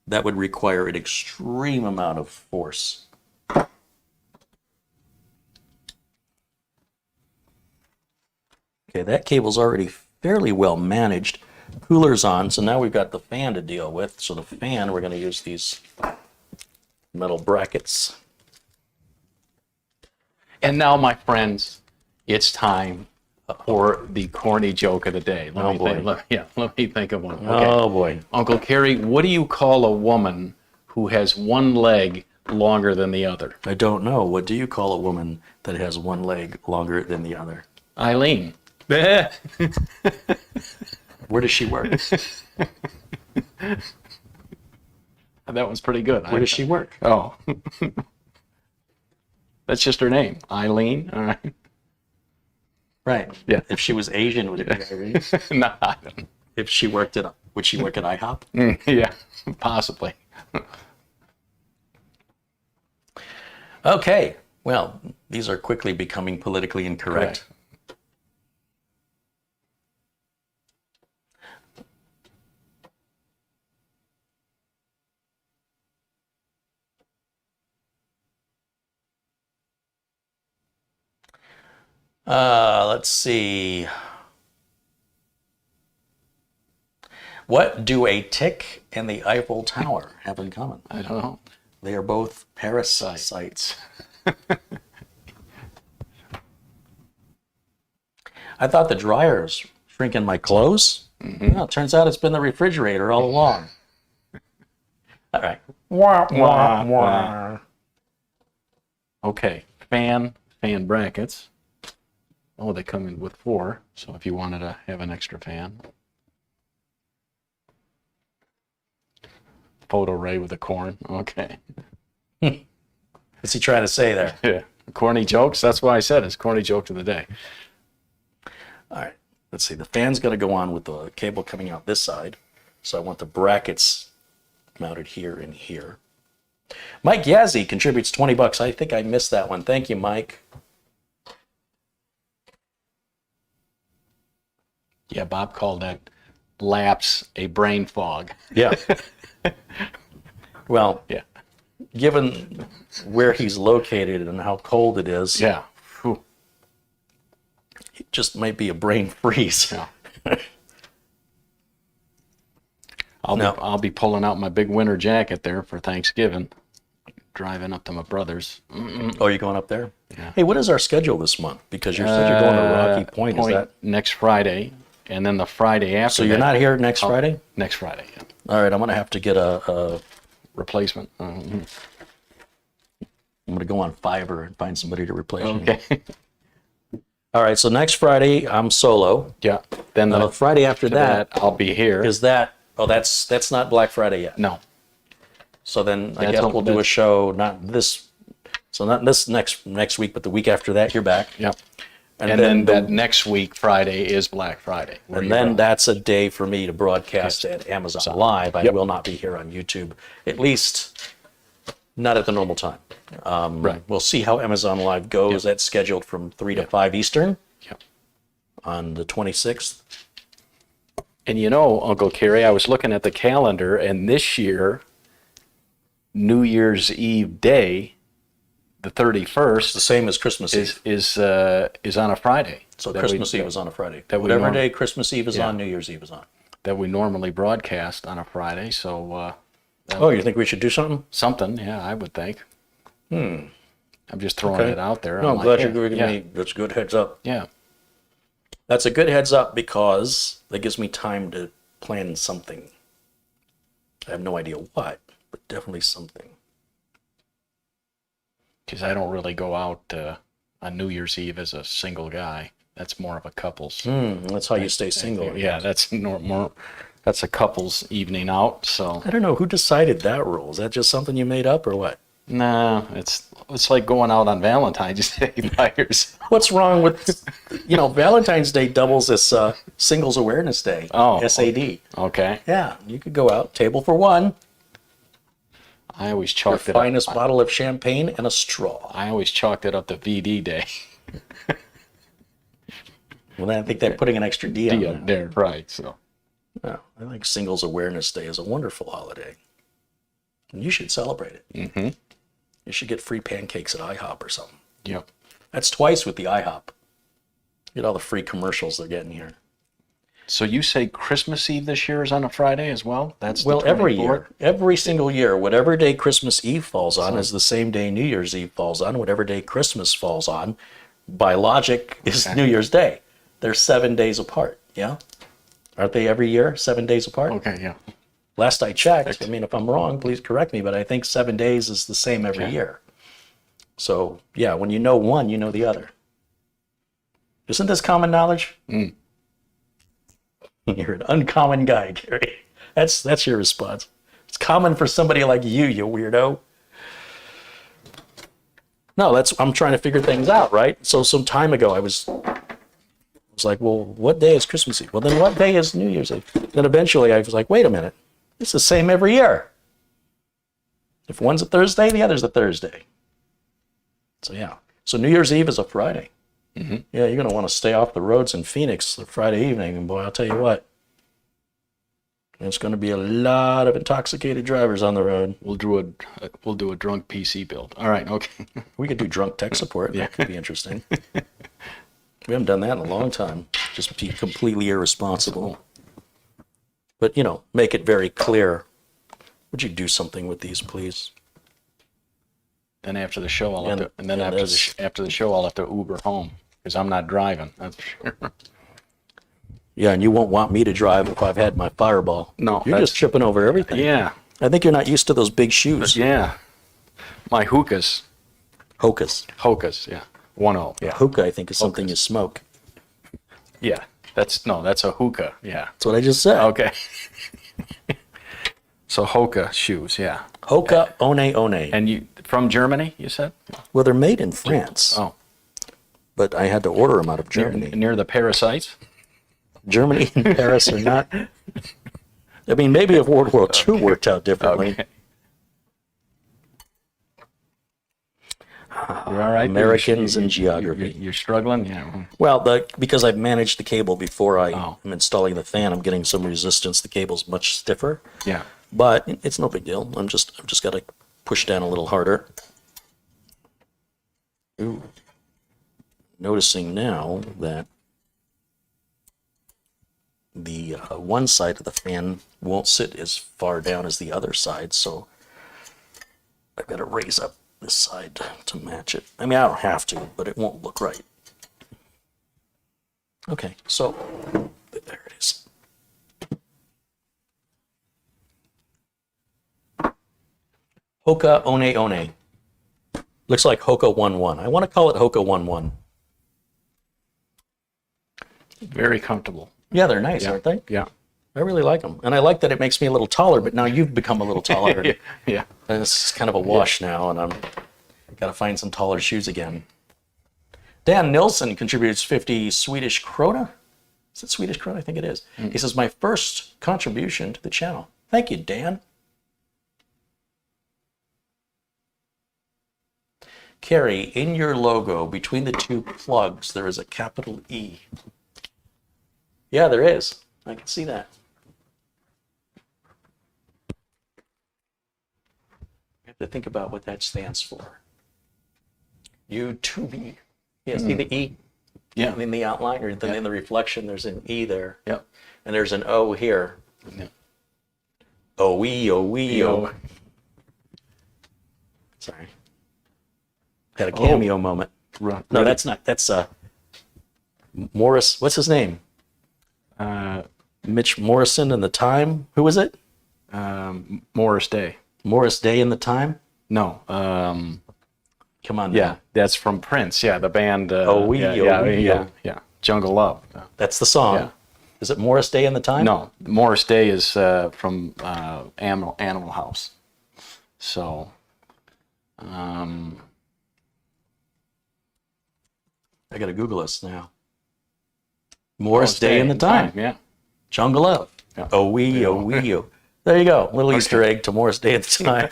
S1: that would require an extreme amount of force. Okay, that cable's already fairly well managed. Cooler's on, so now we've got the fan to deal with. So the fan, we're going to use these metal brackets.
S2: And now, my friends, it's time for the corny joke of the day. Let me think of one. Okay.
S3: Oh boy.
S2: Uncle Carey, what do you call a woman who has one leg longer than the other?
S3: I don't know. What do you call a woman that has one leg longer than the other?
S2: Eileen.
S3: Where does she work?
S2: That one's pretty good.
S3: Where does she work?
S2: Oh. That's just her name. Eileen. All right.
S3: Right.
S2: Yeah.
S3: If she was Asian, would it be Irene?
S2: No, I don't.
S3: If she would she work at IHOP?
S2: Yeah, possibly.
S1: Okay, well, these are quickly becoming politically incorrect.
S2: Correct.
S1: Let's see. What do a tick and the Eiffel Tower have in common?
S2: I don't know.
S1: They are both parasites. I thought the dryer's shrinking my clothes. Well, it turns out it's been the refrigerator all along. All right.
S2: Wah, wah, wah. Okay, fan brackets. Oh, they come in with 4, so if you wanted to have an extra fan. Photo ray with the corn. Okay.
S1: What's he trying to say there?
S2: Yeah. Corny jokes. That's why I said it's corny joke of the day.
S1: All right. Let's see. The fan's going to go on with the cable coming out this side. So I want the brackets mounted here and here. Mike Yazzie contributes $20. I think I missed that one. Thank you, Mike.
S2: Yeah, Bob called that lapse a brain fog.
S1: Yeah. Well,
S2: Yeah.
S1: given where he's located and how cold it is,
S2: Yeah. Whew.
S1: it just might be a brain freeze.
S2: Yeah.
S1: No.
S2: I'll be pulling out my big winter jacket there for Thanksgiving. Driving up to my brother's.
S1: Oh, you're going up there?
S2: Yeah.
S1: Hey, what is our schedule this month? Because you said you're going to Rocky Point. Is that
S2: next Friday, and then the Friday after.
S1: so? You're
S2: that,
S1: not here next Friday?
S2: Next Friday. Yeah.
S1: All right, I'm going to have to get a
S2: Replacement.
S1: I'm going to go on Fiverr and find somebody to replace me.
S2: Okay.
S1: All right, so next Friday I'm solo.
S2: Yeah. Then
S1: The Friday after that
S2: I'll be here.
S1: is that? Oh, that's not Black Friday yet.
S2: No.
S1: So then I
S2: That's
S1: guess
S2: all-
S1: we'll do a show not this next week, but the week after that you're back.
S2: Yeah.
S1: And,
S2: And then
S1: the-
S2: that next week, Friday, is Black Friday. where
S1: and
S2: you're
S1: then
S2: going.
S1: that's a day for me to broadcast at Amazon Live. I
S2: Yep.
S1: will not be here on YouTube, at least not at the normal time.
S2: Right.
S1: We'll see how Amazon Live goes. That's scheduled from 3 to 5 Eastern
S2: Yep.
S1: on the 26th.
S2: And you know, Uncle Carey, I was looking at the calendar, and this year, New Year's Eve day, the
S1: It's the
S2: 31st,
S1: same as Christmas Eve.
S2: is on a Friday.
S1: So
S2: that
S1: Christmas
S2: we,
S1: Eve is on a Friday.
S2: that we
S1: Whatever
S2: norm-
S1: day Christmas Eve is
S2: Yeah.
S1: on, New Year's Eve is on.
S2: that we normally broadcast on a Friday. So
S1: Oh, you think we should do something?
S2: something, yeah, I would think. I'm just throwing
S1: Okay.
S2: it out there.
S1: No, I'm
S2: like,
S1: glad
S2: yeah,
S1: you're giving
S2: yeah,
S1: me that's a good heads up.
S2: Yeah.
S1: That's a good heads up because that gives me time to plan something. I have no idea what, but definitely something.
S2: Because I don't really go out on New Year's Eve as a single guy. That's more of a couple's.
S1: That's how you stay single.
S2: Yeah, that's more. That's a couple's evening out. So
S1: I don't know who decided that rule. Is that just something you made up or what?
S2: nah, it's like going out on Valentine's Day by yourself.
S1: What's wrong with, Valentine's Day doubles as Singles Awareness Day.
S2: Oh,
S1: SAD.
S2: Okay.
S1: Yeah, you could go out, table for one.
S2: I always
S3: The
S2: chalked it
S3: finest
S2: up.
S3: bottle of champagne and a straw.
S2: I always chalked it up to VD Day.
S3: Well, then I think they're putting an extra D on
S2: Yeah,
S3: that.
S2: there, right. So
S3: No, I think Singles Awareness Day is a wonderful holiday. And you should celebrate it.
S2: Mm-hmm.
S3: You should get free pancakes at IHOP or something.
S2: Yep.
S3: That's twice with the IHOP. Get all the free commercials they're getting here.
S2: So you say Christmas Eve this year is on a Friday as well? That's the
S3: Well, every
S2: 24th?
S3: year, every single year, whatever day Christmas Eve falls on is the same day New Year's Eve falls on. Whatever day Christmas falls on, by logic, is New Year's Day. They're 7 days apart. Yeah, aren't they every year 7 days apart?
S2: Okay, yeah.
S3: Last I checked. I mean, if I'm wrong, please correct me. But I think 7 days is the same every
S2: Okay.
S3: year. So yeah, when you know one, you know the other. Isn't this common knowledge?
S2: Mm.
S3: You're an uncommon guy, Carey. That's your response. It's common for somebody like you weirdo. No, I'm trying to figure things out, right? So some time ago, I was like, well, what day is Christmas Eve? Well, then what day is New Year's Eve? Then eventually I was like, wait a minute, it's the same every year. If one's a Thursday, the other's a Thursday. So yeah, so New Year's Eve is a Friday.
S2: Mm-hmm.
S3: Yeah, you're gonna want to stay off the roads in Phoenix the Friday evening, and boy, I'll tell you what, there's gonna be a lot of intoxicated drivers on the road.
S2: We'll do a drunk PC build. All right, okay.
S3: We could do drunk tech support. That could be interesting. We haven't done that in a long time. Just be completely irresponsible. But, make it very clear. Would you do something with these, please?
S2: Then after the show, I'll
S3: And-
S2: have to, and then
S3: and
S2: after the show, I'll have to Uber home because I'm not driving. That's for sure.
S3: Yeah, and you won't want me to drive if I've had my Fireball.
S2: No,
S3: You're just tripping over everything.
S2: Yeah,
S3: I think you're not used to those big shoes.
S2: yeah. My hookahs,
S3: Hokas.
S2: yeah, 1-0.
S3: Yeah, hookah, I think, is something you smoke.
S2: Yeah. That's a hookah. Yeah.
S3: That's what I just said.
S2: Okay. So hoka shoes, yeah.
S3: Hoka one one.
S2: And you from Germany? You said?
S3: Well, they're made in France,
S2: Oh,
S3: but I had to order them out of Germany.
S2: near the parasites.
S3: Germany and Paris are not. I mean, maybe if World War II worked out differently.
S2: Okay. You're all right.
S3: Americans and geography.
S2: You're struggling, yeah.
S3: Well, because I've managed the cable before I
S2: Oh.
S3: am installing the fan, I'm getting some resistance. The cable's much stiffer,
S2: Yeah.
S3: but it's no big deal. I've just got to push down a little harder. Ooh. Noticing now that the one side of the fan won't sit as far down as the other side, so I've got to raise up this side to match it. I mean, I don't have to, but it won't look right. Okay, so there it is. Hoka one one. Looks like Hoka 1-1. I want to call it Hoka 1-1.
S2: Very comfortable.
S3: Yeah, they're nice,
S2: Yeah.
S3: aren't they?
S2: Yeah.
S3: I really like them. And I like that it makes me a little taller, but now you've become a little taller.
S2: Yeah. Yeah.
S3: And it's kind of a wash now, and I've got to find some taller shoes again. Dan Nilsson contributes 50 Swedish krona. Is it Swedish krona? I think it is. He says, my first contribution to the channel. Thank you, Dan. Carey, in your logo, between the two plugs, there is a capital E. Yeah, there is. I can see that. I have to think about what that stands for. YouTube. Yeah, see the E?
S2: Yeah.
S3: In the outline, or then in the reflection, there's an E there.
S2: Yep.
S3: And there's an O here.
S2: Yeah.
S3: O-E, O-E, O. Sorry. Had a cameo moment.
S2: Right.
S3: No, that's not. That's Morris. What's his name? Mitch Morrison in the Time. Who is it?
S2: Morris Day.
S3: Morris Day in the Time.
S2: No.
S3: Come on.
S2: Yeah,
S3: now.
S2: that's from Prince. Yeah, the band.
S3: Yeah.
S2: Jungle Love.
S3: That's the song.
S2: Yeah.
S3: Is it Morris Day in the Time?
S2: No, Morris Day is from Animal House. So,
S3: I gotta Google this now. Morris Day in the Time.
S2: Yeah.
S3: Jungle Love.
S2: Yeah.
S3: Oh wee, oh wee, oh. There you go. Little Easter egg to Morris Day at the Time.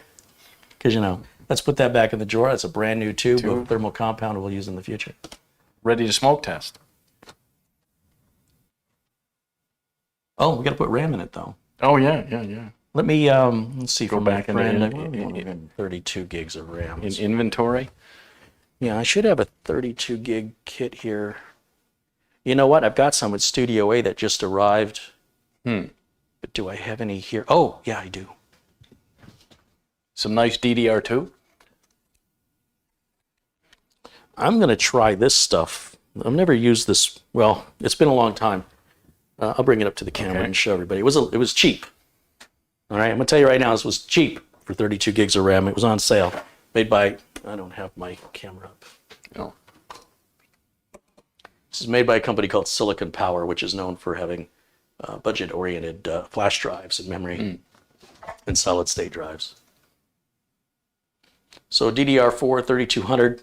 S3: Because, let's put that back in the drawer. That's a brand new tube of thermal compound we'll use in the future.
S2: Ready to smoke test.
S3: Oh, we got to put RAM in it, though.
S2: Oh, yeah.
S3: Let me, let's see.
S2: Go back
S3: in 32 gigs of RAM.
S2: In inventory?
S3: Yeah, I should have a 32 gig kit here. You know what? I've got some with Studio A that just arrived. But do I have any here? Oh, yeah, I do.
S2: Some nice DDR2?
S3: I'm going to try this stuff. I've never used this. Well, it's been a long time. I'll bring it up to the camera and show everybody. It was cheap. All right, I'm going to tell you right now, this was cheap for 32 gigs of RAM. It was on sale. Made by, I don't have my camera up.
S2: No.
S3: This is made by a company called Silicon Power, which is known for having budget-oriented flash drives and memory and solid-state drives. So DDR4 3200,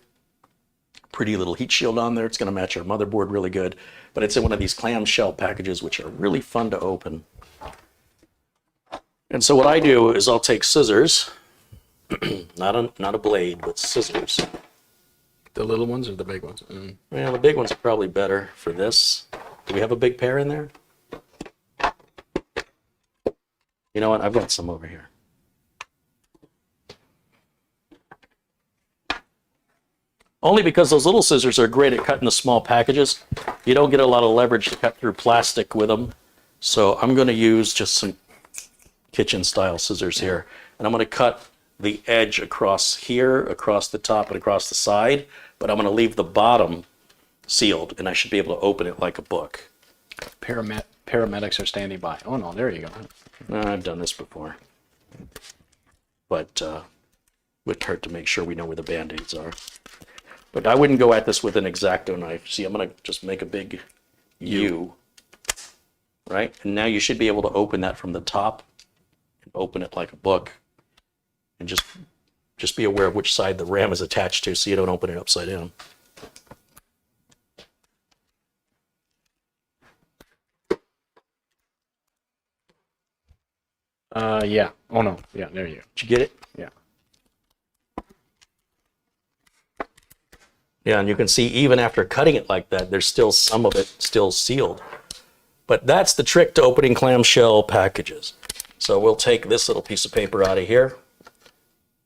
S3: pretty little heat shield on there. It's going to match our motherboard really good, but it's in one of these clamshell packages, which are really fun to open. And so what I do is I'll take scissors, not a blade, but scissors.
S2: The little ones or the big ones?
S3: Well, the big ones are probably better for this. Do we have a big pair in there? You know what? I've got some over here. Only because those little scissors are great at cutting the small packages. You don't get a lot of leverage to cut through plastic with them. So I'm going to use just some kitchen style scissors here. And I'm going to cut the edge across here, across the top, and across the side. But I'm going to leave the bottom sealed, and I should be able to open it like a book.
S2: Paramedics are standing by. Oh, no, there you go.
S3: I've done this before. But would hurt to make sure we know where the Band-Aids are. But I wouldn't go at this with an X-Acto knife. See, I'm going to just make a big U. Right? And now you should be able to open that from the top and open it like a book. And just be aware of which side the RAM is attached to so you don't open it upside down.
S2: Yeah. Oh, no. Yeah, there you go.
S3: Did you get it?
S2: Yeah.
S3: Yeah, and you can see even after cutting it like that, there's still some of it still sealed. But that's the trick to opening clamshell packages. So we'll take this little piece of paper out of here.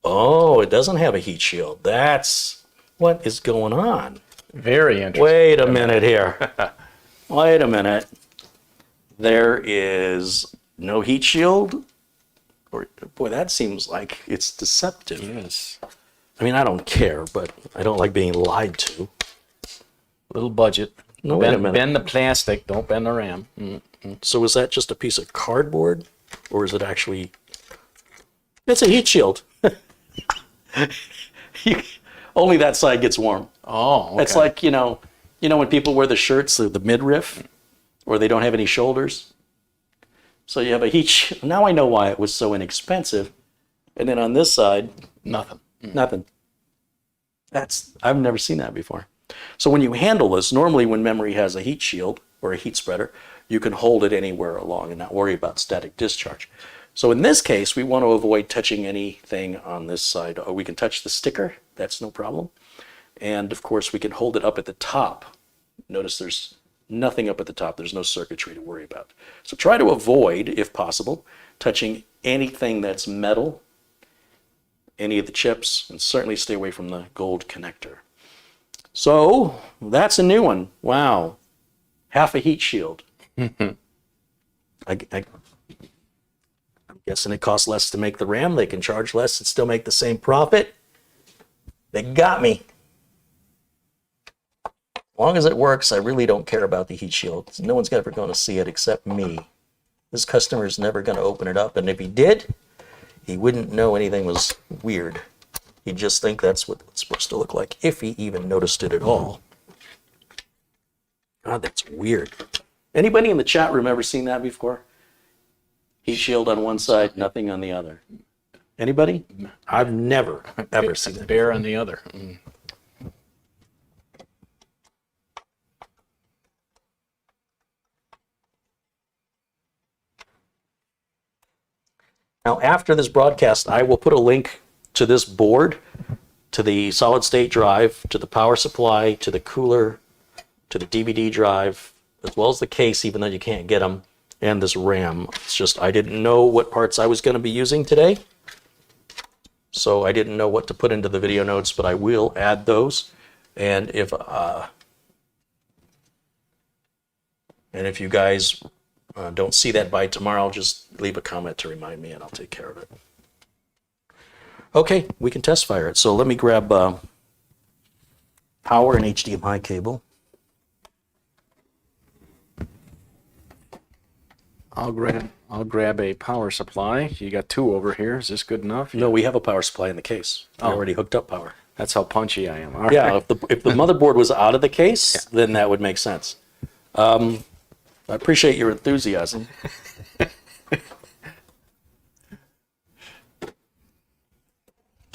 S3: Oh, it doesn't have a heat shield. That's what is going on.
S2: Very interesting.
S3: Wait a minute here. Wait a minute. There is no heat shield? Or, boy, that seems like it's deceptive.
S2: Yes.
S3: I mean, I don't care, but I don't like being lied to.
S2: Little budget.
S3: No, wait a minute.
S2: Bend the plastic, don't bend the RAM.
S3: So is that just a piece of cardboard? Or is it actually... It's a heat shield. Only that side gets warm.
S2: Oh, okay.
S3: It's like, when people wear the shirts, the midriff, or they don't have any shoulders. So you have a heat shield. Now I know why it was so inexpensive. And then on this side,
S2: Nothing.
S3: nothing. I've never seen that before. So when you handle this, normally when memory has a heat shield or a heat spreader, you can hold it anywhere along and not worry about static discharge. So in this case, we want to avoid touching anything on this side. We can touch the sticker, that's no problem. And of course, we can hold it up at the top. Notice there's nothing up at the top. There's no circuitry to worry about. So try to avoid, if possible, touching anything that's metal, any of the chips, and certainly stay away from the gold connector. So that's a new one. Wow. Half a heat shield. I'm guessing it costs less to make the RAM. They can charge less and still make the same profit. They got me. As long as it works, I really don't care about the heat shield. No one's ever going to see it except me. This customer is never going to open it up, and if he did, he wouldn't know anything was weird. He'd just think that's what it's supposed to look like, if he even noticed it at all. God, that's weird. Anybody in the chat room ever seen that before? Heat shield on one side, nothing on the other. Anybody? I've never, ever seen that.
S2: Bear on the other.
S3: Now, after this broadcast, I will put a link to this board, to the solid state drive, to the power supply, to the cooler, to the DVD drive, as well as the case, even though you can't get them, and this RAM. It's just I didn't know what parts I was going to be using today, so I didn't know what to put into the video notes, but I will add those. And if you guys don't see that by tomorrow, just leave a comment to remind me and I'll take care of it. Okay, we can test fire it. So let me grab power and HDMI cable.
S2: I'll grab a power supply. You got two over here. Is this good enough?
S3: No, we have a power supply in the case. I already hooked up power.
S2: That's how punchy I am. All
S3: Yeah,
S2: right.
S3: if the motherboard was out of the case, then that would make sense. I appreciate your enthusiasm.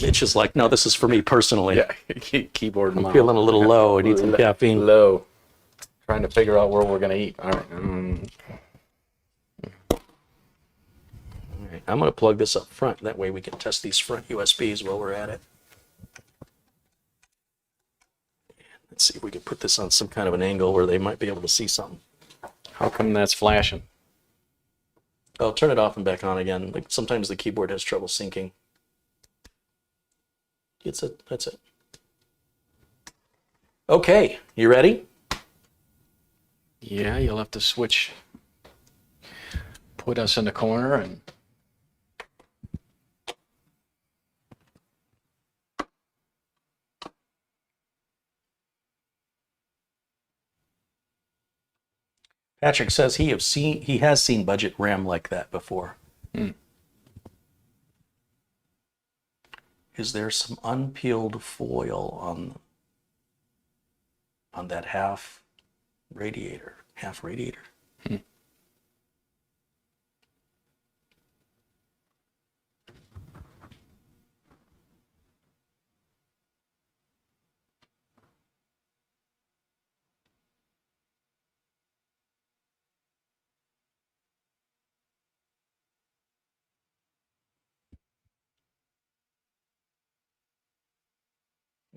S3: Mitch is like, no, this is for me personally.
S2: Yeah. Keyboard mouse.
S3: Feeling a little low. I need some caffeine.
S2: Low. Trying to figure out where we're gonna eat. All right.
S3: All right, I'm going to plug this up front. That way we can test these front USBs while we're at it. Let's see if we can put this on some kind of an angle where they might be able to see something.
S2: How come that's flashing?
S3: I'll turn it off and back on again. Like sometimes the keyboard has trouble syncing. That's it. Okay, you ready?
S2: Yeah, you'll have to switch. Put us in the corner and.
S3: Patrick says he has seen budget RAM like that before. Is there some unpeeled foil on that half radiator?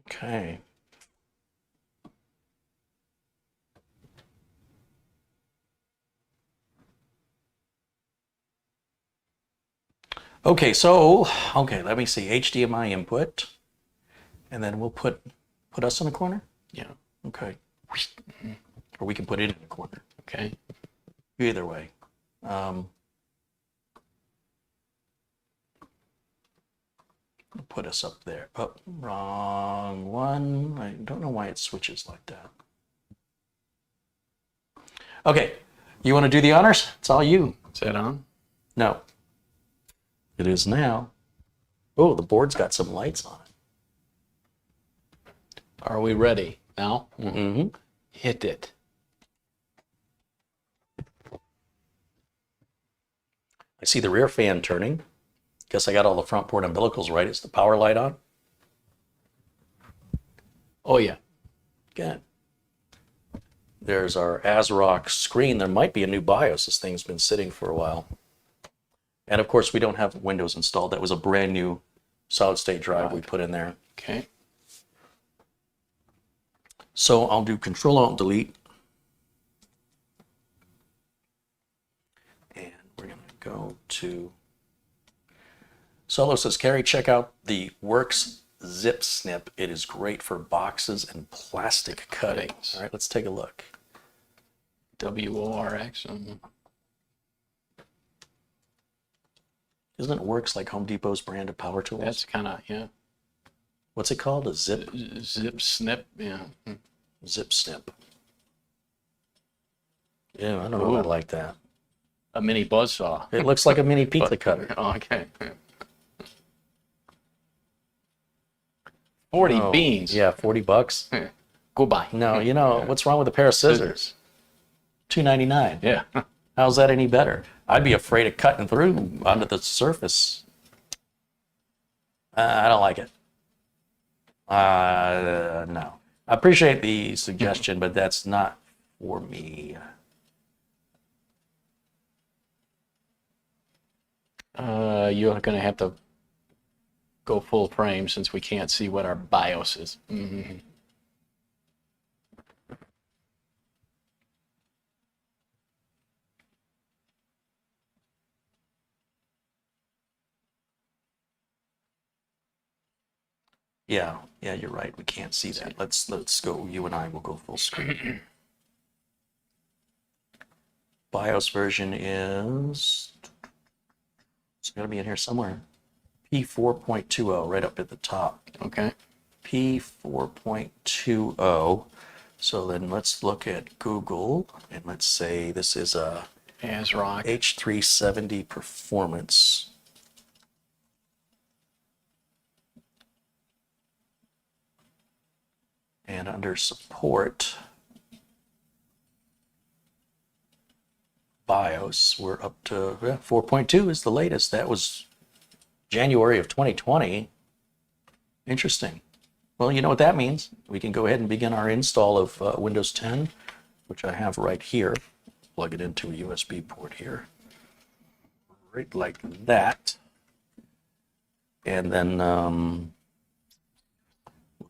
S3: Okay. Okay, let me see. HDMI input. And then we'll put us in the corner?
S2: Yeah.
S3: Okay. Or we can put it in the corner.
S2: Okay.
S3: Either way. Put us up there. Oh, wrong one. I don't know why it switches like that. Okay, you want to do the honors? It's all you.
S2: Is that on?
S3: No. It is now. Oh, the board's got some lights on it.
S2: Are we ready now?
S3: Mm-hmm.
S2: Hit it.
S3: I see the rear fan turning. Guess I got all the front port umbilicals right. Is the power light on?
S2: Oh, yeah.
S3: Good. There's our ASRock screen. There might be a new BIOS. This thing's been sitting for a while. And of course, we don't have Windows installed. That was a brand new solid state drive we put in there.
S2: Okay.
S3: So I'll do Control-Alt-Delete. And we're going to go to... Solo says, Carey, check out the Works Zip Snip. It is great for boxes and plastic cutting. All right, let's take a look.
S2: WORX.
S3: Isn't it Works like Home Depot's brand of power tools?
S2: That's kind of, yeah.
S3: What's it called? A zip?
S2: Zip snip, yeah.
S3: Zip Snip. Yeah, I don't know if I like that.
S2: A mini buzzsaw.
S3: It looks like a mini pizza cutter.
S2: Oh, okay. 40
S3: Oh,
S2: beans.
S3: Yeah, $40.
S2: Goodbye.
S3: No, you know, what's wrong with a pair of scissors? $2.99.
S2: Yeah.
S3: How's that any better? I'd be afraid of cutting through onto the surface. I don't like it. No. I appreciate the suggestion, but that's not for me.
S2: You're going to have to go full frame since we can't see what our BIOS is.
S3: Yeah, you're right. We can't see that. Let's go. You and I will go full screen. BIOS version is, it's got to be in here somewhere. P4.20, right up at the top.
S2: Okay.
S3: P4.20. So then let's look at Google, and let's say this is a
S2: ASRock.
S3: H370 performance. And under support, BIOS, we're up to 4.2 is the latest. That was January of 2020. Interesting. Well, you know what that means. We can go ahead and begin our install of Windows 10, which I have right here. Plug it into a USB port here. Right like that. And then we'll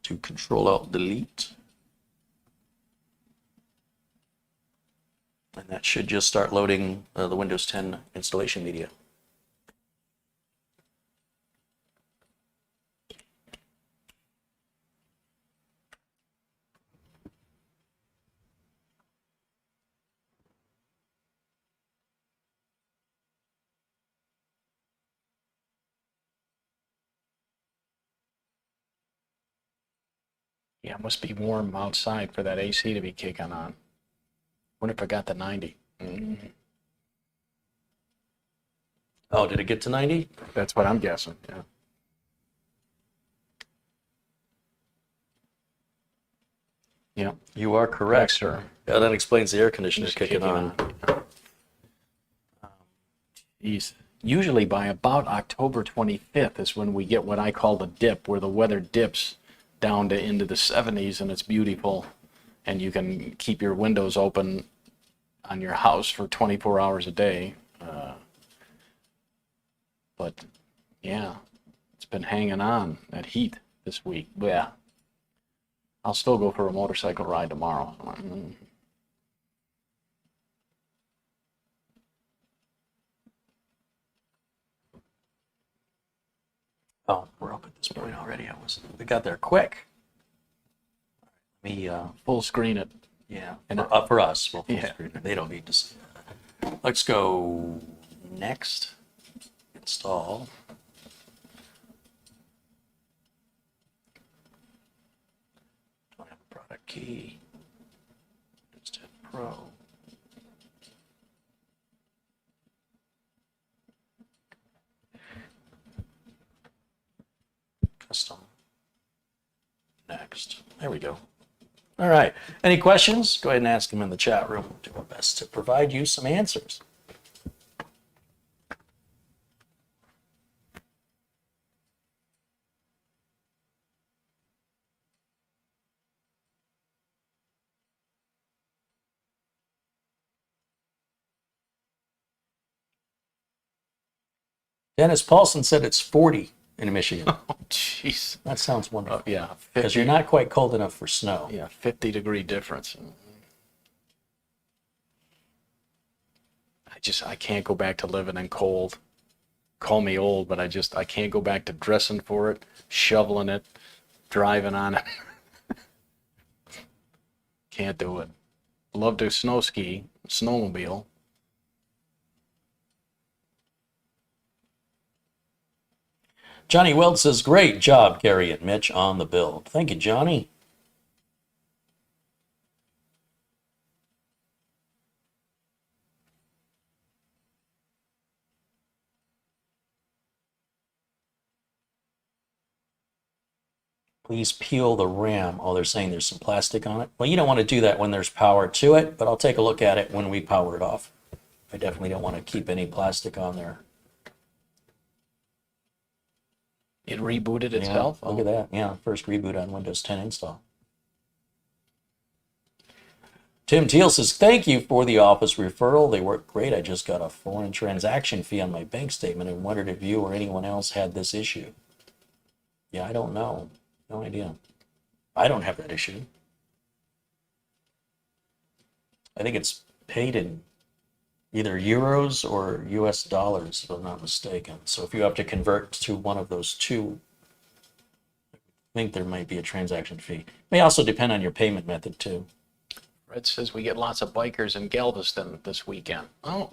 S3: do Control-Alt-Delete. And that should just start loading the Windows 10 installation media.
S2: Yeah, it must be warm outside for that AC to be kicking on. Wonder if I got the 90.
S3: Oh, did it get to 90?
S2: That's what I'm guessing. Yeah. Yeah.
S3: You are correct,
S2: sir.
S3: Yeah, that explains the air conditioner
S2: Just
S3: kicking on.
S2: Geez. Usually by about October 25th is when we get what I call the dip, where the weather dips down to into the 70s and it's beautiful, and you can keep your windows open on your house for 24 hours a day. But yeah, it's been hanging on, that heat this week. But yeah, I'll still go for a motorcycle ride tomorrow.
S3: Oh, we're up at this point already. We got there quick. Let me,
S2: Full screen it.
S3: yeah, and for us, we'll full
S2: Yeah.
S3: screen it. They don't need to see that. Let's go next. Install. Don't have a product key. Just hit Pro. Custom. Next. There we go. All right. Any questions? Go ahead and ask them in the chat room. We'll do our best to provide you some answers. Dennis Paulson said it's 40 in Michigan.
S2: Oh, jeez.
S3: That sounds wonderful.
S2: Yeah,
S3: Because you're not quite cold enough for snow.
S2: yeah, 50-degree difference. I can't go back to living in cold. Call me old, but I can't go back to dressing for it, shoveling it, driving on it. Can't do it. Love to snow ski, snowmobile.
S3: Johnny Weld says, great job, Carey and Mitch, on the build. Thank you, Johnny. Please peel the RAM. Oh, they're saying there's some plastic on it. Well, you don't want to do that when there's power to it, but I'll take a look at it when we power it off. I definitely don't want to keep any plastic on there.
S2: It rebooted itself?
S3: Yeah, look at that. Yeah, first reboot on Windows 10 install. Tim Teal says, thank you for the office referral. They work great. I just got a foreign transaction fee on my bank statement and wondered if you or anyone else had this issue.
S1: Yeah, I don't know. No idea. I don't have that issue. I think it's paid in either euros or US dollars, if I'm not mistaken. So if you have to convert to one of those two, I think there might be a transaction fee. May also depend on your payment method too.
S2: Red says we get lots of bikers in Galveston this weekend. Oh,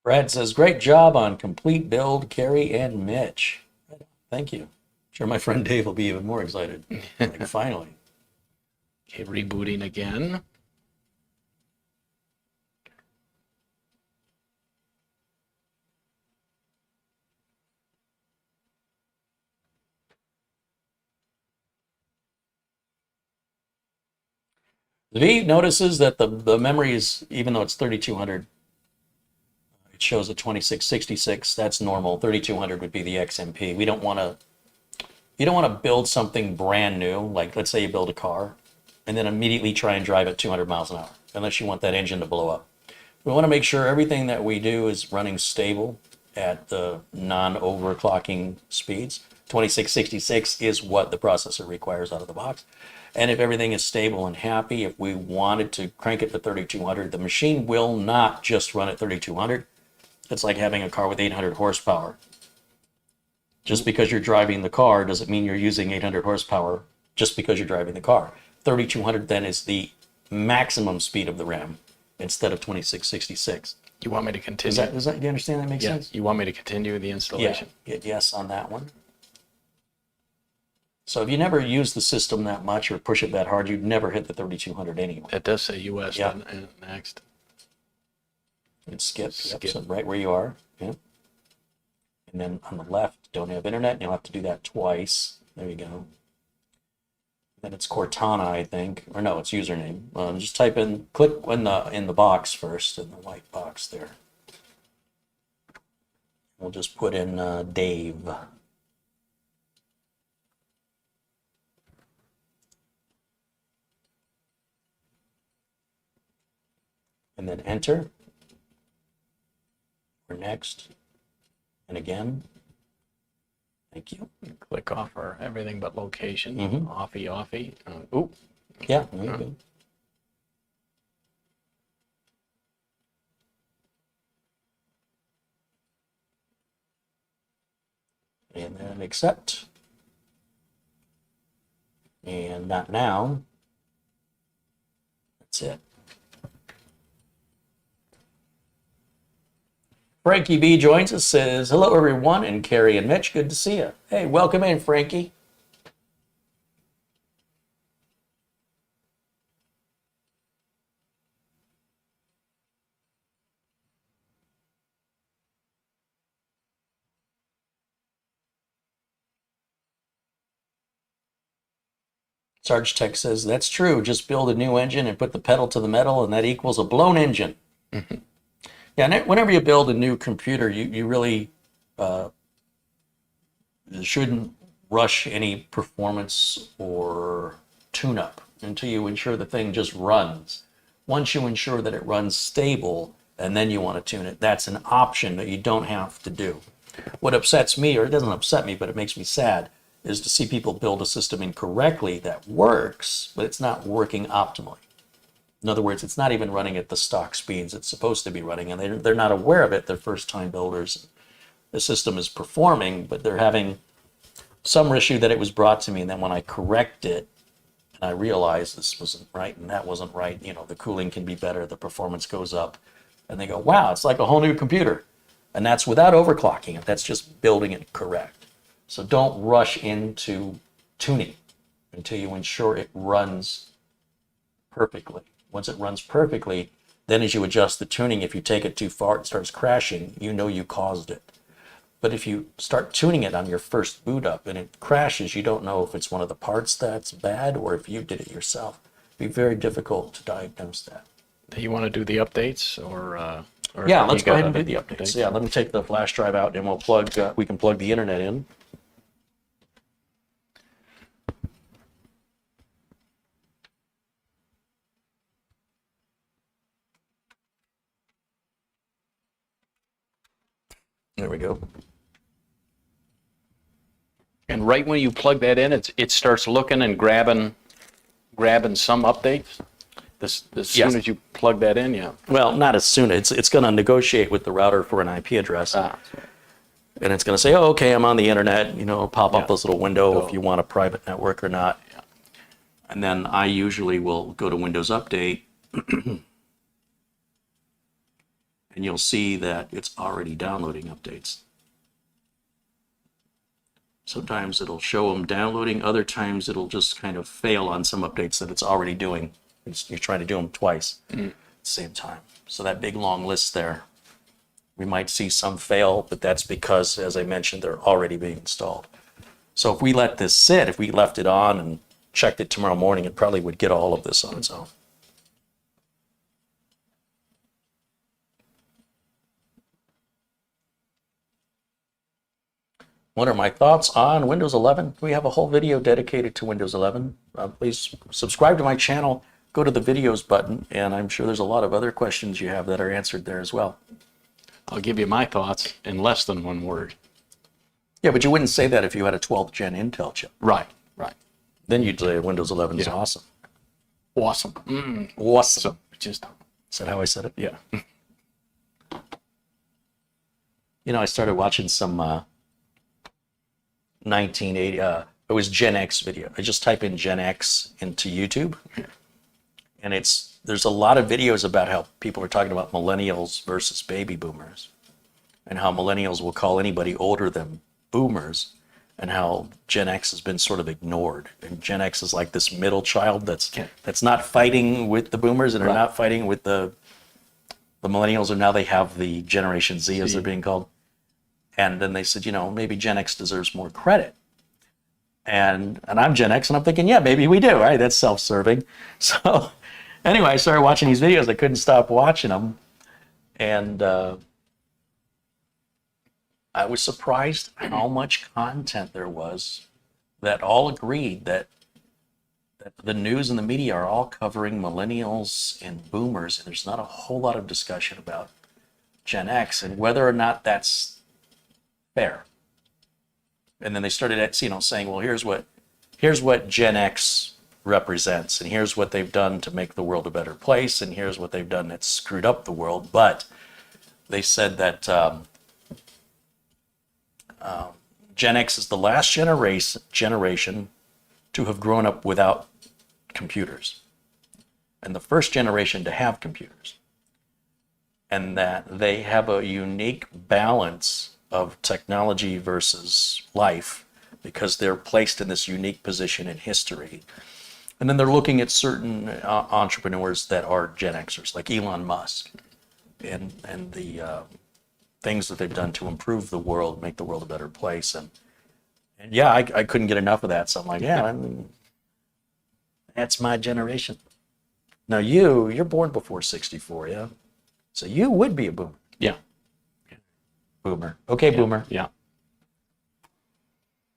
S1: Brad says, great job on complete build, Carey and Mitch. Thank you. Sure, my friend Dave will be even more excited. Like, finally.
S2: okay, rebooting again.
S1: V notices that the memory is, even though it's 3200, it shows a 2666. That's normal. 3200 would be the XMP. We don't want to, you don't want to build something brand new. Like, let's say you build a car and then immediately try and drive at 200 miles an hour, unless you want that engine to blow up. We want to make sure everything that we do is running stable at the non-overclocking speeds. 2666 is what the processor requires out of the box. And if everything is stable and happy, if we wanted to crank it to 3200, the machine will not just run at 3200. It's like having a car with 800 horsepower. Just because you're driving the car doesn't mean you're using 800 horsepower just because you're driving the car. 3200 then is the maximum speed of the RAM instead of 2666.
S2: You want me to continue?
S1: Do you understand that makes
S2: Yeah,
S1: sense?
S2: you want me to continue the installation?
S1: Yeah, hit yes on that one. So if you never use the system that much or push it that hard, you'd never hit the 3200 anyway.
S2: It does say US
S1: Yeah.
S2: and next.
S1: It skips,
S2: Skip.
S1: Yep, so right where you are. Yep. And then on the left, don't have internet, and you'll have to do that twice. There you go. Then it's Cortana, I think, or no, it's username. Just type in, click in the box first, in the white box there. We'll just put in Dave. And then enter. Or next. And again. Thank you.
S2: Click off our everything but location.
S1: Mhm.
S2: Offie. Ooh,
S1: Yeah, there you go. And then accept. And not now. That's it. Frankie B joins us, says, hello everyone, and Carey and Mitch, good to see you. Hey, welcome in, Frankie. Sarge Tech says, that's true. Just build a new engine and put the pedal to the metal, and that equals a blown engine. Yeah, whenever you build a new computer, you really shouldn't rush any performance or tune-up until you ensure the thing just runs. Once you ensure that it runs stable, and then you want to tune it, that's an option that you don't have to do. What upsets me, or it doesn't upset me, but it makes me sad, is to see people build a system incorrectly that works, but it's not working optimally. In other words, it's not even running at the stock speeds it's supposed to be running, and they're not aware of it. They're first-time builders. The system is performing, but they're having some issue that it was brought to me, and then when I correct it, and I realize this wasn't right and that wasn't right, the cooling can be better, the performance goes up, and they go, wow, it's like a whole new computer. And that's without overclocking it. That's just building it correct. So don't rush into tuning until you ensure it runs perfectly. Once it runs perfectly, then as you adjust the tuning, if you take it too far, it starts crashing, you caused it. But if you start tuning it on your first boot up and it crashes, you don't know if it's one of the parts that's bad or if you did it yourself. It'd be very difficult to diagnose that.
S2: you want to do the updates, or
S3: Yeah,
S2: you
S3: let's go
S2: got
S3: ahead and do
S2: other
S3: the updates. Yeah, let me take the flash drive out and we'll plug, we can plug the internet in. There we go.
S2: And right when you plug that in, it starts looking and grabbing some updates. As soon
S3: Yes.
S2: as you plug that in, yeah.
S3: Well, not as soon. It's going to negotiate with the router for an IP address. And it's going to say, oh, okay, I'm on the internet. You know, pop up this little window if you want a private network or not. And then I usually will go to Windows Update. And you'll see that it's already downloading updates. Sometimes it'll show them downloading. Other times it'll just kind of fail on some updates that it's already doing. You're trying to do them twice at the same time. So that big long list there, we might see some fail, but that's because, as I mentioned, they're already being installed. So if we let this sit, if we left it on and checked it tomorrow morning, it probably would get all of this on its own. What are my thoughts on Windows 11? We have a whole video dedicated to Windows 11. Please subscribe to my channel, go to the videos button, and I'm sure there's a lot of other questions you have that are answered there as well.
S2: I'll give you my thoughts in less than one word.
S3: Yeah, but you wouldn't say that if you had a 12th gen Intel chip.
S2: Right.
S3: Then you'd say Windows 11 is awesome.
S2: Awesome.
S3: Awesome.
S2: Just,
S3: Is that how I said it?
S2: yeah.
S3: You know, I started watching some 1980, it was Gen X video. I just type in Gen X into YouTube. And there's a lot of videos about how people are talking about millennials versus baby boomers. And how millennials will call anybody older than boomers. And how Gen X has been sort of ignored. And Gen X is like this middle child that's not fighting with the boomers and are not fighting with the millennials. And now they have the Generation Z, as they're being called. And then they said, you know, maybe Gen X deserves more credit. And I'm Gen X, and I'm thinking, yeah, maybe we do, right? That's self-serving. So anyway, I started watching these videos. I couldn't stop watching them. And I was surprised how much content there was that all agreed that the news and the media are all covering millennials and boomers, and there's not a whole lot of discussion about Gen X and whether or not that's fair. And then they started, saying, well, here's what Gen X represents, and here's what they've done to make the world a better place, and here's what they've done that's screwed up the world. But they said that Gen X is the last generation to have grown up without computers, and the first generation to have computers, and that they have a unique balance of technology versus life because they're placed in this unique position in history. And then they're looking at certain entrepreneurs that are Gen Xers, like Elon Musk, and the things that they've done to improve the world, make the world a better place. And yeah, I couldn't get enough of that. So I'm like, yeah, that's my generation. Now you're born before 64, yeah? So you would be a boomer.
S2: Yeah.
S3: Boomer. Okay, boomer.
S2: Yeah.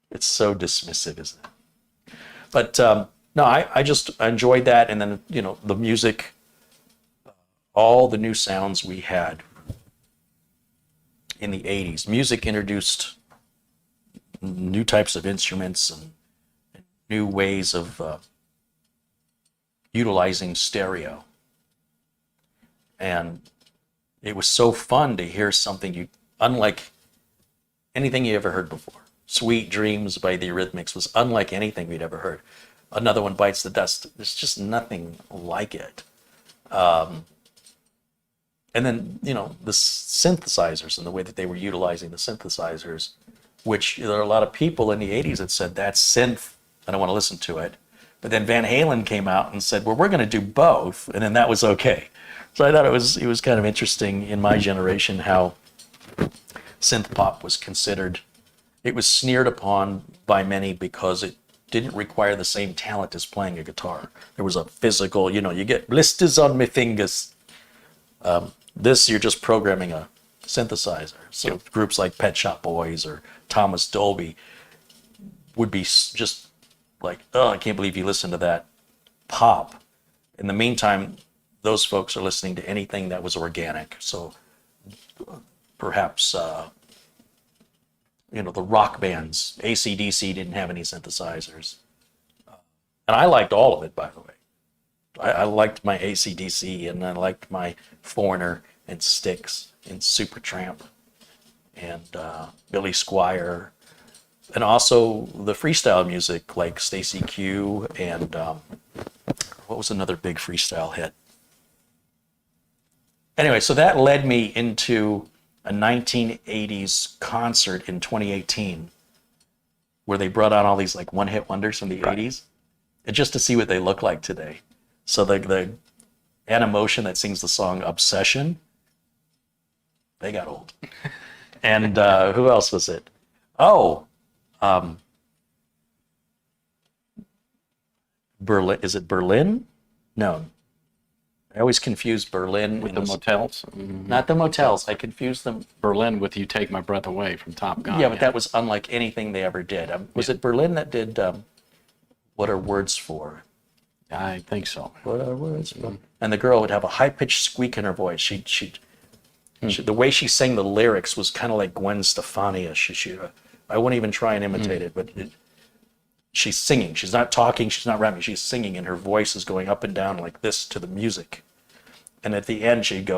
S3: It's so dismissive, isn't it? But no, I just enjoyed that. And then, the music, all the new sounds we had in the 80s. Music introduced new types of instruments and new ways of utilizing stereo. And it was so fun to hear something unlike anything you ever heard before. Sweet Dreams by the Eurythmics was unlike anything we'd ever heard. Another One Bites the Dust. There's just nothing like it. And then, the synthesizers and the way that they were utilizing the synthesizers, which there are a lot of people in the 80s that said, that's synth, I don't want to listen to it. But then Van Halen came out and said, well, we're going to do both. And then that was okay. So I thought it was kind of interesting in my generation how synth pop was considered. It was sneered upon by many because it didn't require the same talent as playing a guitar. There was a physical, you get blisters on my fingers. This, you're just programming a synthesizer. So groups like Pet Shop Boys or Thomas Dolby would be just like, oh, I can't believe you listen to that pop. In the meantime, those folks are listening to anything that was organic. So perhaps, the rock bands, AC/DC didn't have any synthesizers. And I liked all of it, by the way. I liked my AC/DC, and I liked my Foreigner and Styx and Supertramp and Billy Squier, and also the freestyle music like Stacy Q and what was another big freestyle hit? Anyway, so that led me into a 1980s concert in 2018 where they brought out all these like one-hit wonders from the 80s, and just to see what they look like today. So the Animotion that sings the song Obsession, they got old. And who else was it? Oh, Berlin. Is it Berlin? No. I always confuse Berlin
S2: With the Motels. Mm-hmm.
S3: Not the Motels. I confuse them.
S2: Berlin with You Take My Breath Away from Top Gun.
S3: Yeah, but that was unlike anything they ever did. Was it Berlin that did What Are Words For?
S2: I think so.
S3: What are words for? And the girl would have a high-pitched squeak in her voice. She the way she sang the lyrics was kind of like Gwen Stefani. I won't even try and imitate it, but she's singing. She's not talking. She's not rapping. She's singing, and her voice is going up and down like this to the music. And at the end, she'd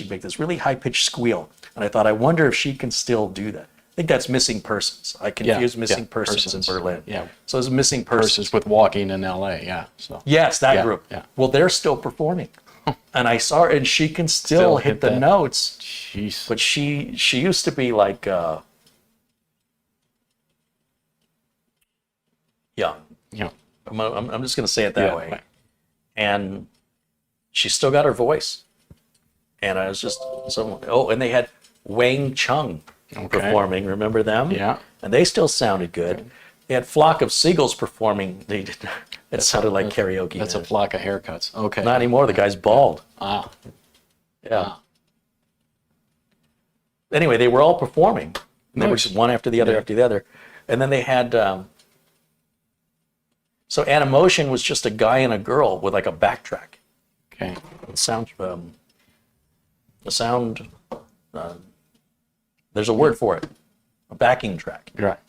S3: make this really high-pitched squeal. And I thought, I wonder if she can still do that. I think that's Missing Persons. I confused Missing Persons in Berlin.
S2: Yeah.
S3: So it's Missing Persons.
S2: With Walking in L.A., yeah. So.
S3: Yes, that group.
S2: Yeah.
S3: Well, they're still performing. And I saw her, and she can still hit the notes.
S2: Jeez.
S3: But she used to be like young.
S2: Yeah.
S3: I'm just going to say it that way.
S2: Right.
S3: And she still got her voice. And I was just and they had Wang Chung performing. Remember them?
S2: Yeah.
S3: And they still sounded good. Okay. They had Flock of Seagulls performing. It sounded like karaoke.
S2: That's a flock of haircuts. Okay.
S3: Not anymore. The guy's bald.
S2: Ah.
S3: Yeah. Anyway, they were all performing. And they were just one after the other after the other. And then they had so Animotion was just a guy and a girl with like a backtrack.
S2: Okay.
S3: There's a word for it. A backing track.
S2: Right.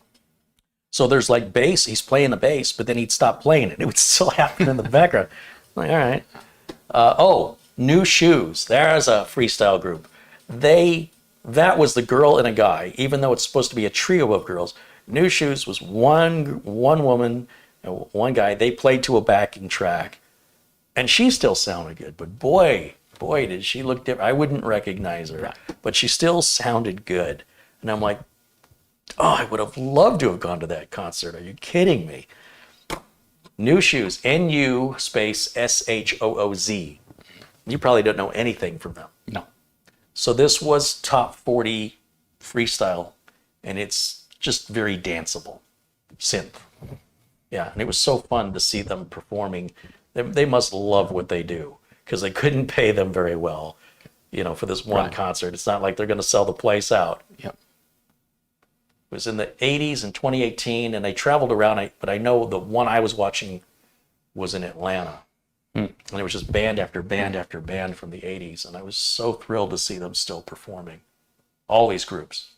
S3: So there's like bass, he's playing the bass, but then he'd stop playing it. It would still happen in the background. I'm like, all right. New Shoes. There's a freestyle group. That was the girl and a guy, even though it's supposed to be a trio of girls. New Shoes was one woman and one guy. They played to a backing track, and she still sounded good. But boy, did she look different. I wouldn't recognize her, but she still sounded good. And I'm like, oh, I would have loved to have gone to that concert. Are you kidding me? New Shoes, NU space SHOOZ. You probably don't know anything from them.
S2: No.
S3: So this was top 40 freestyle, and it's just very danceable synth. Yeah, and it was so fun to see them performing. They must love what they do, because they couldn't pay them very well, for this one concert. It's not like they're going to sell the place out.
S2: Yep.
S3: It was in the 80s and 2018, and they traveled around, but I know the one I was watching was in Atlanta. And it was just band after band after band from the 80s, and I was so thrilled to see them still performing. All these groups.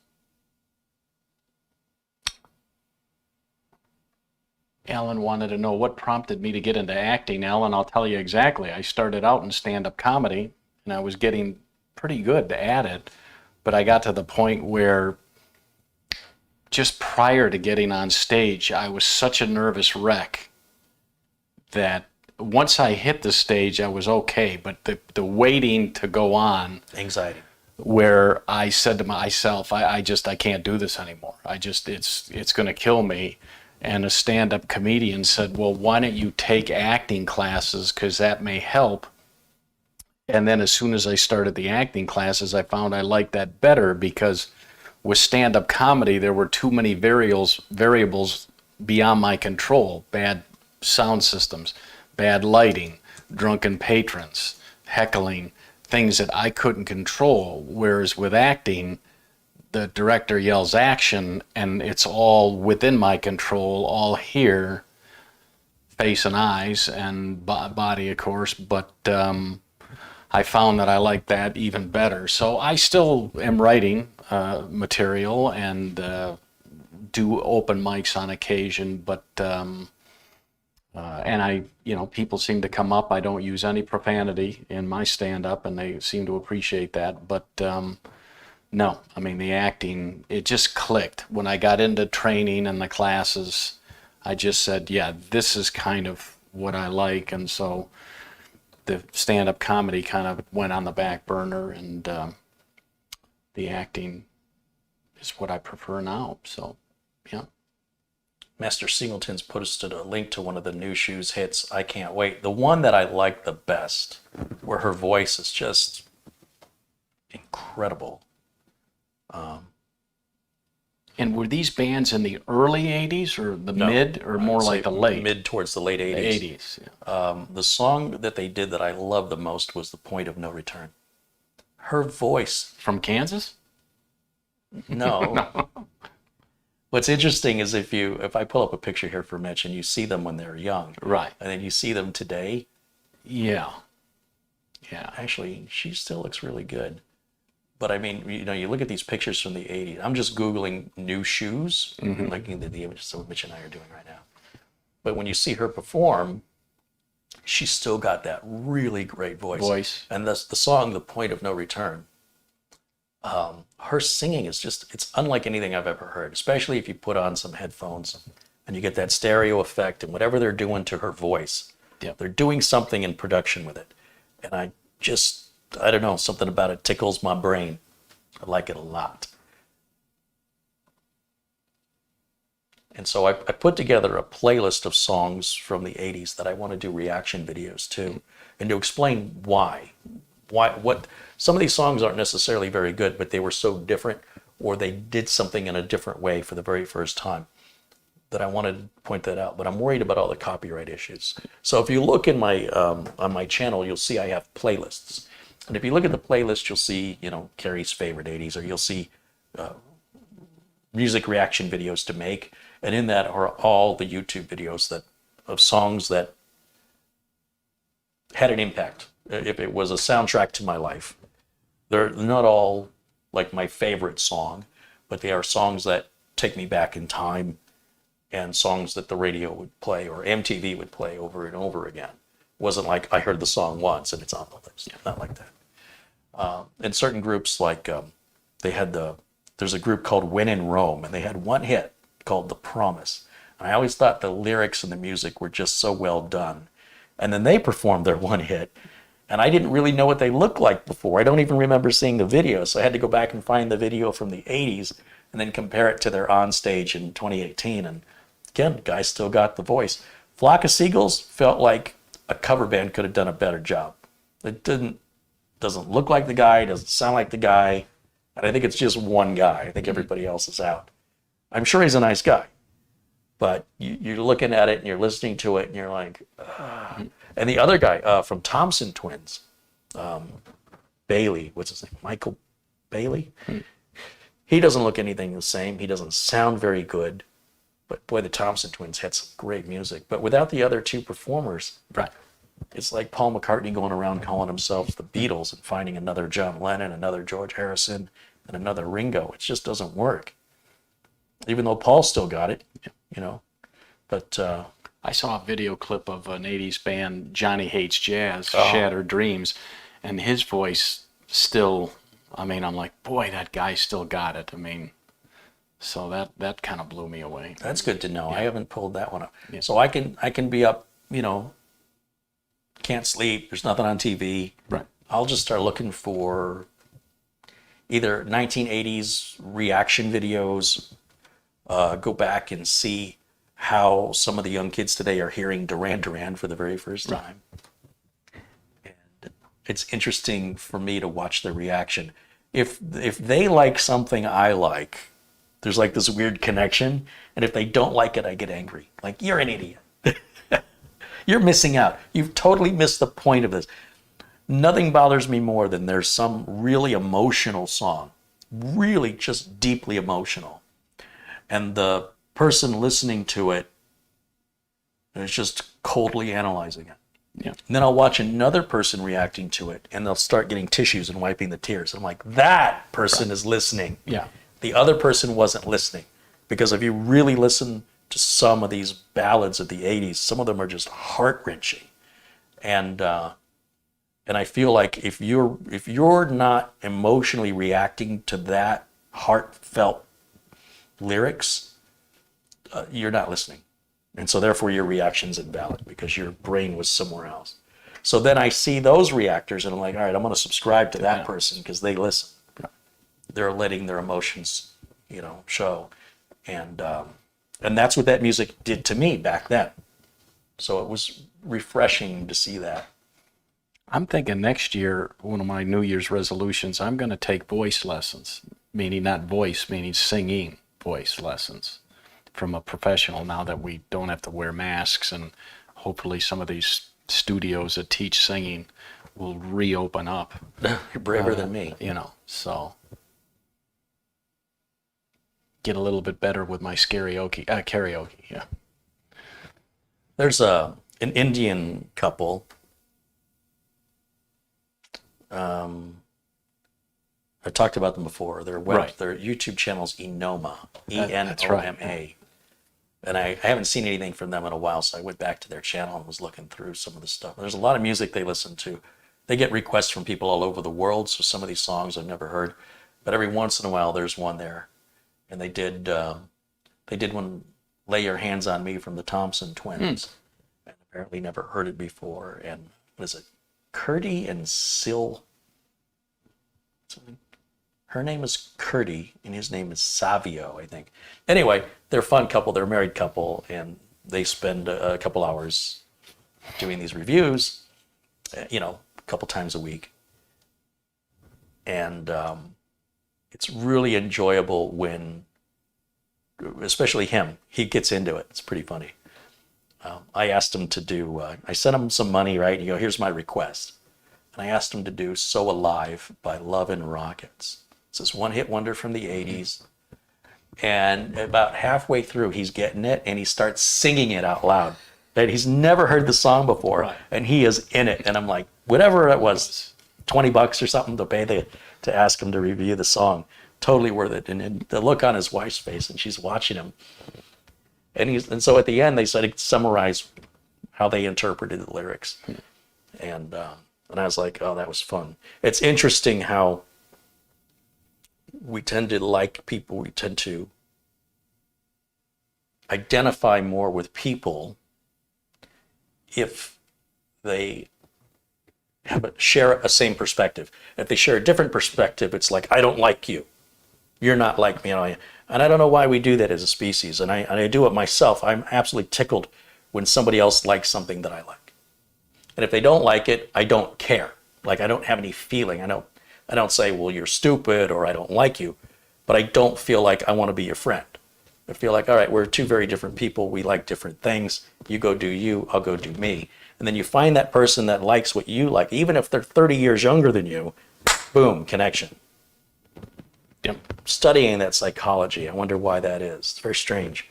S2: Alan wanted to know what prompted me to get into acting. Alan, I'll tell you exactly. I started out in stand-up comedy, and I was getting pretty good at it, but I got to the point where just prior to getting on stage, I was such a nervous wreck that once I hit the stage, I was okay. But the waiting to go on,
S3: Anxiety.
S2: where I said to myself, I can't do this anymore. It's going to kill me. And a stand-up comedian said, well, why don't you take acting classes, because that may help. And then as soon as I started the acting classes, I found I liked that better, because with stand-up comedy, there were too many variables beyond my control. Bad sound systems, bad lighting, drunken patrons, heckling, things that I couldn't control. Whereas with acting, the director yells action and it's all within my control, all here, face and eyes and body, of course. But I found that I like that even better. So I still am writing material and do open mics on occasion, but and I, people seem to come up. I don't use any profanity in my stand-up, and they seem to appreciate that. But no, I mean, the acting, it just clicked. When I got into training and the classes, I just said, yeah, this is kind of what I like. And so the stand-up comedy kind of went on the back burner, and the acting is what I prefer now. So, yeah.
S1: Master Singleton's posted a link to one of the New Shoes hits, I Can't Wait. The one that I like the best, where her voice is just incredible.
S2: And were these bands in the early 80s or the mid, or more like the late?
S1: Mid towards the late 80s.
S2: The 80s, yeah.
S1: The song that they did that I love the most was The Point of No Return. Her voice.
S2: From Kansas?
S1: No. What's interesting is if I pull up a picture here for Mitch and you see them when they're young.
S2: Right.
S1: And then you see them today.
S2: Yeah. Yeah.
S1: Actually, she still looks really good. But I mean, you look at these pictures from the 80s. I'm just Googling New Shoes, looking at the images that Mitch and I are doing right now. But when you see her perform, she's still got that really great voice. And the song, The Point of No Return, her singing is it's unlike anything I've ever heard, especially if you put on some headphones and you get that stereo effect and whatever they're doing to her voice.
S2: Yep.
S1: They're doing something in production with it. And I don't know, something about it tickles my brain. I like it a lot. And so I put together a playlist of songs from the 80s that I want to do reaction videos to, and to explain why. What some of these songs aren't necessarily very good, but they were so different, or they did something in a different way for the very first time, that I wanted to point that out. But I'm worried about all the copyright issues. So if you look in my on my channel, you'll see I have playlists. And if you look at the playlist, you'll see, Carey's favorite 80s, or you'll see music reaction videos to make. And in that are all the YouTube videos of songs that had an impact. If it was a soundtrack to my life. They're not all like my favorite song, but they are songs that take me back in time, and songs that the radio would play or MTV would play over and over again. It wasn't like I heard the song once and it's on the list. Not like that. And certain groups, like there's a group called When in Rome, and they had one hit called The Promise. And I always thought the lyrics and the music were just so well done. And then they performed their one hit, and I didn't really know what they looked like before. I don't even remember seeing the video, so I had to go back and find the video from the 80s and then compare it to their on stage in 2018. And again, the guy still got the voice. Flock of Seagulls felt like a cover band could have done a better job. It doesn't look like the guy, doesn't sound like the guy, and I think it's just one guy. I think everybody else is out. I'm sure he's a nice guy, but you're looking at it and you're listening to it and you're like, ugh. And the other guy from Thompson Twins, Bailey, what's his name? Michael Bailey? He doesn't look anything the same. He doesn't sound very good. But boy, the Thompson Twins had some great music. But without the other two performers,
S2: Right.
S1: it's like Paul McCartney going around calling himself the Beatles and finding another John Lennon, another George Harrison, and another Ringo. It just doesn't work. Even though Paul still got it, But
S2: I saw a video clip of an 80s band, Johnny Hates Jazz, Shattered Dreams, and his voice still, I'm like, boy, that guy still got it. So that kind of blew me away.
S1: that's good to know. I haven't pulled that one up.
S2: Yeah.
S1: So I can be up, can't sleep, there's nothing on TV.
S2: Right.
S1: I'll just start looking for either 1980s reaction videos, go back and see how some of the young kids today are hearing Duran Duran for the very first time. And it's interesting for me to watch their reaction. If they like something I like, there's like this weird connection. And if they don't like it, I get angry. Like, you're an idiot. You're missing out. You've totally missed the point of this. Nothing bothers me more than there's some really emotional song, really just deeply emotional, and the person listening to it is just coldly analyzing it.
S2: Yeah.
S1: And then I'll watch another person reacting to it, and they'll start getting tissues and wiping the tears. I'm like, that person is listening.
S2: Yeah.
S1: The other person wasn't listening. Because if you really listen to some of these ballads of the 80s, some of them are just heart-wrenching. And I feel like if you're not emotionally reacting to that heartfelt lyrics, you're not listening. And so therefore your reaction's invalid because your brain was somewhere else. So then I see those reactors and I'm like, all right, I'm going to subscribe to that person because they listen. They're letting their emotions, show. And that's what that music did to me back then. So it was refreshing to see that.
S2: I'm thinking next year, one of my New Year's resolutions, I'm going to take voice lessons, meaning not voice, meaning singing voice lessons from a professional now that we don't have to wear masks, and hopefully some of these studios that teach singing will reopen up.
S1: You're braver than me.
S2: So get a little bit better with my karaoke, yeah.
S1: There's an Indian couple. I talked about them before. Their YouTube channel's Enoma, Enoma.
S2: That's right.
S1: And I haven't seen anything from them in a while, so I went back to their channel and was looking through some of the stuff. There's a lot of music they listen to. They get requests from people all over the world, so some of these songs I've never heard. But every once in a while, there's one there. And they did one, Lay Your Hands on Me from the Thompson Twins. And apparently never heard it before. And what is it? Curdy and Sil. Her name is Curdy, and his name is Savio, I think. Anyway, they're a fun couple. They're a married couple, and they spend a couple hours doing these reviews, a couple times a week. And it's really enjoyable when, especially him, he gets into it. It's pretty funny. I asked him to do, I sent him some money, right? And here's my request. And I asked him to do So Alive by Love and Rockets. It's this one-hit wonder from the 80s. And about halfway through, he's getting it, and he starts singing it out loud. Right? He's never heard the song before, and he is in it. And I'm like, whatever it was, $20 or something to pay to ask him to review the song. Totally worth it. And the look on his wife's face, and she's watching him. And so at the end, they said he'd summarize how they interpreted the lyrics. And I was like, oh, that was fun. It's interesting how we tend to like people. We tend to identify more with if they share a same perspective. If they share a different perspective, it's like, I don't like you. You're not like me. And I don't know why we do that as a species. And I do it myself. I'm absolutely tickled when somebody else likes something that I like. And if they don't like it, I don't care. Like, I don't have any feeling. I don't say, well, you're stupid or I don't like you. But I don't feel like I want to be your friend. I feel like, all right, we're two very different people. We like different things. You go do you, I'll go do me. And then you find that person that likes what you like, even if they're 30 years younger than you, boom, connection.
S2: Yep.
S1: Studying that psychology, I wonder why that is. It's very strange.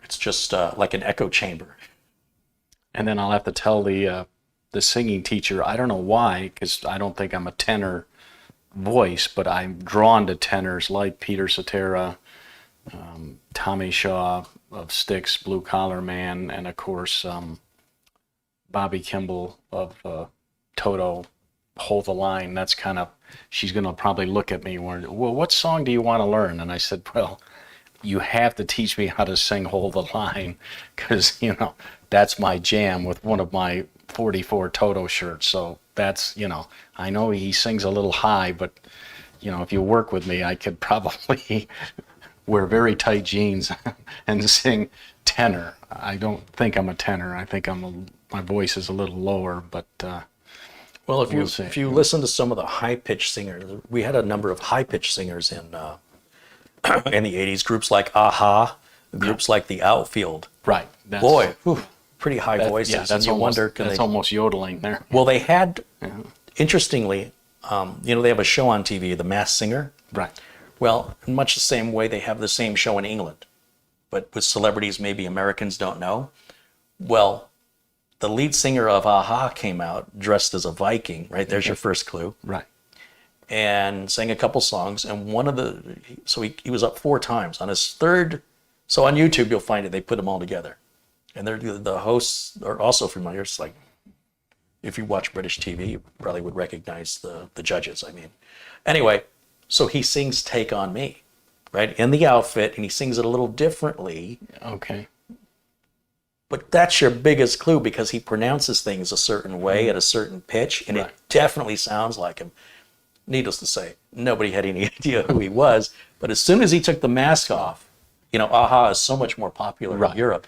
S1: It's just like an echo chamber.
S2: And then I'll have to tell the singing teacher, I don't know why, because I don't think I'm a tenor voice, but I'm drawn to tenors like Peter Cetera, Tommy Shaw of Styx, Blue Collar Man, and of course Bobby Kimball of Toto, Hold the Line. That's kind of, she's going to probably look at me, well, what song do you want to learn? And I said, well, you have to teach me how to sing Hold the Line, because, that's my jam with one of my 44 Toto shirts. So that's, I know he sings a little high, but, if you work with me, I could probably wear very tight jeans and sing tenor. I don't think I'm a tenor. I think my voice is a little lower, but
S1: well, if you listen to some of the high-pitched singers, we had a number of high-pitched singers in the 80s, groups like Aha, groups like The Outfield.
S2: Right.
S1: Boy, whew,
S3: pretty high voices.
S2: Yeah,
S3: and
S2: that's
S3: you
S2: almost,
S3: wonder, can
S2: that's
S3: they...
S2: almost yodeling there.
S3: Well, they had, interestingly, they have a show on TV, The Masked Singer.
S2: Right.
S3: Well, in much the same way, they have the same show in England, but with celebrities maybe Americans don't know. Well, the lead singer of a-ha came out dressed as a Viking, right? There's your first clue.
S2: Right.
S3: And sang a couple songs. And so he was up 4 times. On his third, so on YouTube, you'll find it, they put them all together. And the hosts are also familiar. It's like, if you watch British TV, you probably would recognize the judges, I mean. Anyway, so he sings Take On Me, right? In the outfit, and he sings it a little differently.
S2: Okay.
S3: But that's your biggest clue, because he pronounces things a certain way at a certain pitch, and
S2: Right.
S3: it definitely sounds like him. Needless to say, nobody had any idea who he was. But as soon as he took the mask off, a-ha is so much more popular in Europe.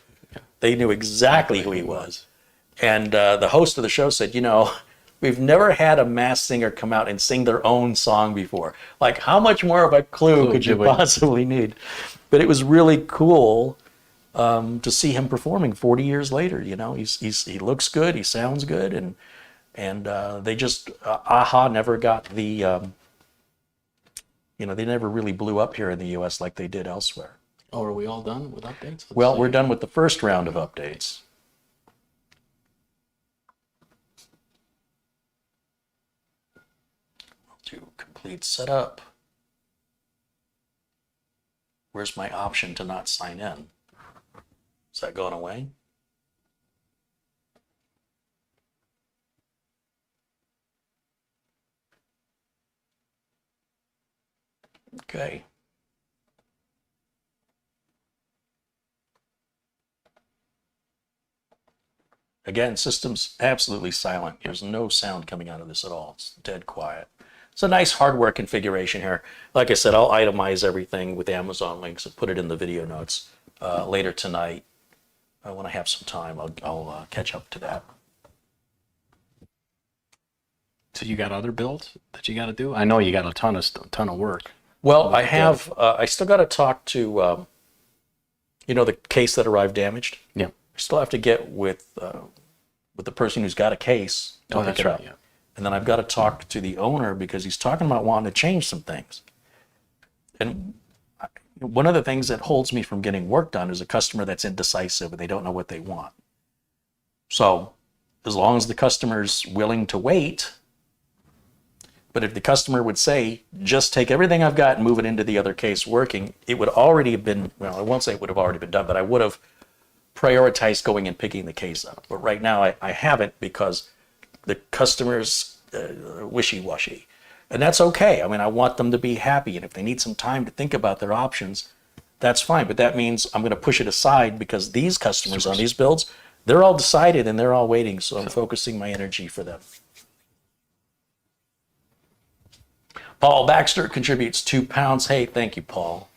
S3: They knew exactly who he was. And the host of the show said, we've never had a masked singer come out and sing their own song before. Like, how much more of a clue could you possibly need? But it was really cool to see him performing 40 years later. He looks good, he sounds good, and they just a-ha never got the they never really blew up here in the U.S. like they did elsewhere.
S2: Oh, are we all done with updates?
S3: Well, we're done with the first round of updates. To complete setup. Where's my option to not sign in? Is that going away? Okay. Again, system's absolutely silent. There's no sound coming out of this at all. It's dead quiet. It's a nice hardware configuration here. Like I said, I'll itemize everything with Amazon links and put it in the video notes later tonight. When I have some time, I'll catch up to that.
S2: So you got other builds that you got to do? I know you got a ton of work.
S3: Well, I have. I still got to talk to, the case that arrived damaged.
S2: Yeah.
S3: I still have to get with the person who's got a case to pick it up.
S2: Yeah.
S3: And then I've got to talk to the owner, because he's talking about wanting to change some things. And one of the things that holds me from getting work done is a customer that's indecisive and they don't know what they want. So as long as the customer's willing to wait, but if the customer would say, just take everything I've got and move it into the other case working, it would already have been, well, I won't say it would have already been done, but I would have prioritized going and picking the case up. But right now I haven't, because the customer's wishy-washy. And that's okay. I mean, I want them to be happy. And if they need some time to think about their options, that's fine. But that means I'm going to push it aside, because these customers on these builds, they're all decided and they're all waiting. So I'm focusing my energy for them. Paul Baxter contributes £2. Hey, thank you, Paul.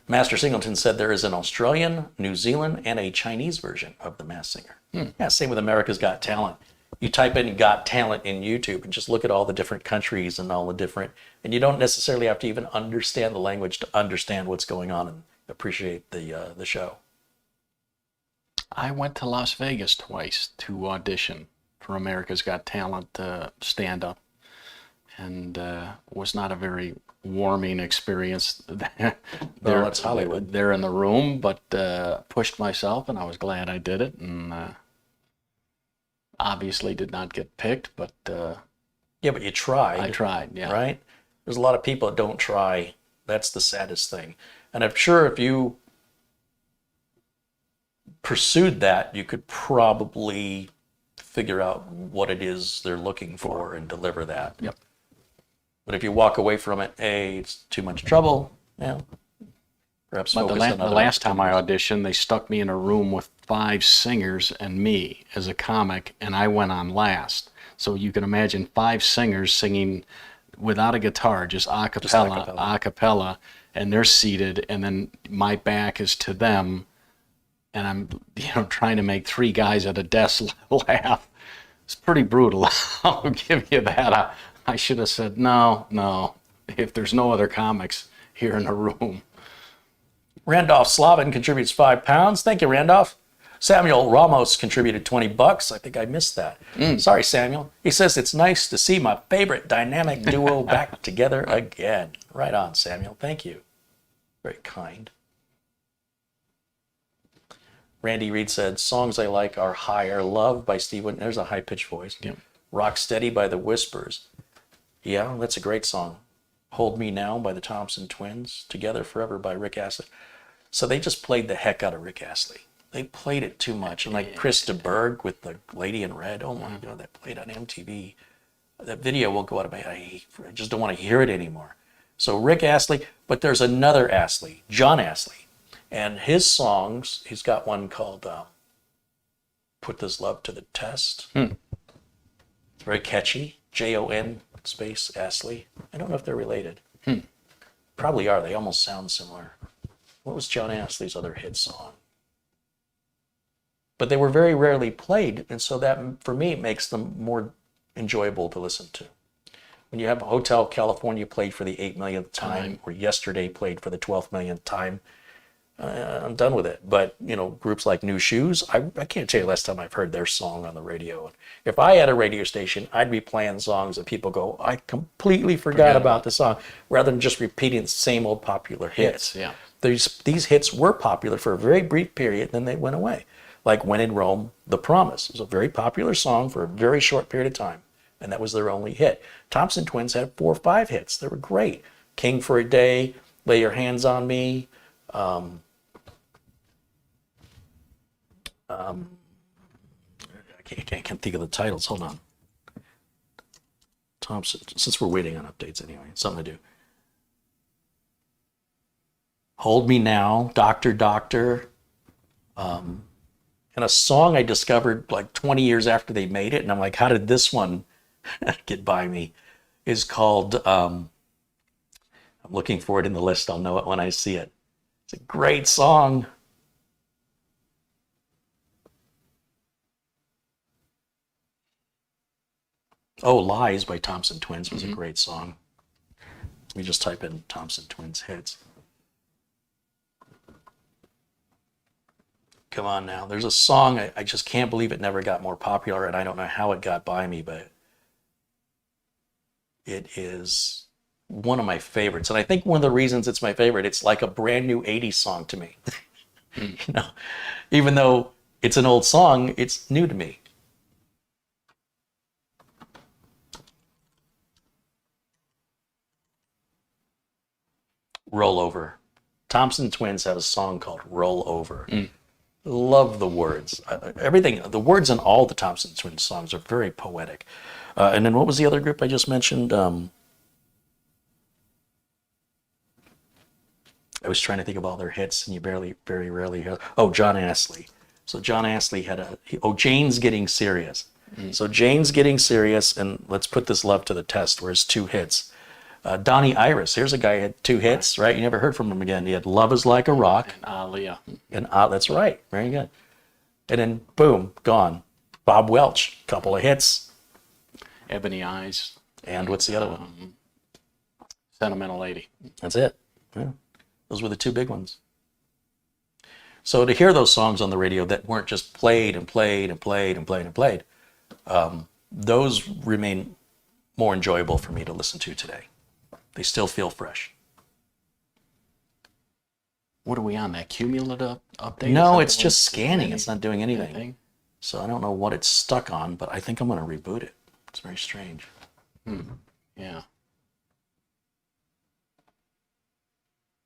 S3: Master Singleton said there is an Australian, New Zealand, and a Chinese version of The Masked Singer. Yeah, same with America's Got Talent. You type in Got Talent in YouTube and just look at all the different countries and all the different, and you don't necessarily have to even understand the language to understand what's going on and appreciate the show.
S2: I went to Las Vegas twice to audition for America's Got Talent stand-up, and was not a very warming experience.
S3: That's Hollywood.
S2: There in the room, but pushed myself, and I was glad I did it, and obviously did not get picked, but
S3: yeah, but you tried.
S2: I tried, yeah.
S3: Right? There's a lot of people that don't try. That's the saddest thing. And I'm sure if you pursued that, you could probably figure out what it is they're looking for and deliver that.
S2: Yep.
S3: But if you walk away from it, it's too much trouble, perhaps
S2: But
S3: focus on
S2: the
S3: other
S2: last time I
S3: opportunities.
S2: auditioned, they stuck me in a room with 5 singers and me as a comic, and I went on last. So you can imagine 5 singers singing without a guitar, just a cappella, and they're seated, and then my back is to them, and I'm trying to make 3 guys at a desk laugh. It's pretty brutal. I'll give you that. I should have said, no, if there's no other comics here in the room.
S1: Randolph Slavin contributes £5. Thank you, Randolph. Samuel Ramos contributed $20. I think I missed that. Sorry, Samuel. He says, it's nice to see my favorite dynamic duo back together again. Right on, Samuel. Thank you. Very kind. Randy Reed said, songs I like are Higher Love by Steve Winwood. There's a high-pitched voice.
S2: Yep.
S1: Rock Steady by the Whispers. Yeah, that's a great song. Hold Me Now by the Thompson Twins. Together Forever by Rick Astley. So they just played the heck out of Rick Astley. They played it too much. And like Chris de Burgh with the Lady in Red. Oh my God, that played on MTV. That video will go out of my head. I just don't want to hear it anymore. So Rick Astley, but there's another Astley, John Astley. And his songs, he's got one called Put This Love to the Test. It's very catchy. Jon space Astley. I don't know if they're related. Probably are. They almost sound similar. What was John Astley's other hit song? But they were very rarely played, and so that, for me, makes them more enjoyable to listen to. When you have Hotel California played for the 8 millionth time, or Yesterday played for the 12th millionth time, I'm done with it. But, you know, groups like New Shoes, I can't tell you last time I've heard their song on the radio. If I had a radio station, I'd be playing songs that people go, I completely forgot about the song, rather than just repeating the same old popular hits.
S2: Yeah.
S1: These hits were popular for a very brief period, then they went away. Like When in Rome, The Promise. It was a very popular song for a very short period of time, and that was their only hit. Thompson Twins had 4 or 5 hits. They were great. King for a Day, Lay Your Hands on Me, I can't think of the titles. Hold on. Thompson, since we're waiting on updates anyway, something to do. Hold Me Now, Doctor, Doctor, and a song I discovered like 20 years after they made it, and I'm like, how did this one get by me? Is called, I'm looking for it in the list. I'll know it when I see it. It's a great song. Oh, Lies by Thompson Twins was a great song. Let me just type in Thompson Twins hits. Come on now. There's a song, I just can't believe it never got more popular, and I don't know how it got by me, but it is one of my favorites. And I think one of the reasons it's my favorite, it's like a brand new 80s song to me. You know, even though it's an old song, it's new to me. Roll Over. Thompson Twins have a song called Roll Over. Love the words. Everything, the words in all the Thompson Twins songs are very poetic. And then what was the other group I just mentioned? I was trying to think of all their hits, and you very rarely hear. Oh, John Astley. So John Astley had Jane's Getting Serious. So Jane's Getting Serious, and Let's Put This Love to the Test were his 2 hits. Donnie Iris, here's a guy who had 2 hits, right? You never heard from him again. He had Love Is Like a Rock.
S2: And Leah.
S1: And that's right. Very good. And then, boom, gone. Bob Welch, couple of hits.
S2: Ebony Eyes.
S1: And what's the other one?
S2: Sentimental Lady.
S1: That's it. Yeah. Those were the 2 big ones. So to hear those songs on the radio that weren't just played and played and played and played and played, those remain more enjoyable for me to listen to today. They still feel fresh.
S2: What are we on, that cumulative update?
S1: No, it's just scanning. It's not doing anything. So I don't know what it's stuck on, but I think I'm going to reboot it. It's very strange.
S2: Yeah.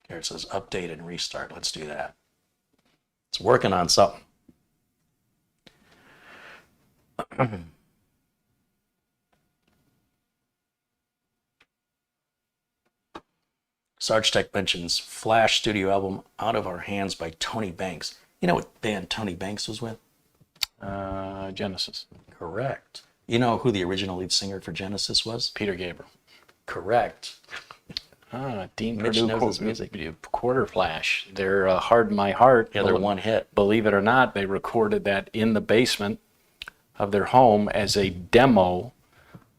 S1: Here it says update and restart. Let's do that. It's working on something. Sarge Tech mentions Flash studio album Out of Our Hands by Tony Banks. You know what band Tony Banks was with?
S2: Genesis.
S1: Correct. You know who the original lead singer for Genesis was?
S2: Peter Gabriel.
S1: Correct.
S2: Dean
S1: Mitch
S2: Purdue,
S1: knows his music.
S2: Quarter Flash. They're Hard in My Heart.
S1: Yeah, they're one hit.
S2: Believe it or not, they recorded that in the basement of their home as a demo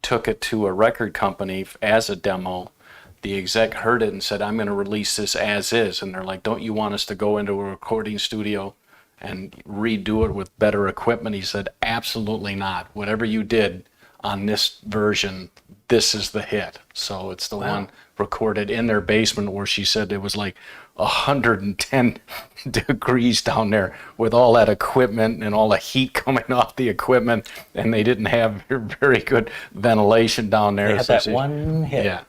S2: took it to a record company as a demo. The exec heard it and said, I'm going to release this as is. And they're like, don't you want us to go into a recording studio and redo it with better equipment? He said, absolutely not. Whatever you did on this version, this is the hit. So it's the one recorded in their basement where she said it was like 110 degrees down there with all that equipment and all the heat coming off the equipment, and they didn't have very good ventilation down there.
S1: They had that one hit.
S2: Yeah.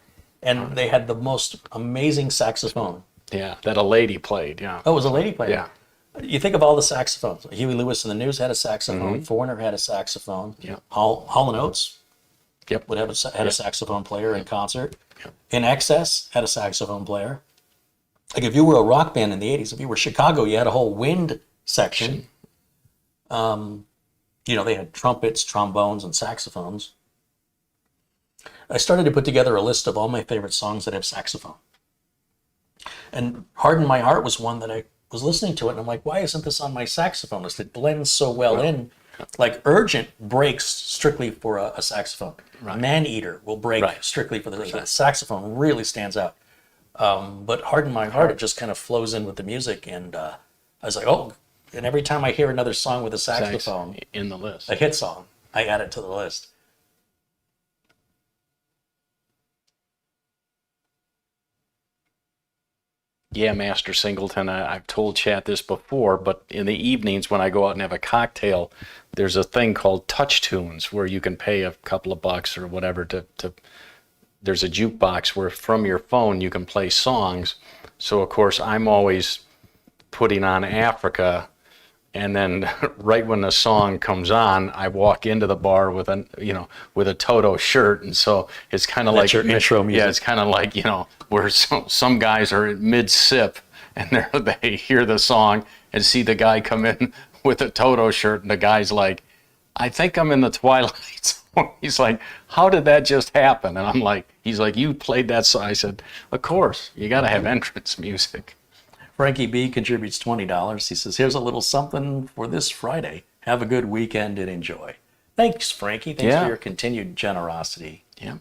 S1: And they had the most amazing saxophone.
S2: Yeah, that a lady played, yeah.
S1: Oh, it was a lady player.
S2: Yeah.
S1: You think of all the saxophones. Huey Lewis and the News had a saxophone. Foreigner had a saxophone.
S2: Yeah.
S1: Hall & Oates would have had a saxophone player in concert. In Excess had a saxophone player. Like if you were a rock band in the 80s, if you were Chicago, you had a whole wind section. They had trumpets, trombones, and saxophones. I started to put together a list of all my favorite songs that have saxophone. And Harden My Heart was one that I was listening to it, and I'm like, why isn't this on my saxophone list? It blends so well in. Like Urgent breaks strictly for a saxophone. Right. Man-Eater will break strictly for the saxophone, really stands out. But Harden My Heart, it just kind of flows in with the music, and I was like, oh, and every time I hear another song with a saxophone,
S2: in the list,
S1: a hit song, I add it to the list.
S2: Yeah, Master Singleton, I've told Chat this before, but in the evenings when I go out and have a cocktail, there's a thing called touch tunes where you can pay a couple of bucks or whatever to there's a jukebox where from your phone you can play songs. So of course I'm always putting on Africa, and then right when the song comes on, I walk into the bar with a Toto shirt, and so it's kind of like
S1: your intro music.
S2: Yeah, it's kind of like where some guys are mid sip and they hear the song and see the guy come in with a Toto shirt, and the guy's like, I think I'm in the Twilight Zone. He's like, how did that just happen? And I'm like, he's like, you played that song. I said, of course, you got to have entrance music.
S1: Frankie B contributes $20. He says, here's a little something for this Friday. Have a good weekend and enjoy. Thanks, Frankie. Thanks for your continued generosity.
S2: Yeah.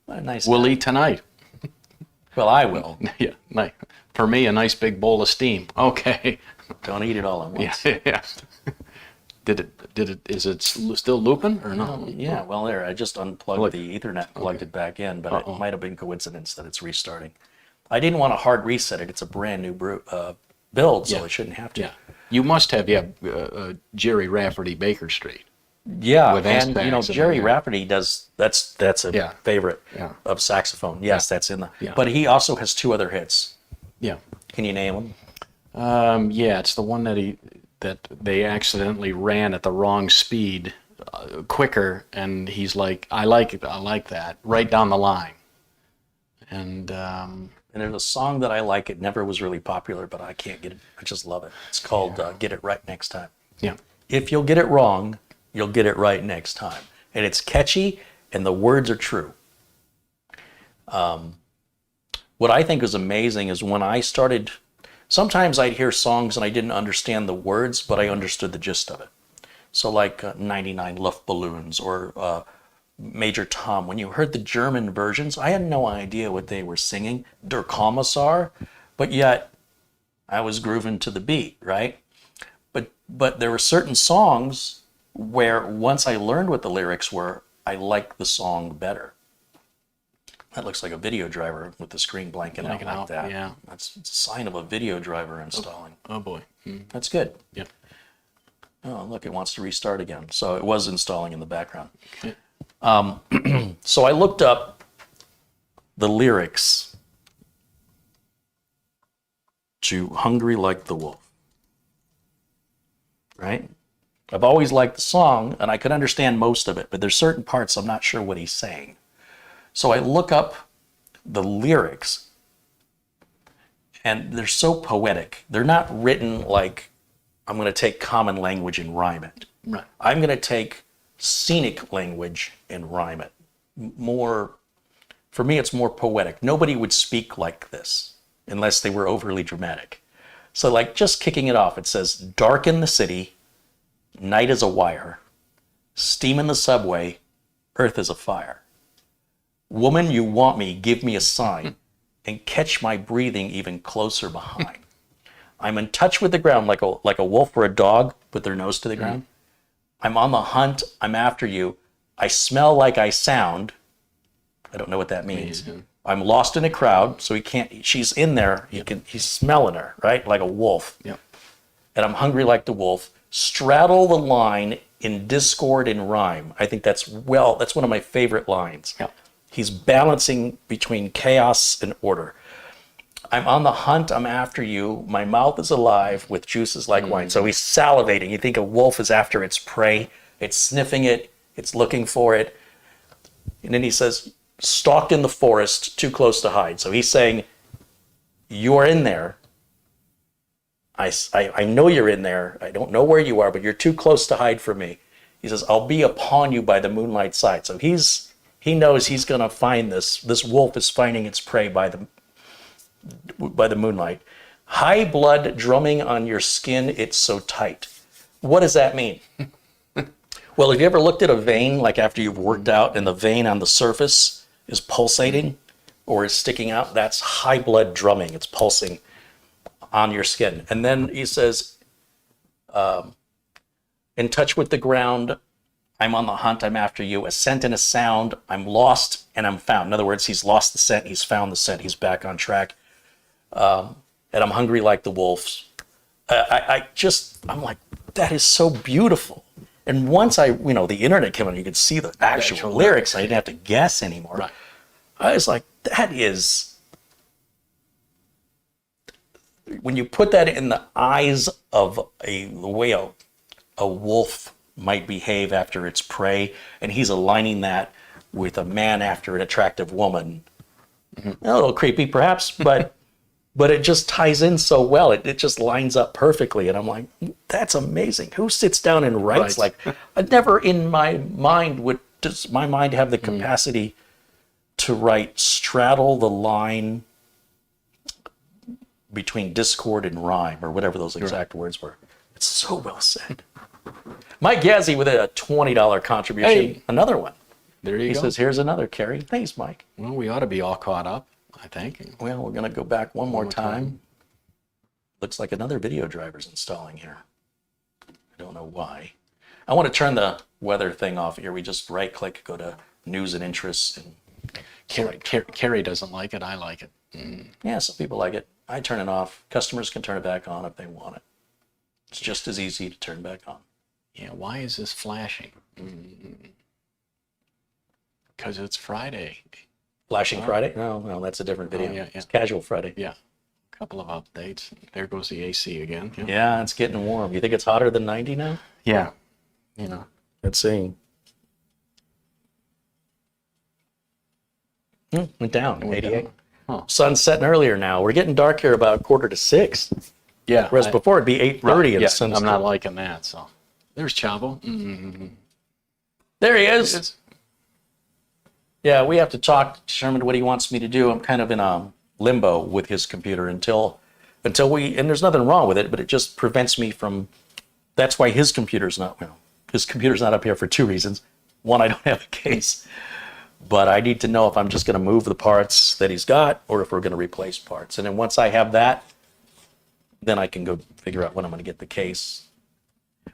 S1: What a nice
S2: We'll
S1: guy.
S2: eat tonight.
S1: Well, I will.
S2: Yeah. For me, a nice big bowl of steam. Okay.
S1: Don't eat it all at once.
S2: Yeah. Is it still looping or no?
S1: Yeah, well, there. I just unplugged the Ethernet, plugged it back in, but it might have been coincidence that it's restarting. I didn't want to hard reset it. It's a brand new build, so it shouldn't have to.
S2: Yeah. You must have, Jerry Rafferty, Baker Street.
S1: Yeah,
S2: With
S1: and
S2: S-Bags
S1: Jerry
S2: and-
S1: Rafferty does. That's a favorite of saxophone. Yes, that's in the.
S2: Yeah.
S1: But he also has two other hits.
S2: Yeah.
S1: Can you name them?
S2: Yeah, it's the one that they accidentally ran at the wrong speed, quicker, and he's like, I like it, I like that, right down the line. And
S1: And there's a song that I like. It never was really popular, but I can't get it. I just love it. It's called "Get It Right Next Time."
S2: yeah,
S1: If you'll get it wrong, you'll get it right next time. And it's catchy, and the words are true. What I think is amazing is when I started, sometimes I'd hear songs and I didn't understand the words, but I understood the gist of it. So like 99 Luftballons or Major Tom, when you heard the German versions, I had no idea what they were singing, Der Kommissar, but yet I was grooving to the beat, right? But there were certain songs where once I learned what the lyrics were, I liked the song better. That looks like a video driver with the screen blanking out like that.
S2: Yeah.
S1: That's a sign of a video driver installing.
S2: oh boy.
S1: That's good.
S2: Yeah.
S1: Oh, look, it wants to restart again. So it was installing in the background. So I looked up the lyrics to Hungry Like the Wolf. Right? I've always liked the song, and I could understand most of it, but there's certain parts I'm not sure what he's saying. So I look up the lyrics, and they're so poetic. They're not written like I'm going to take common language and rhyme it.
S2: Right.
S1: I'm going to take scenic language and rhyme it. For me, it's more poetic. Nobody would speak like this unless they were overly dramatic. So like just kicking it off, it says, dark in the city, night is a wire, steam in the subway, earth is a fire. Woman, you want me, give me a sign, and catch my breathing even closer behind. I'm in touch with the ground like a wolf or a dog with their nose to the ground. I'm on the hunt, I'm after you. I smell like I sound. I don't know what that means. I'm lost in a crowd, so he can't, she's in there, he's smelling her, right? Like a wolf.
S2: Yep.
S1: And I'm hungry like the wolf. Straddle the line in discord and rhyme. I think that's one of my favorite lines.
S2: Yep.
S1: He's balancing between chaos and order. I'm on the hunt, I'm after you. My mouth is alive with juices like wine. So he's salivating. You think a wolf is after its prey. It's sniffing it. It's looking for it. And then he says, stalked in the forest, too close to hide. So he's saying, you're in there. I know you're in there. I don't know where you are, but you're too close to hide from me. He says, I'll be upon you by the moonlight side. So he knows he's going to find this. This wolf is finding its prey by the moonlight. High blood drumming on your skin, it's so tight. What does that mean? Well, have you ever looked at a vein, like after you've worked out and the vein on the surface is pulsating or is sticking out? That's high blood drumming. It's pulsing on your skin. And then he says, in touch with the ground, I'm on the hunt, I'm after you. A scent and a sound, I'm lost and I'm found. In other words, he's lost the scent, he's found the scent, he's back on track. And I'm hungry like the wolves. I'm like, that is so beautiful. And once the internet came on, you could see the actual lyrics. I didn't have to guess anymore.
S2: Right.
S1: I was like, that is, when you put that in the eyes of the way a wolf might behave after its prey, and he's aligning that with a man after an attractive woman. A little creepy, perhaps, but it just ties in so well. It just lines up perfectly, and I'm like, that's amazing. Who sits down and writes like? I never in my mind does my mind have the capacity to write straddle the line between discord and rhyme, or whatever those exact words were. It's so well said. Mike Yazzie with a $20 contribution.
S2: Hey.
S1: Another one.
S2: There you
S1: He
S2: go.
S1: says, here's another, Carey. Thanks, Mike.
S2: Well, we ought to be all caught up, I think.
S1: Well, we're going to go back one more
S2: more
S1: time.
S2: time.
S1: Looks like another video driver's installing here. I don't know why. I want to turn the weather thing off here. We just right-click, go to news and interests. And
S2: Carey doesn't like it. I like it.
S1: yeah, some people like it. I turn it off. Customers can turn it back on if they want it. It's just as easy to turn back on.
S2: Yeah, why is this flashing? Because it's Friday.
S1: Flashing Friday? No, that's a different video.
S2: yeah.
S1: It's Casual Friday.
S2: Yeah. A couple of updates. There goes the AC again.
S1: Yeah, it's getting warm. You think it's hotter than 90 now?
S2: Yeah. You know.
S1: Let's see. Went down, 88.
S2: Huh.
S1: Sun's setting earlier now. We're getting dark here about 5:45.
S2: Yeah.
S1: Whereas before it'd be 8:30 and
S2: yeah,
S1: the sun's
S2: I'm not
S1: still-
S2: liking that. So there's Chavo.
S1: There he is. Yeah, we have to talk, determine what he wants me to do. I'm kind of in a limbo with his computer until we, and there's nothing wrong with it, but it just prevents me from, that's why his computer's not up here for two reasons. One, I don't have a case, but I need to know if I'm just going to move the parts that he's got or if we're going to replace parts. And then once I have that, then I can go figure out when I'm going to get the case.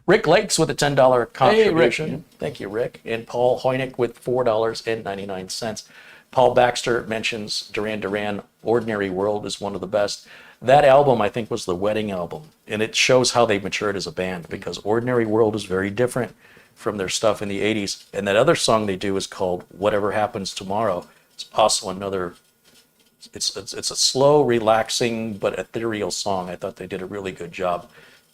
S1: Rick Lakes with a $10 contribution.
S2: Rick.
S1: Thank you, Rick. And Paul Hoynick with $4.99. Paul Baxter mentions Duran Duran, Ordinary World is one of the best. That album, I think, was the wedding album. And it shows how they matured as a band, because Ordinary World is very different from their stuff in the 80s. And that other song they do is called Whatever Happens Tomorrow. It's also another, it's a slow, relaxing, but ethereal song. I thought they did a really good job.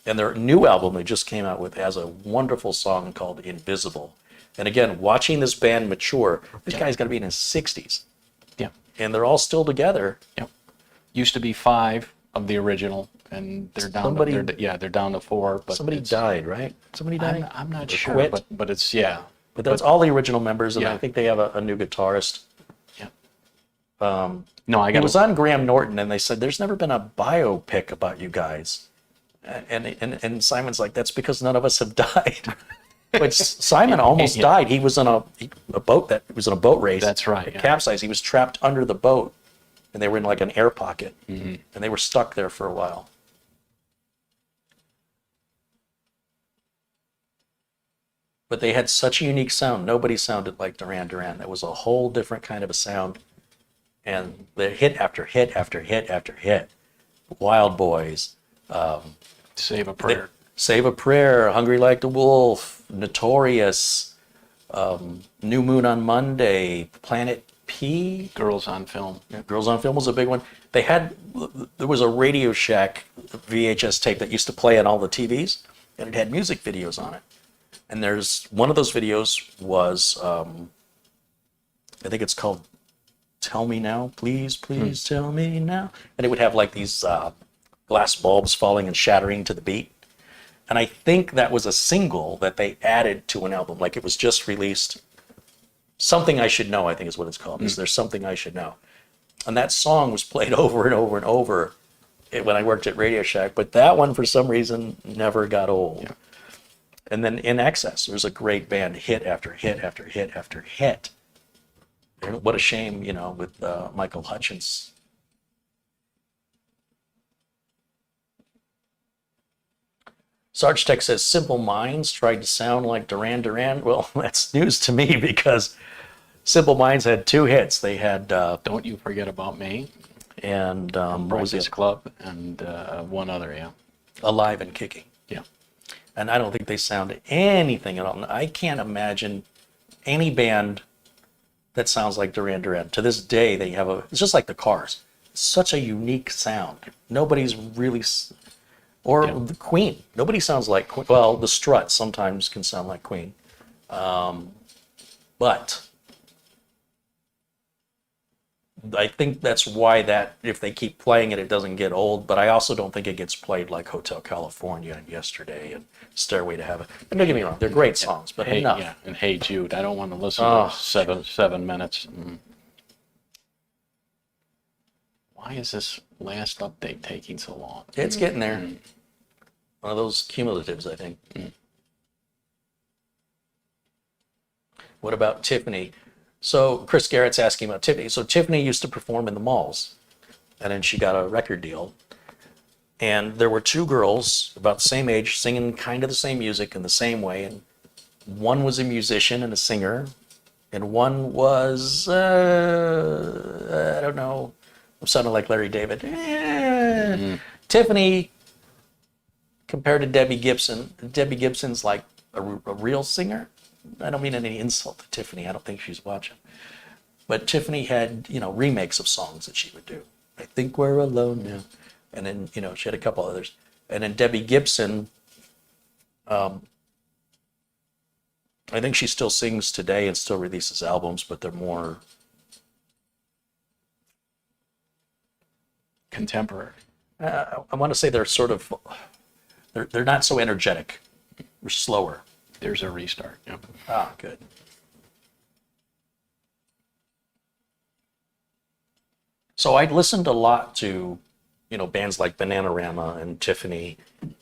S1: And their new album they just came out with has a wonderful song called Invisible. And again, watching this band mature, this guy's got to be in his 60s.
S2: Yeah.
S1: And they're all still together.
S2: Yep. Used to be 5 of the original, and they're down. They're down to 4. But
S1: Somebody died, right? Somebody died?
S2: I'm not
S1: Or
S2: sure,
S1: quit?
S2: but it's yeah.
S1: But that's all the original members, and
S2: Yeah.
S1: I think they have a new guitarist.
S2: Yeah. No, I
S1: It
S2: got
S1: was on Graham Norton, and they said, there's never been a biopic about you guys. And Simon's like, that's because none of us have died.
S3: But Simon almost died. He was on a boat that was in a boat race.
S2: That's right,
S3: It
S2: yeah.
S3: capsized. He was trapped under the boat, and they were in like an air pocket, and they were stuck there for a while. But they had such a unique sound. Nobody sounded like Duran Duran. That was a whole different kind of a sound. And they hit after hit after hit after hit. Wild Boys,
S2: Save a Prayer.
S3: Save a Prayer, Hungry Like the Wolf, Notorious, New Moon on Monday, Planet P.
S2: Girls on Film.
S3: Yeah, Girls on Film was a big one. There was a Radio Shack VHS tape that used to play on all the TVs, and it had music videos on it. And there's one of those videos was, I think it's called Tell Me Now, Please, Please Tell Me Now. And it would have like these glass bulbs falling and shattering to the beat. And I think that was a single that they added to an album. Like it was just released. Something I Should Know, I think is what it's called. Is there something I should know? And that song was played over and over and over when I worked at Radio Shack. But that one, for some reason, never got old. Yeah. And then In Excess, there's a great band, hit after hit after hit after hit. What a shame, with Michael Hutchence. Sarge Tech says, Simple Minds tried to sound like Duran Duran. Well, that's news to me because Simple Minds had two hits. They had
S2: Don't You Forget About Me.
S3: And what was
S2: Breakfast
S3: it?
S2: Club and one other, yeah.
S3: Alive and Kicking.
S2: Yeah.
S3: And I don't think they sound anything at all. I can't imagine any band that sounds like Duran Duran. To this day, it's just like the Cars. It's such a unique sound. Nobody's really, the Queen. Nobody sounds like Queen. Well, the Struts sometimes can sound like Queen. But I think that's why if they keep playing it, it doesn't get old. But I also don't think it gets played like Hotel California and Yesterday and Stairway to Heaven. And don't get me wrong, they're great songs, but enough.
S2: Yeah, and Hey Jude. I don't want to listen to 7 minutes. Why is this last update taking so long?
S3: It's getting there. One of those cumulatives, I think. What about Tiffany? So Chris Garrett's asking about Tiffany. So Tiffany used to perform in the malls, and then she got a record deal. And there were two girls about the same age singing kind of the same music in the same way. And one was a musician and a singer, and one was, I don't know, I'm sounding like Larry David. Tiffany, compared to Debbie Gibson, Debbie Gibson's like a real singer. I don't mean any insult to Tiffany. I don't think she's watching. But Tiffany had, remakes of songs that she would do. I Think We're Alone Now. And then, she had a couple others. And then Debbie Gibson, I think she still sings today and still releases albums, but they're more
S2: Contemporary.
S3: I want to say they're sort of, they're not so energetic. They're slower.
S2: There's a restart. Yep.
S3: Ah, good. So I listened a lot to, bands like Bananarama and Tiffany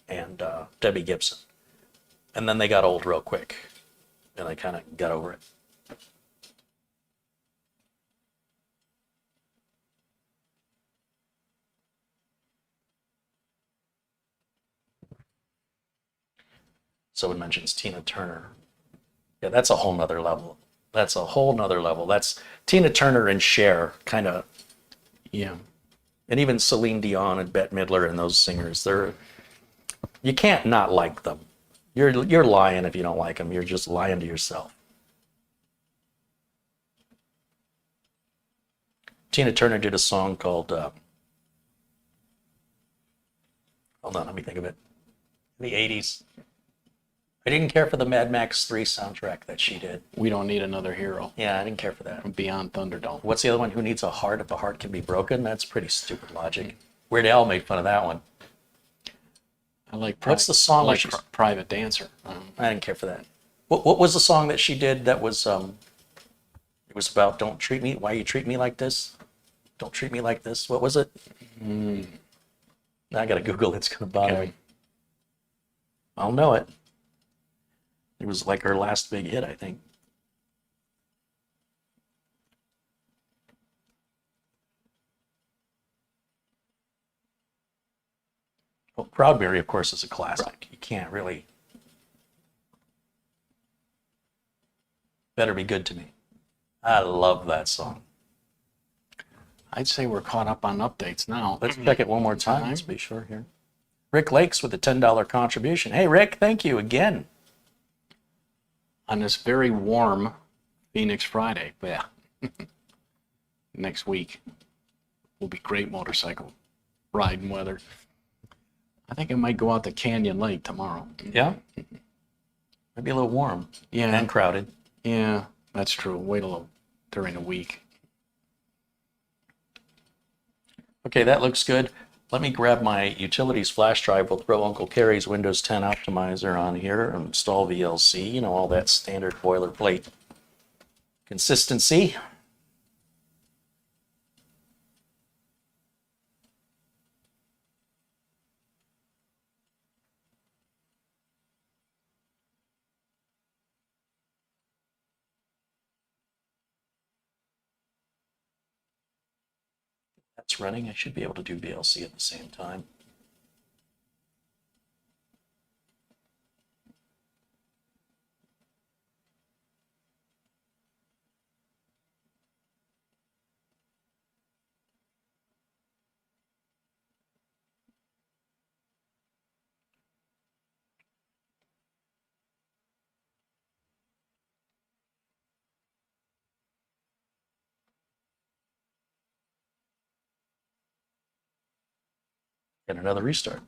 S3: and Debbie Gibson. And then they got old real quick. And I kind of got over it. Someone mentions Tina Turner. Yeah, that's a whole nother level. That's Tina Turner and Cher, kind of.
S2: Yeah.
S3: And even Celine Dion and Bette Midler and those singers, you can't not like them. You're lying if you don't like them. You're just lying to yourself. Tina Turner did a song called, hold on, let me think of it. In the 80s. I didn't care for the Mad Max 3 soundtrack that she did.
S2: We Don't Need Another Hero.
S3: Yeah, I didn't care for that.
S2: From Beyond Thunderdome.
S3: What's the other one? Who Needs a Heart if a heart can be broken? That's pretty stupid logic. Weird Al made fun of that one.
S2: I like.
S3: What's the song?
S2: I like Private Dancer.
S3: I didn't care for that. What was the song that she did that was? It was about why you treat me like this? Don't treat me like this. What was it? Now I gotta Google it. It's gonna bother me. I'll know it.
S1: It was like her last big hit, I think. Well, Proudberry, of course, is a classic. You can't really. Better Be Good to Me. I love that song.
S2: I'd say we're caught up on updates now.
S1: Let's check it one more time. Let's be sure here. Rick Lakes with a $10 contribution. Hey, Rick, thank you again.
S2: On this very warm Phoenix Friday. Yeah. Next week will be great motorcycle riding weather. I think I might go out to Canyon Lake tomorrow.
S1: Yeah? Might be a little warm.
S2: Yeah.
S1: And crowded.
S2: Yeah, that's true. Wait a little during the week.
S1: Okay, that looks good. Let me grab my utilities flash drive. We'll throw Uncle Carey's Windows 10 optimizer on here and install VLC, you know, all that standard boilerplate consistency. That's running. I should be able to do VLC at the same time. And another restart.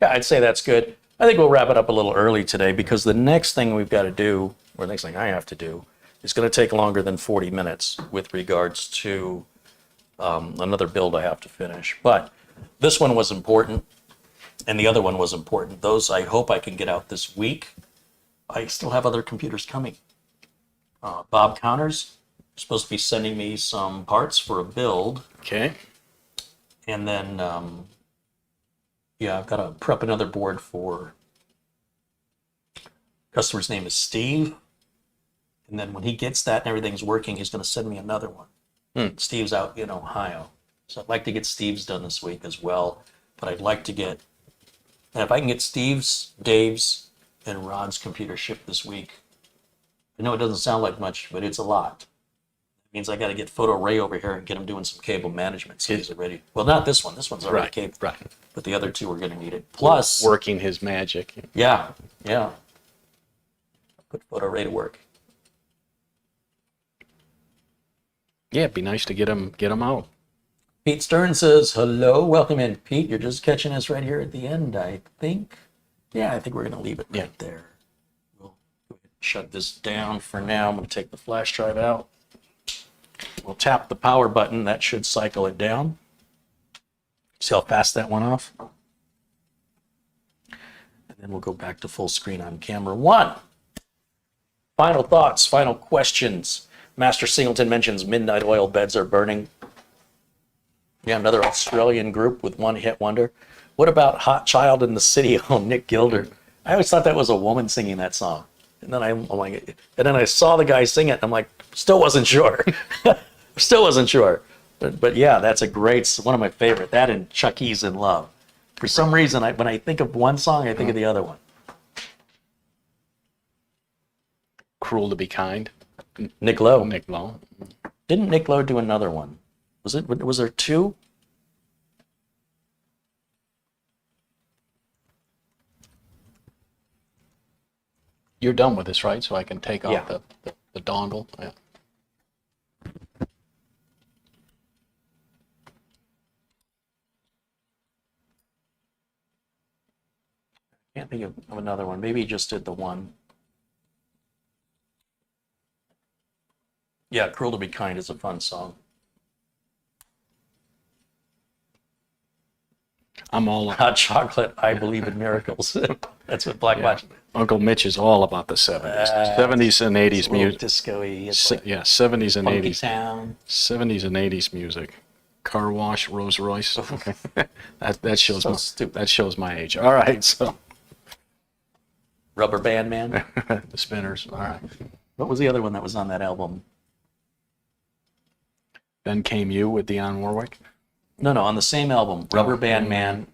S1: Yeah, I'd say that's good. I think we'll wrap it up a little early today because the next thing we've got to do, or the next thing I have to do, is going to take longer than 40 minutes with regards to another build I have to finish. But this one was important, and the other one was important. Those I hope I can get out this week. I still have other computers coming. Bob Connors is supposed to be sending me some parts for a build.
S2: Okay.
S1: And then, yeah, I've got to prep another board for customer's name is Steve. And then when he gets that and everything's working, he's going to send me another one. Steve's out in Ohio. So I'd like to get Steve's done this week as well. But I'd like to get, and if I can get Steve's, Dave's, and Rod's computer shipped this week, I know it doesn't sound like much, but it's a lot. It means I got to get Photo Ray over here and get him doing some cable management so he's ready. Well, not this one. This one's already cable.
S2: Right.
S1: But the other two are going to need it. Plus,
S2: Working his magic.
S1: yeah. Put Photo Ray to work.
S2: Yeah, it'd be nice to get him out.
S1: Pete Stern says, hello, welcome in. Pete, you're just catching us right here at the end, I think. Yeah, I think we're going to leave it right there. We'll go ahead and shut this down for now. I'm going to take the flash drive out. We'll tap the power button. That should cycle it down. See how fast that went off? And then we'll go back to full screen on camera one. Final thoughts, final questions. Master Singleton mentions Midnight Oil Beds Are Burning. Yeah, another Australian group with one hit wonder. What about Hot Child in the City? Oh, Nick Gilder. I always thought that was a woman singing that song. And then I saw the guy sing it. And I'm like, still wasn't sure. Still wasn't sure. But yeah, that's a great, one of my favorite. That and Chucky's in Love. For some reason, when I think of one song, I think of the other one.
S2: Cruel to Be Kind.
S1: Nick Lowe.
S2: Nick Lowe.
S1: Didn't Nick Lowe do another one? Was there two?
S2: You're done with this, right? So I can take off the dongle. Yeah.
S1: Can't think of another one. Maybe he just did the one. Yeah, Cruel to Be Kind is a fun song.
S2: I'm all
S1: Hot Chocolate, I Believe in Miracles. That's what Black Watch.
S2: Uncle Mitch is all about the 70s. 70s and 80s music.
S1: Disco-y.
S2: Yeah, 70s and
S1: Funky
S2: 80s.
S1: Town.
S2: 70s and 80s music. Car Wash, Rolls Royce. that shows
S1: So
S2: my,
S1: stupid.
S2: that shows my age. All right, so
S1: Rubber Band Man.
S2: The Spinners. All right.
S1: What was the other one that was on that album?
S2: Then came you with Dionne Warwick.
S1: No, on the same album, Rubber Band Man,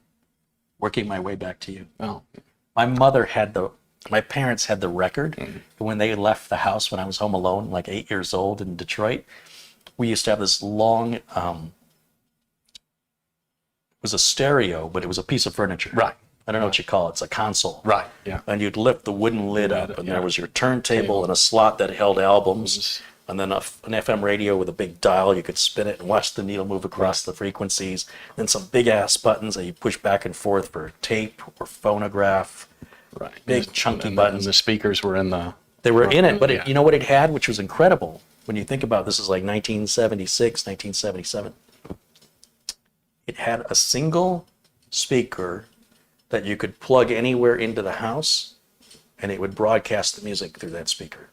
S1: Working My Way Back to You.
S2: Oh,
S1: My parents had the record. When they left the house when I was home alone, like 8 years old in Detroit, we used to have this long, it was a stereo, but it was a piece of furniture.
S2: right.
S1: I don't know what you call it. It's a console.
S2: Right. Yeah.
S1: And you'd lift the wooden lid up, and
S2: yeah.
S1: there was your turntable and a slot that held albums, and then an FM radio with a big dial. You could spin it and watch the needle move across the frequencies. Then some big ass buttons that you push back and forth for tape or phonograph.
S2: Right.
S1: Big chunky
S2: And
S1: buttons.
S2: the speakers were in the.
S1: They were in it, but
S2: Yeah.
S1: you know what it had, which was incredible when you think about this is like 1976, 1977. It had a single speaker that you could plug anywhere into the house, and it would broadcast the music through that speaker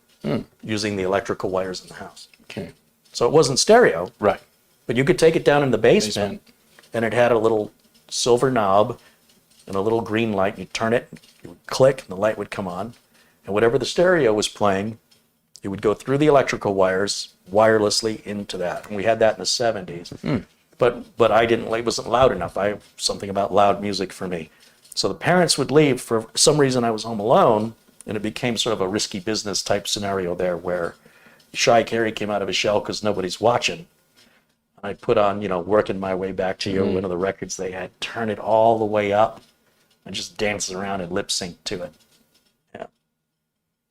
S1: using the electrical wires in the house.
S2: Okay.
S1: So it wasn't stereo,
S2: Right.
S1: but you could take it down in the basement, and it had a little silver knob and a little green light. You'd turn it, it would click, and the light would come on. And whatever the stereo was playing, it would go through the electrical wires wirelessly into that. And we had that in the 70s. But I didn't, it wasn't loud enough. I something about loud music for me. So the parents would leave. For some reason, I was home alone, and it became sort of a risky business type scenario there where Shy Carey came out of his shell because nobody's watching. I put on, Working My Way Back to You, one of the records they had, turn it all the way up, and just dance around and lip sync to it. Yeah.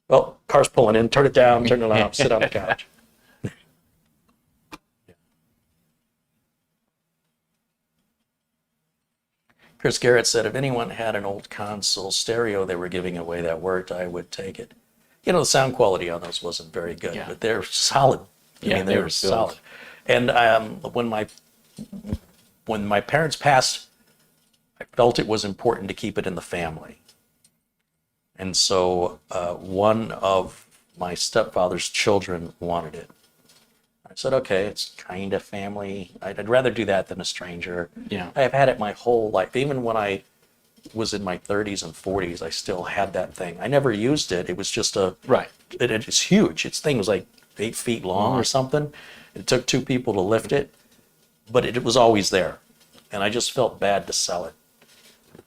S1: Well, car's pulling in, turn it down, turn it off, sit on the couch. Chris Garrett said, if anyone had an old console stereo they were giving away that worked, I would take it. The sound quality on those wasn't very good, but they're solid.
S2: Yeah,
S1: they were solid. And when my parents passed, I felt it was important to keep it in the family. And so one of my stepfather's children wanted it. I said, okay, it's kind of family. I'd rather do that than a stranger.
S2: Yeah.
S1: I've had it my whole life. Even when I was in my 30s and 40s, I still had that thing. I never used it. It was just
S2: Right.
S1: It's huge. Its thing was like 8 feet long or something. It took 2 people to lift it, but it was always there. And I just felt bad to sell it.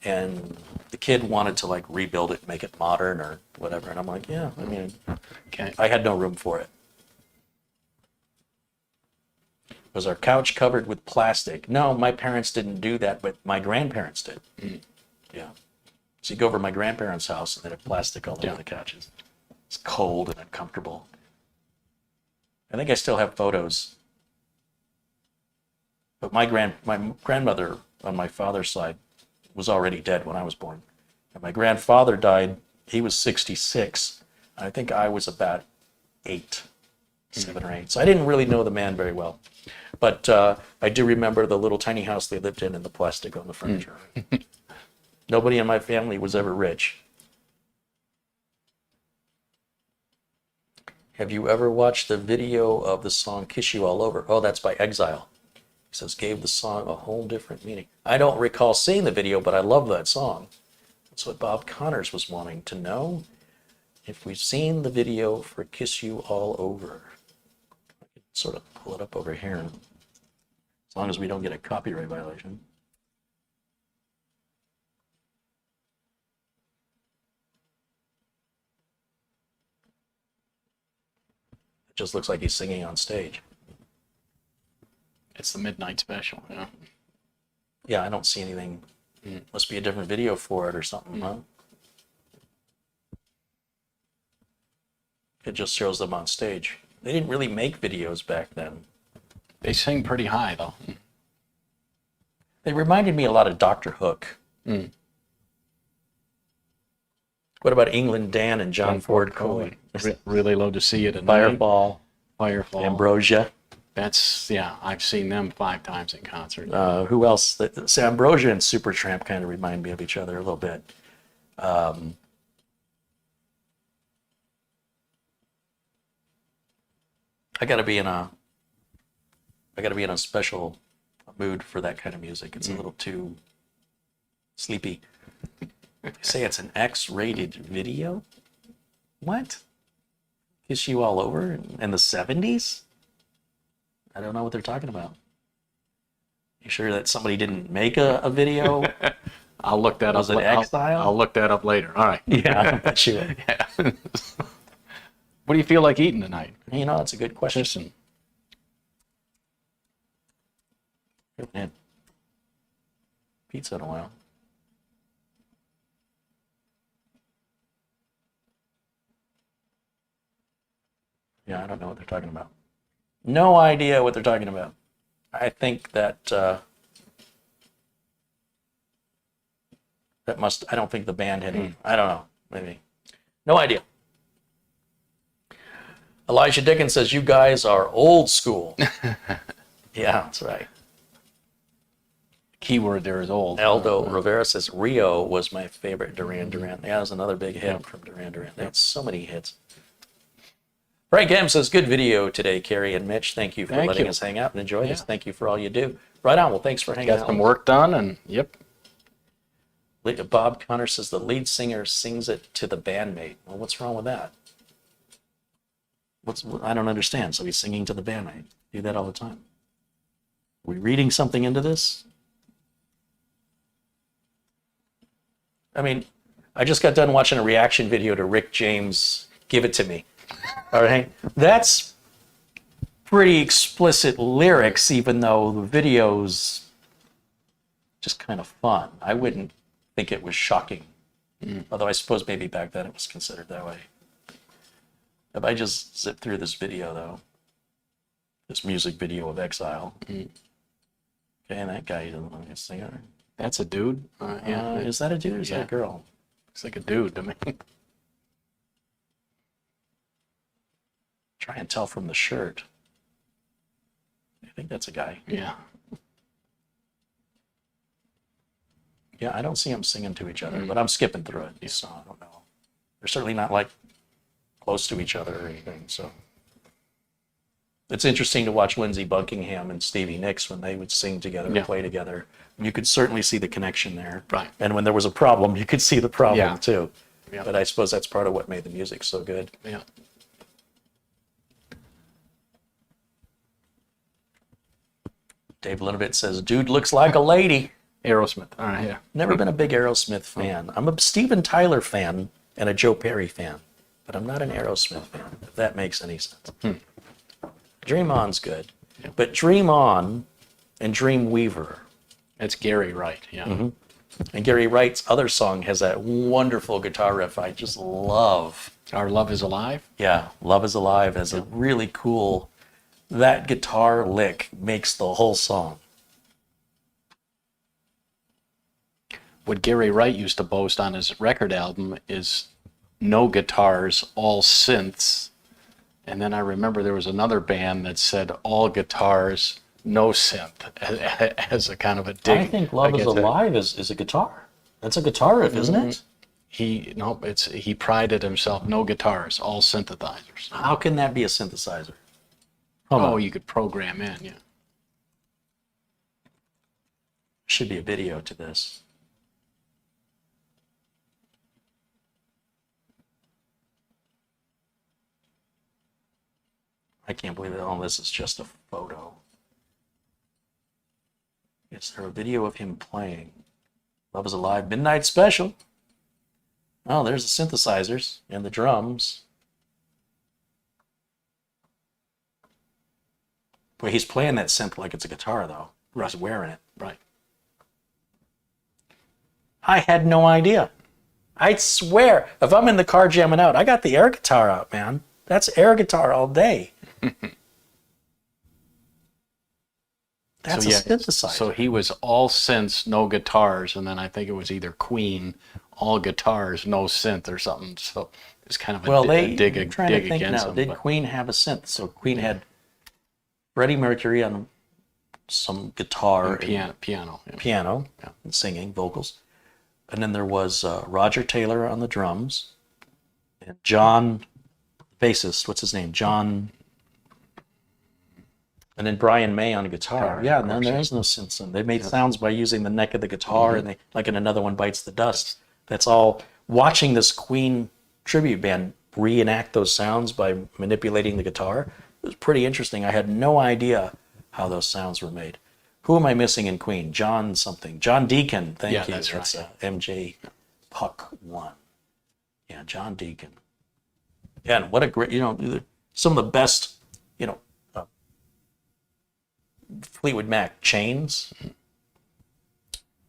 S1: And the kid wanted to like rebuild it, make it modern or whatever. And I'm like, yeah,
S2: Okay.
S1: I had no room for it. Was our couch covered with plastic? No, my parents didn't do that, but my grandparents did. Yeah. So you go over to my grandparents' house and they have plastic all over the couches. It's cold and uncomfortable. I think I still have photos. But my grandmother on my father's side was already dead when I was born. And my grandfather died, he was 66. I think I was about 7 or 8. So I didn't really know the man very well. But I do remember the little tiny house they lived in and the plastic on the furniture. Nobody in my family was ever rich. Have you ever watched the video of the song Kiss You All Over? Oh, that's by Exile. He says, gave the song a whole different meaning. I don't recall seeing the video, but I love that song. That's what Bob Connors was wanting to know. If we've seen the video for Kiss You All Over. I can sort of pull it up over here. As long as we don't get a copyright violation. It just looks like he's singing on stage.
S2: It's the midnight special. Yeah.
S1: Yeah, I don't see anything. Must be a different video for it or something, huh? It just shows them on stage. They didn't really make videos back then.
S2: They sing pretty high though.
S1: They reminded me a lot of Dr. Hook. What about England Dan and John Ford Coley?
S2: Really love to see it at night.
S1: Firefall, Ambrosia.
S2: That's, I've seen them 5 times in concert.
S1: Who else? See, Ambrosia and Supertramp kind of remind me of each other a little bit. I gotta be in a special mood for that kind of music. It's a little too sleepy. Say it's an X-rated video? What? Kiss you all over in the 70s? I don't know what they're talking about. You sure that somebody didn't make a video?
S2: I'll look that
S1: Was
S2: up.
S1: it Exile?
S2: I'll look that up later. All right.
S1: Yeah, I bet you would.
S2: Yeah. What do you feel like eating tonight?
S1: You know, that's a good question.
S2: Listen.
S1: Haven't had pizza in a while. Yeah, I don't know what they're talking about. No idea what they're talking about. I think that I don't think the band had any, I don't know, maybe. No idea. Elijah Dickens says, you guys are old school. Yeah, that's right.
S2: Keyword there is old.
S1: Aldo Rivera says, Rio was my favorite Duran Duran. Yeah, that was another big hit from Duran Duran. They had so many hits. Frank M says, good video today, Carey and Mitch. Thank you for letting us hang out and enjoy this. Thank you for all you do. Right on. Well, thanks for hanging out.
S2: Got some work done, and yep.
S1: Bob Connor says, the lead singer sings it to the bandmate. Well, what's wrong with that? I don't understand. So he's singing to the bandmate. Do that all the time. Are we reading something into this? I mean, I just got done watching a reaction video to Rick James' Give It To Me. All right. That's pretty explicit lyrics, even though the video's just kind of fun. I wouldn't think it was shocking. Although I suppose maybe back then it was considered that way. If I just zip through this video, though, this music video of Exile. Okay, and that guy doesn't want to sing it.
S2: That's a dude.
S1: Is that a dude or is that a girl?
S2: Looks like a dude to me.
S1: Try and tell from the shirt. I think that's a guy.
S2: Yeah.
S1: Yeah, I don't see them singing to each other, but I'm skipping through it, so I don't know. They're certainly not like close to each other or anything, so. It's interesting to watch Lindsey Buckingham and Stevie Nicks when they would sing together and play together. You could certainly see the connection there.
S2: Right.
S1: And when there was a problem, you could see the problem
S2: Yeah.
S1: too.
S2: Yeah.
S1: But I suppose that's part of what made the music so good.
S2: Yeah.
S1: Dave Linovitz says, dude looks like a lady.
S2: Aerosmith. All right. Yeah.
S1: Never been a big Aerosmith fan. I'm a Steven Tyler fan and a Joe Perry fan, but I'm not an Aerosmith fan, if that makes any sense. Dream On's good, but Dream On and Dream Weaver.
S2: It's Gary Wright. Yeah.
S1: And Gary Wright's other song has that wonderful guitar riff I just love.
S2: Our Love Is Alive.
S1: Yeah, Love Is Alive has a really cool, that guitar lick makes the whole song.
S2: What Gary Wright used to boast on his record album is no guitars, all synths. And then I remember there was another band that said all guitars, no synth, as a kind of a dig.
S1: I think Love Is Alive is a guitar. That's a guitar riff, isn't it?
S2: He prided himself, no guitars, all synthesizers.
S1: How can that be a synthesizer?
S2: You could program in, yeah.
S1: Should be a video to this. I can't believe that all this is just a photo. Is there a video of him playing? Love Is Alive Midnight Special. Oh, there's the synthesizers and the drums. Boy, he's playing that synth like it's a guitar, though. He's wearing it.
S2: Right.
S1: I had no idea. I swear, if I'm in the car jamming out, I got the air guitar out, man. That's air guitar all day. That's a synthesizer.
S2: So he was all synths, no guitars, and then I think it was either Queen, all guitars, no synth or something. So it's kind of a dig against him.
S1: Did Queen have a synth? So Queen had Freddie Mercury on some guitar,
S2: piano,
S1: and singing vocals, and then there was Roger Taylor on the drums, and John, bassist. What's his name? John. And then Brian May on guitar. Yeah, and then there is no synth. They made sounds by using the neck of the guitar, and they, like in Another One Bites the Dust, that's all watching this Queen tribute band reenact those sounds by manipulating the guitar. It was pretty interesting. I had no idea how those sounds were made. Who am I missing in Queen? John something. John Deacon. Thank you.
S2: That's right.
S1: MJ Puck 1. Yeah, John Deacon. Yeah, and what a great, some of the best, Fleetwood Mac chains.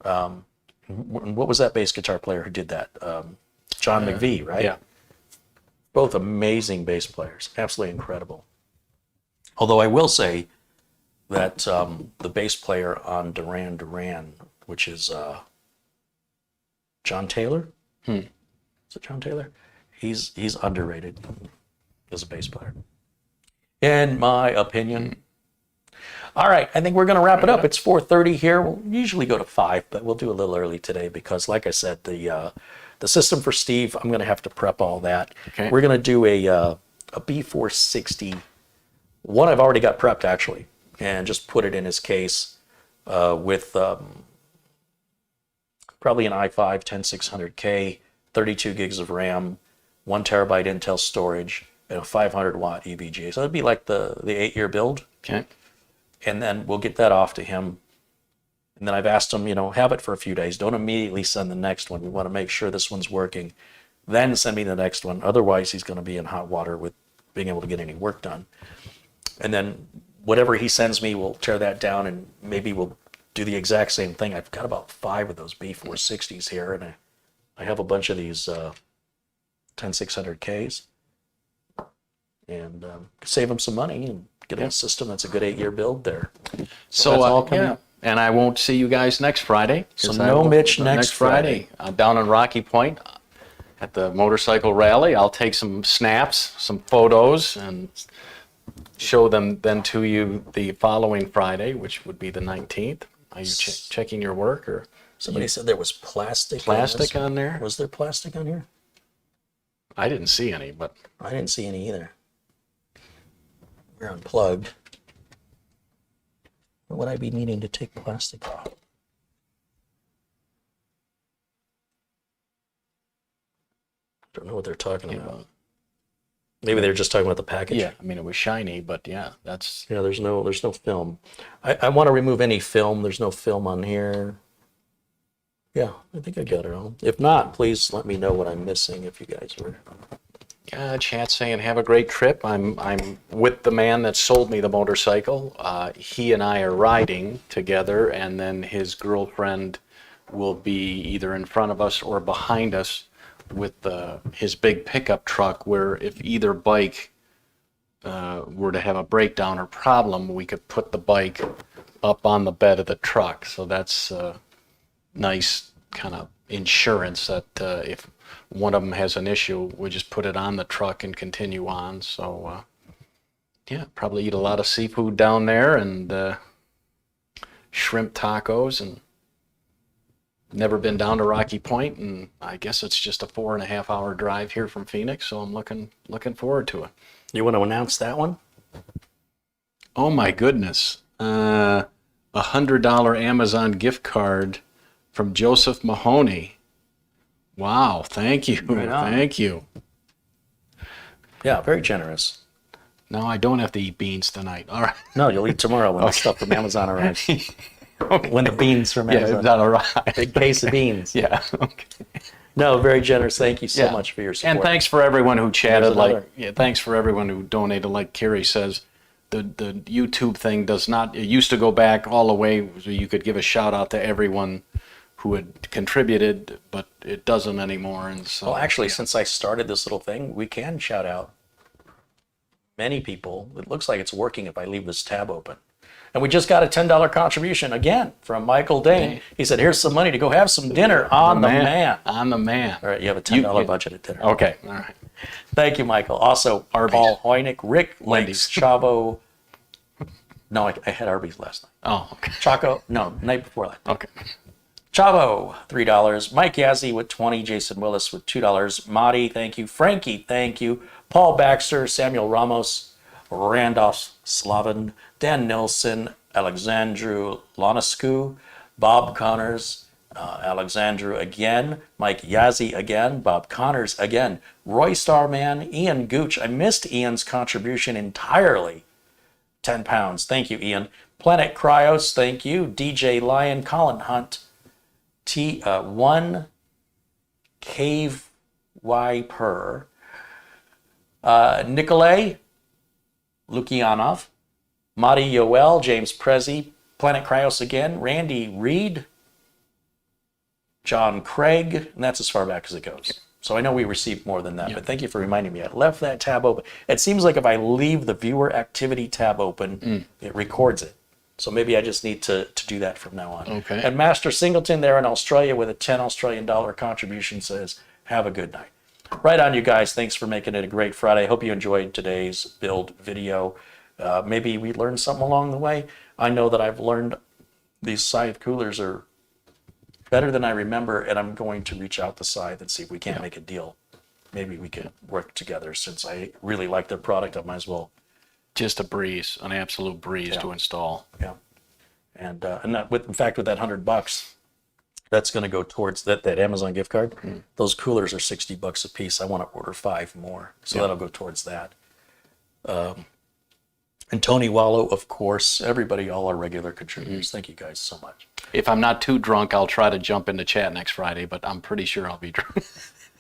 S1: What was that bass guitar player who did that? John McVie, right?
S2: Yeah.
S1: Both amazing bass players, absolutely incredible. Although I will say that the bass player on Duran Duran, which is John Taylor, is it John Taylor? He's underrated as a bass player, in my opinion. All right, I think we're going to wrap it up. It's 4:30 here. We'll usually go to 5, but we'll do a little early today because, like I said, the system for Steve, I'm going to have to prep all that.
S2: Okay.
S1: We're going to do a B460. One I've already got prepped, actually, and just put it in his case with probably an i5 10600K, 32 gigs of RAM, 1 terabyte Intel storage, and a 500 watt EVGA. So it'd be like the 8-year build.
S2: Okay.
S1: And then we'll get that off to him. And then I've asked him, have it for a few days. Don't immediately send the next one. We want to make sure this one's working. Then send me the next one. Otherwise, he's going to be in hot water with being able to get any work done. And then whatever he sends me, we'll tear that down and maybe we'll do the exact same thing. I've got about 5 of those B460s here, and I have a bunch of these 10600Ks. And save him some money and get him a system that's a good 8-year build there.
S2: So
S1: that's all coming.
S2: yeah, and I won't see you guys next Friday.
S1: So no Mitch next Friday.
S2: Down in Rocky Point at the motorcycle rally. I'll take some snaps, some photos, and show them then to you the following Friday, which would be the 19th. Are you checking your work or?
S1: Somebody said there was plastic.
S2: Plastic on there?
S1: Was there plastic on here?
S2: I didn't see any, but
S1: I didn't see any either. We're unplugged. What would I be needing to take plastic off? Don't know what they're talking about. Maybe they're just talking about the package.
S2: yeah, I mean it was shiny, but yeah, that's
S1: Yeah, there's no film. I want to remove any film. There's no film on here. Yeah, I think I got it all. If not, please let me know what I'm missing if you guys were.
S2: chat saying have a great trip. I'm with the man that sold me the motorcycle. He and I are riding together, and then his girlfriend will be either in front of us or behind us with his big pickup truck, where if either bike were to have a breakdown or problem, we could put the bike up on the bed of the truck. So that's nice kind of insurance that if one of them has an issue, we just put it on the truck and continue on. So yeah, probably eat a lot of seafood down there and shrimp tacos, and never been down to Rocky Point, and I guess it's just a 4.5-hour drive here from Phoenix, so I'm looking forward to it.
S1: You want to announce that one?
S2: Oh my goodness. $100 Amazon gift card from Joseph Mahoney. Wow, thank you.
S1: Right on.
S2: Thank you.
S1: Yeah, very generous.
S2: Now I don't have to eat beans tonight. All right.
S1: No, you'll eat tomorrow when the stuff from Amazon arrives.
S2: Okay.
S1: When the beans from
S2: Yeah,
S1: Amazon.
S2: that'll arrive.
S1: Big case of beans.
S2: Yeah. Okay.
S1: No, very generous. Thank you so
S2: Yeah.
S1: much for your support.
S2: And thanks for everyone who chatted.
S1: There's another.
S2: Thanks for everyone who donated. Like Carey says, the YouTube thing does not. It used to go back all the way, so you could give a shout out to everyone who had contributed, but it doesn't anymore. And so,
S1: Well, actually, since I started this little thing, we can shout out many people. It looks like it's working if I leave this tab open. And we just got a $10 contribution again from Michael Dane.
S2: Okay.
S1: He said, here's some money to go have some dinner on the man.
S2: On the man.
S1: All right, you have a $10 budget at dinner.
S2: Okay. All right.
S1: Thank you, Michael. Also,
S2: Arby's.
S1: Paul Hoynick, Rick
S2: Wendy's.
S1: Lakes, Chavo. No, I had Arby's last night.
S2: Oh, okay.
S1: Chaco, no, night before that.
S2: Okay.
S1: Chavo, $3. Mike Yazzie with 20. Jason Willis with $2. Marty, thank you. Frankie, thank you. Paul Baxter, Samuel Ramos, Randolph Slavin, Dan Nilsson, Alexandru Lonescu, Bob Connors, Alexandru again, Mike Yazzie again, Bob Connors again, Roy Starman, Ian Gooch. I missed Ian's contribution entirely. 10 pounds. Thank you, Ian. Planet Cryos, thank you. DJ Lion, Colin Hunt, One Cave Wiper, Nikolay Lukianov, Madi Yoel, James Prezi, Planet Cryos again, Randy Reed, John Craig, and that's as far back as it goes. So I know we received more than that, but thank you for reminding me. I left that tab open. It seems like if I leave the viewer activity tab open, it records it. So maybe I just need to do that from now on.
S2: Okay.
S1: And Master Singleton there in Australia with a 10 Australian dollar contribution says, have a good night. Right on, you guys. Thanks for making it a great Friday. Hope you enjoyed today's build video. Maybe we learned something along the way. I know that I've learned these Scythe coolers are better than I remember, and I'm going to reach out to Scythe and see if we can't make a deal. Maybe we could work together. Since I really like their product, I might as well.
S2: Just a breeze, an absolute breeze to install.
S1: Yeah. And that, in fact, with that $100, that's going to go towards that Amazon gift card. Those coolers are $60 a piece. I want to order 5 more, so that'll go towards that. And Tony Wallow, of course, everybody, all our regular contributors. Thank you guys so much.
S2: If I'm not too drunk, I'll try to jump into chat next Friday, but I'm pretty sure I'll be drunk.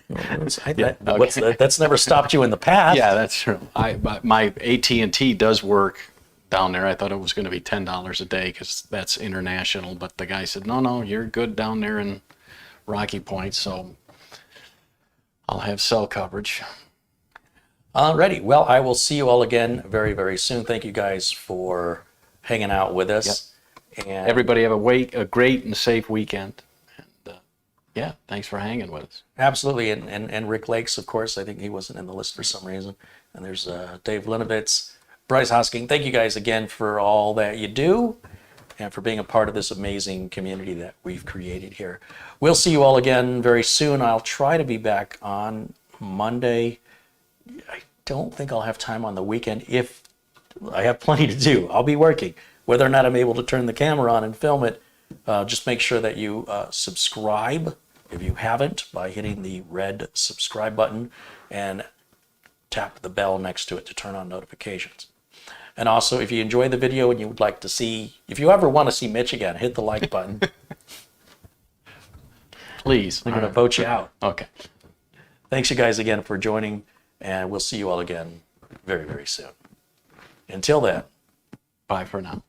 S1: That's never stopped you in the past.
S2: Yeah, that's true. My AT&T does work down there. I thought it was going to be $10 a day because that's international, but the guy said, no, you're good down there in Rocky Point, so I'll have cell coverage.
S1: Alrighty. Well, I will see you all again very, very soon. Thank you guys for hanging out with us. And
S2: Everybody have a great and safe weekend. And thanks for hanging with us.
S1: absolutely. And Rick Lakes, of course. I think he wasn't in the list for some reason. And there's Dave Linovitz, Bryce Hosking. Thank you guys again for all that you do and for being a part of this amazing community that we've created here. We'll see you all again very soon. I'll try to be back on Monday. I don't think I'll have time on the weekend. If I have plenty to do, I'll be working. Whether or not I'm able to turn the camera on and film it, just make sure that you subscribe if you haven't by hitting the red subscribe button and tap the bell next to it to turn on notifications. And also, if you enjoy the video and you would like to see, if you ever want to see Mitch again, hit the like button.
S2: Please.
S1: I'm going to vote you out.
S2: Okay.
S1: Thanks you guys again for joining, and we'll see you all again very, very soon. Until then.
S2: Bye for now.